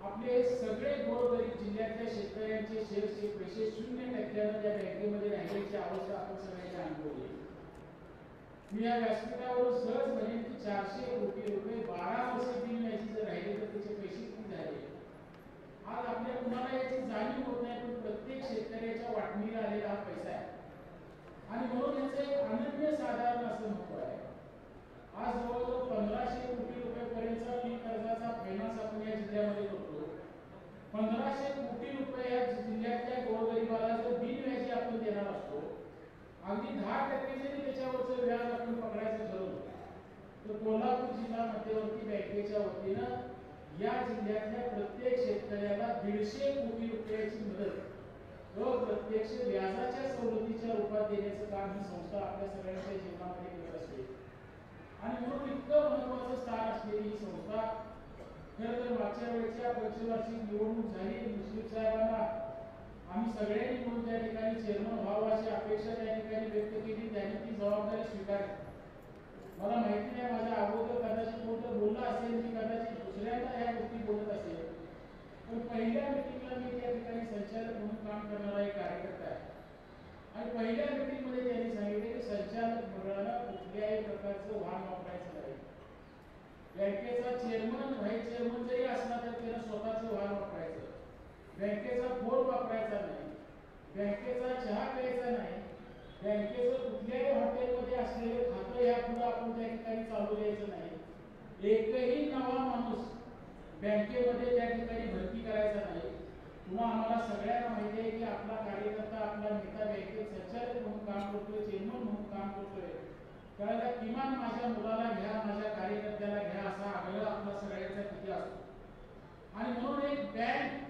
आपले सगळे गोरगरीब जिल्ह्यातल्या शेतकऱ्यांचे शेअर्सचे पैसे 0% त्या बँकेमध्ये राहिल्याची अवस्था आपण सगळ्यांनी अनुभवली. मी या व्यासपीठावर सहज म्हणेन की 400 कोटी रुपये 12 वर्षे बिल याची जर राहिले तर त्याचे पैसे किती झाले. आज आपल्या कुणाला याची जाणीव होत नाही, पण प्रत्येक शेतकऱ्याच्या 10% जरी त्याच्यावरचं व्याज आपण पकडायचं ठरवलं तर कोल्हापूर जिल्हा मध्यवर्ती बँकेच्या वतीनं या जिल्ह्यातल्या प्रत्येक शेतकऱ्याला 150 कोटी रुपयाची मदत अप्रत्यक्ष व्याजाच्या सवलतीच्या रूपात देण्याचं काम ही संस्था आपल्या सगळ्यांच्या जीवनामध्ये करत असते. आणि म्हणून इतकं महत्वाचं स्थान असलेली ही संस्था खरं तर मागच्या वेळेच्या पंचवार्षिक निवडणूक झाली, मुश्रीफ साहेबांना आम्ही सगळ्यांनी मिळून त्या ठिकाणी चेअरमन व्हावं अशी अपेक्षा त्या ठिकाणी व्यक्त केली. त्यांनी ती जबाबदारी स्वीकारली. मला माहिती नाही माझ्या अगोदर कदाचित कोणतं बोललं असेल, मी कदाचित दुसऱ्यांदा या गोष्टी बोलत असेल, पण पहिल्या मीटिंगला मी त्या ठिकाणी संचालक म्हणून काम करणारा एक कार्यकर्ता आहे. आणि पहिल्या मीटिंगमध्ये त्यांनी सांगितले की संचालक मंडळाला कुठल्याही प्रकारचं वाहन वापरायचं नाही. बँकेचा चेअरमन व्हाईस चेअरमन जरी असला तर त्यानं स्वतःचं वाहन वापरायचं, बँकेचा फोन वापरायचा नाही, बँकेचा चहा प्यायचा नाही, बँकेचं कुठल्याही हॉटेलमध्ये असलेलं खातं यापुढे आपण त्या ठिकाणी चालू द्यायचं नाही. एकही नवा माणूस बँकेमध्ये त्या ठिकाणी भरती करायचा नाही. पुन्हा आम्हाला सगळ्यांना माहिती आहे की आपला कार्यकर्ता, आपला नेता बँकेत संचालक म्हणून काम करतोय, चेअरमन म्हणून काम करतोय, त्याला किमान माझ्या मुलाला घ्या, माझ्या कार्यकर्त्याला घ्या असा आग्रह आपला सगळ्यांचा किती असतो. आणि म्हणून एक बँक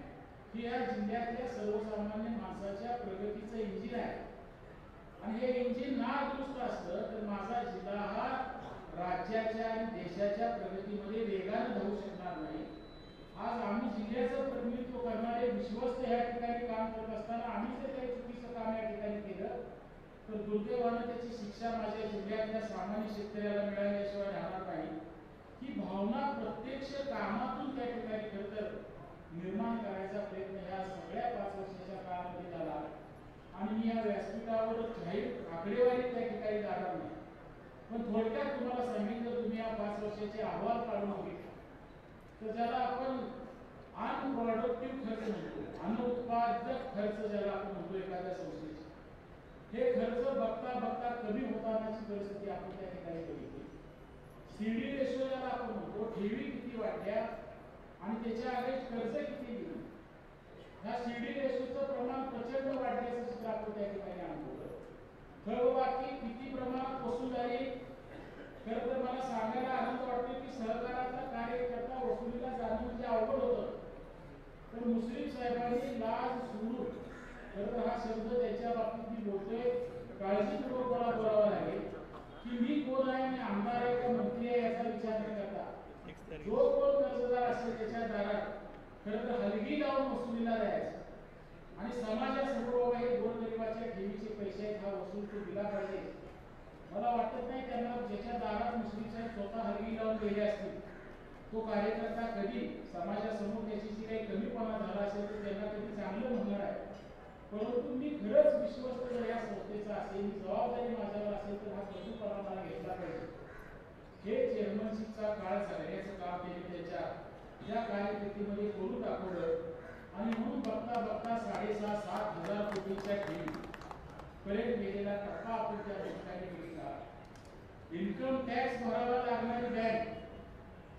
ही या जिल्ह्यातल्या सर्वसामान्य माणसाच्या प्रगतीचं इंजिन आहे. आणि हे इंजिन ना दुरुस्त असलं तर माझा जिल्हा हा राज्याच्या आणि देशाच्या प्रगतीमध्ये वेगाने धावू शकणार नाही. आज आम्ही जिल्ह्याचं प्रतिनिधित्व करणारे विश्वस्त या ठिकाणी काम करत असताना आम्ही जर काही चुकीचं काम या ठिकाणी केलं तर दुर्दैवानं त्याची शिक्षा माझ्या जिल्ह्यातल्या सामान्य शेतकऱ्याला मिळाल्याशिवाय राहणार नाही. ही भावना प्रत्यक्ष कामातून त्या ठिकाणी खरं तर निर्माण करायचा प्रयत्न या सगळ्या 5 वर्षाच्या काळामध्ये झाला. आणि मी या व्यासपीठावर जाहीर आकडेवारी त्या ठिकाणी जाणार नाही, पण थोडक्यात तुम्हाला सांगितलं, तुम्ही या 5 वर्षाचे अहवाल काढून बघितले तर ज्याला आपण अनप्रॉडक्टिव्ह खर्च म्हणतो, अनुत्पादक खर्च ज्याला आपण म्हणतो एखाद्या संस्थेचे, हे खर्च बघता बघता कमी होतानाची परिस्थिती आपण त्या ठिकाणी बघितली. सीडी रेशो ज्याला आपण म्हणतो, ठेवी किती वाढल्या आणि त्याच्या अगेन्स्ट कर्ज किती दिली, ह्या सीडी रेशोचं प्रमाण प्रचंड वाढल्याचं चित्र आपण त्या ठिकाणी अनुभवलं. थळबाकी किती प्रमाणात वसूल झाली. खरं तर मला सांगायला आनंद वाटतो की सहकाराचा कार्यकर्ता वसुलीला जाणं म्हणजे अवघड होतं, पण मुश्रीफ साहेबांनी लाज सोडून, खरं तर हा शब्द त्याच्या बाबतीत मी बोलतोय, काळजीपूर्वक मला बोलावा लागेल की मी कोण आहे, मी आमदार आहे का मंत्री आहे याचा विचार न करता जो कोण कर्जदार असेल त्याच्या दारात खरं तर हलगी लावून वसुलीला द्यायचं आणि समाजासमोर हे गोरगरिबाच्या ठेवीचे पैसे आहेत हा वसूल तो दिला पाहिजे. मला वाटत नाही त्यांना ज्याच्या दारात मुस्लिम साहेब स्वतः हलगी लावून गेले असतील तो कार्यकर्ता कधी समाजासमोर त्याची जी काही कमीपणा झाला असेल तर त्यांना कधी चांगलं म्हणणार आहे. परंतु मी खरंच विश्वस्त जर या संस्थेचा असेल, जबाबदारी माझ्यावर असेल तर हा कधीपणा मला घेतला पाहिजे. हे चेअरमनशिपचा काळ जगण्याचं काम त्यांनी त्याच्या या कार्यकिर्दीमध्ये करून दाखवलं. आणि म्हणून बघता बघता 6,500-7 हजार कोटीच्या ठेवी पर्यंत गेलेला टप्पा आपण त्या ठिकाणी बघितला. इन्कम टॅक्स भरावा लागणारी बँक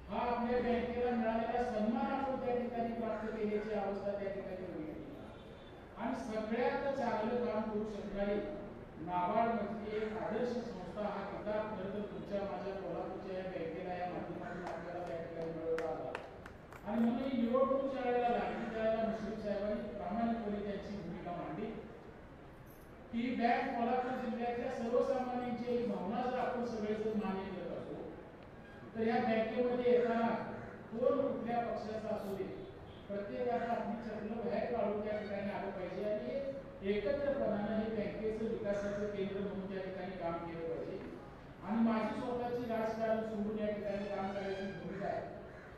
हा आपल्या बँकेला मिळालेला सन्मान आपण त्या ठिकाणी प्राप्त केल्याची अवस्था त्या ठिकाणी बघितली. आणि सगळ्यात चांगलं काम करू शकणारी नाबार्ड मधली एक आदर्श संस्था हा किताब खरं तर तुमच्या माझ्या कोल्हापूरच्या या बँकेला या माध्यमातून आपल्याला त्या ठिकाणी मिळवला आला. आणि म्हणून ही निवडणूक ज्या वेळेला लागली त्यावेळेला मुश्रीफ साहेबांनी प्रामाणिकपणे त्यांची भूमिका मांडली की बँक कोल्हापूर जिल्ह्यातल्या सर्वसामान्यांची एक भावना जर आपण सगळेजण मान्य करत असतो तर या बँकेमध्ये येताना कोण कुठल्या पक्षाचा असू दे प्रत्येकाला आपली चपलं बाहेर काढून त्या ठिकाणी आलं पाहिजे आणि एकत्रपणानं हे बँकेचं विकासाचं केंद्र म्हणून त्या ठिकाणी काम केलं पाहिजे. आणि माझी स्वतःची राजकारण सोडून या ठिकाणी काम करायची भूमिका आहे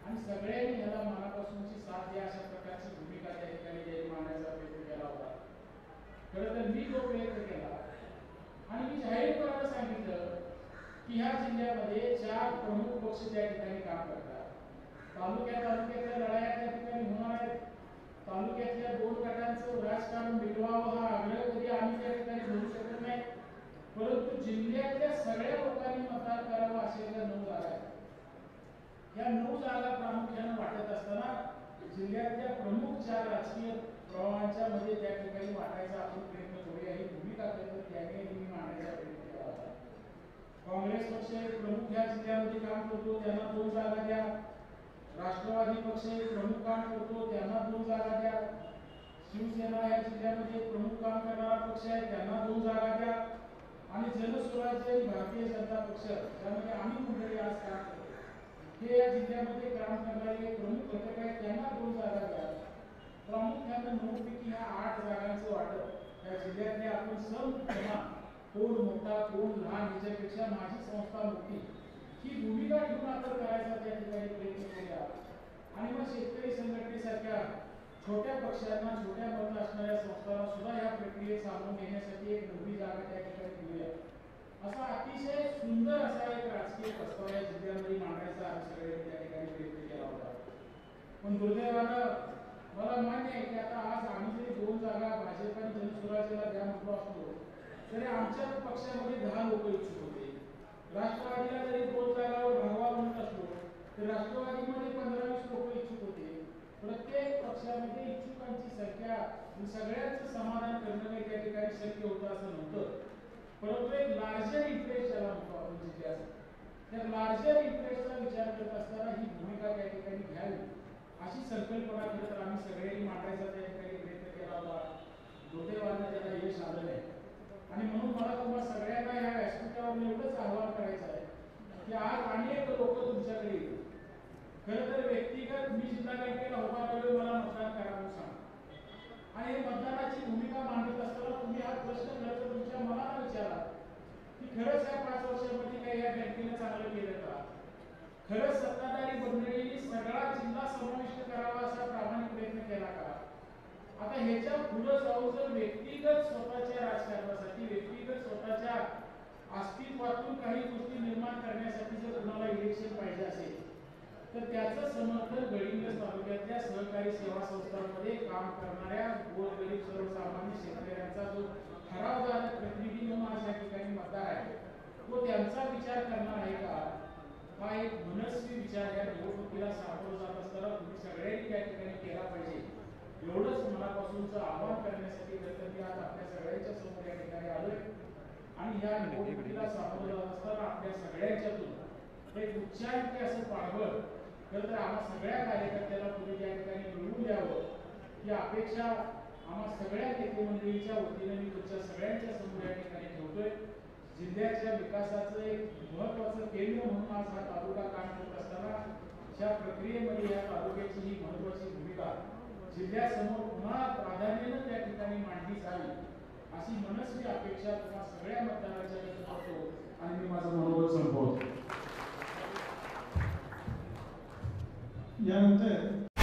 आणि सगळ्यांनी ह्याला मनापासूनची साथ द्या अशा प्रकारची भूमिका त्या ठिकाणी त्यांनी मांडण्याचा प्रयत्न केला होता. खरं तर मी जो प्रयत्न केला आणि मी जाहीरपणानं सांगितलं की ह्या जिल्ह्यामध्ये 4 प्रमुख पक्ष त्या ठिकाणी काम करतात. तालुक्यातल्या लढाया त्या ठिकाणी होणार आहेत. तालुक्यातल्या 2 गटांचं राजकारण मिटवावं हा आग्रह कधी आम्ही त्या ठिकाणी धरू शकत नाही. परंतु जिल्ह्यातल्या सगळ्या लोकांनी मतदान करावं अशा 9 जागा आहेत. या 9 जागा प्रामुख्यानं वाटत असताना जिल्ह्यातल्या प्रमुख 4 राजकीय प्रवाहांच्या मध्ये त्या ठिकाणी वाटायचा आपण प्रयत्न करूया ही भूमिका त्याने मी मांडण्याचा प्रयत्न केला. काँग्रेस पक्ष एक प्रमुख या जिल्ह्यामध्ये काम करतो, त्यांना 2 जागा द्या. राष्ट्रवादी पक्ष एक प्रमुख काम करतो, त्यांना 2 जागा द्या. शिवसेना या जिल्ह्यामध्ये प्रमुख काम करणारा पक्ष आहे, त्यांना 2 जागा द्या. आणि जनस्वराज्य आणि भारतीय जनता पक्ष ज्यामध्ये आम्ही मंडळी आज काम करतो, हे या जिल्ह्यामध्ये काम करणारे प्रमुख घटक आहेत, त्यांना 2 जागा द्या. प्रामुख्यानं 9 पैकी ह्या 8 जागांचं वाटप या जिल्ह्यातले आपण समजमा, कोण मोठा कोण लहान याच्यापेक्षा माझी संस्था मोठी ही भूमिका घेऊन आपण करायचा त्या ठिकाणी प्रयत्न केला. आणि मग शेतकरी संघटनेसारख्या छोट्या पक्षांना, छोट्या मत असणाऱ्या संस्थांना सुद्धा या प्रक्रियेत सामावून घेण्यासाठी एक नवी जागा त्या ठिकाणी दिली. असा अतिशय सुंदर असा एक राजकीय प्रस्ताव या जिल्ह्यामध्ये मांडायचा आम्ही सगळे त्या ठिकाणी प्रयत्न केला होता. पण दुर्दैवानं मला मान्य आहे की आता आज आम्ही जरी 2 जागा भाजप आणि जनस्वराज्याला द्या म्हटलो असतो तरी आमच्या पक्षामध्ये 10 लोक इच्छुक होते. राष्ट्रवादीला जरी 2 जागावर भरवा म्हणत असलो तर राष्ट्रवादीमध्ये 15-20 लोक इच्छुक होते. प्रत्येक पक्षामध्ये इच्छुकांची संख्या सगळ्यांचं समाधान करणं काही त्या ठिकाणी शक्य होतं असं नव्हतं. परंतु एक लार्जर इंटरेस्ट ज्याला म्हणतो आपण जिल्ह्याचा, त्या लार्जर इंटरेस्टचा विचार करत असताना ही भूमिका त्या ठिकाणी घ्यावी अशी संकल्पना खरं तर आम्ही सगळ्यांनी मांडायचा त्या ठिकाणी प्रयत्न केला होता. दुर्दैवानं त्याला यश आलं नाही. आणि म्हणून मला तुम्हाला सगळ्यांना या व्यासपीठावर एवढंच आवाहन करायचं आहे की आज अनेक लोक तुमच्याकडे येतील. खरं तर व्यक्तिगत मी जिल्हा बँकेला उभा राहिलो, मला मतदान करा म्हणून सांग आणि मतदानाची भूमिका मांडत असताना तुम्ही हा प्रश्न खरं तर तुमच्या मनाला विचारा की खरंच या 5 वर्षामध्ये काही या बँकेनं चांगलं केलं का? खरंच सत्ताधारी मंडळींनी सगळा जिल्हा समाविष्ट करावा असा प्रामाणिक प्रयत्न केला का? आता ह्याच्या पुढे जाऊन जर व्यक्तिगत स्वतःच्या राजकारणासाठी, व्यक्तिगत स्वतःच्या अस्तित्वातून काही गोष्टी निर्माण करण्यासाठी जर कुणाला इलेक्शन पाहिजे असेल तर त्याचं समर्थन गडिंग्लज तालुक्यातल्या सहकारी सेवा संस्थांमध्ये काम करणाऱ्या गोरगरीब सर्वसामान्य शेतकऱ्यांचा जो ठरावदार प्रतिनिधी म्हणून आज या ठिकाणी मतदार आहे तो त्यांचा विचार करणार आहे का? हा एक मनस्वी विचार या निवडणुकीला सामोरं जात असताना तुम्ही सगळ्यांनी त्या ठिकाणी केला पाहिजे. एवढंच मनापासूनचं आवाहन करण्यासाठी मी आज आपल्या सगळ्यांच्या समोर या ठिकाणी आलोय. आणि या निवडणुकीला सामोरं जात असताना आपल्या सगळ्यांच्यातून एक उच्चांकी असं पाठबळ खरं तर आम्हा सगळ्या कार्यकर्त्याला पुढे या ठिकाणी मिळवून द्यावं ही अपेक्षा आम्हा सगळ्या नेते मंडळींच्या वतीने मी तुमच्या सगळ्यांच्या समोर या ठिकाणी ठेवतोय. जिल्ह्याच्या विकासाचं एक महत्वाचं केंद्र म्हणून आज हा तालुका काम करत असताना अशा प्रक्रियेमध्ये या तालुक्याची ही महत्वाची भूमिका जिल्ह्यासमोर पुन्हा प्राधान्यानं त्या ठिकाणी मांडली जावी अशी मनस्वी अपेक्षा तुम्हा सगळ्या मतदारांच्या करतो आणि मी माझं मनोगत संपवतो. यानंतर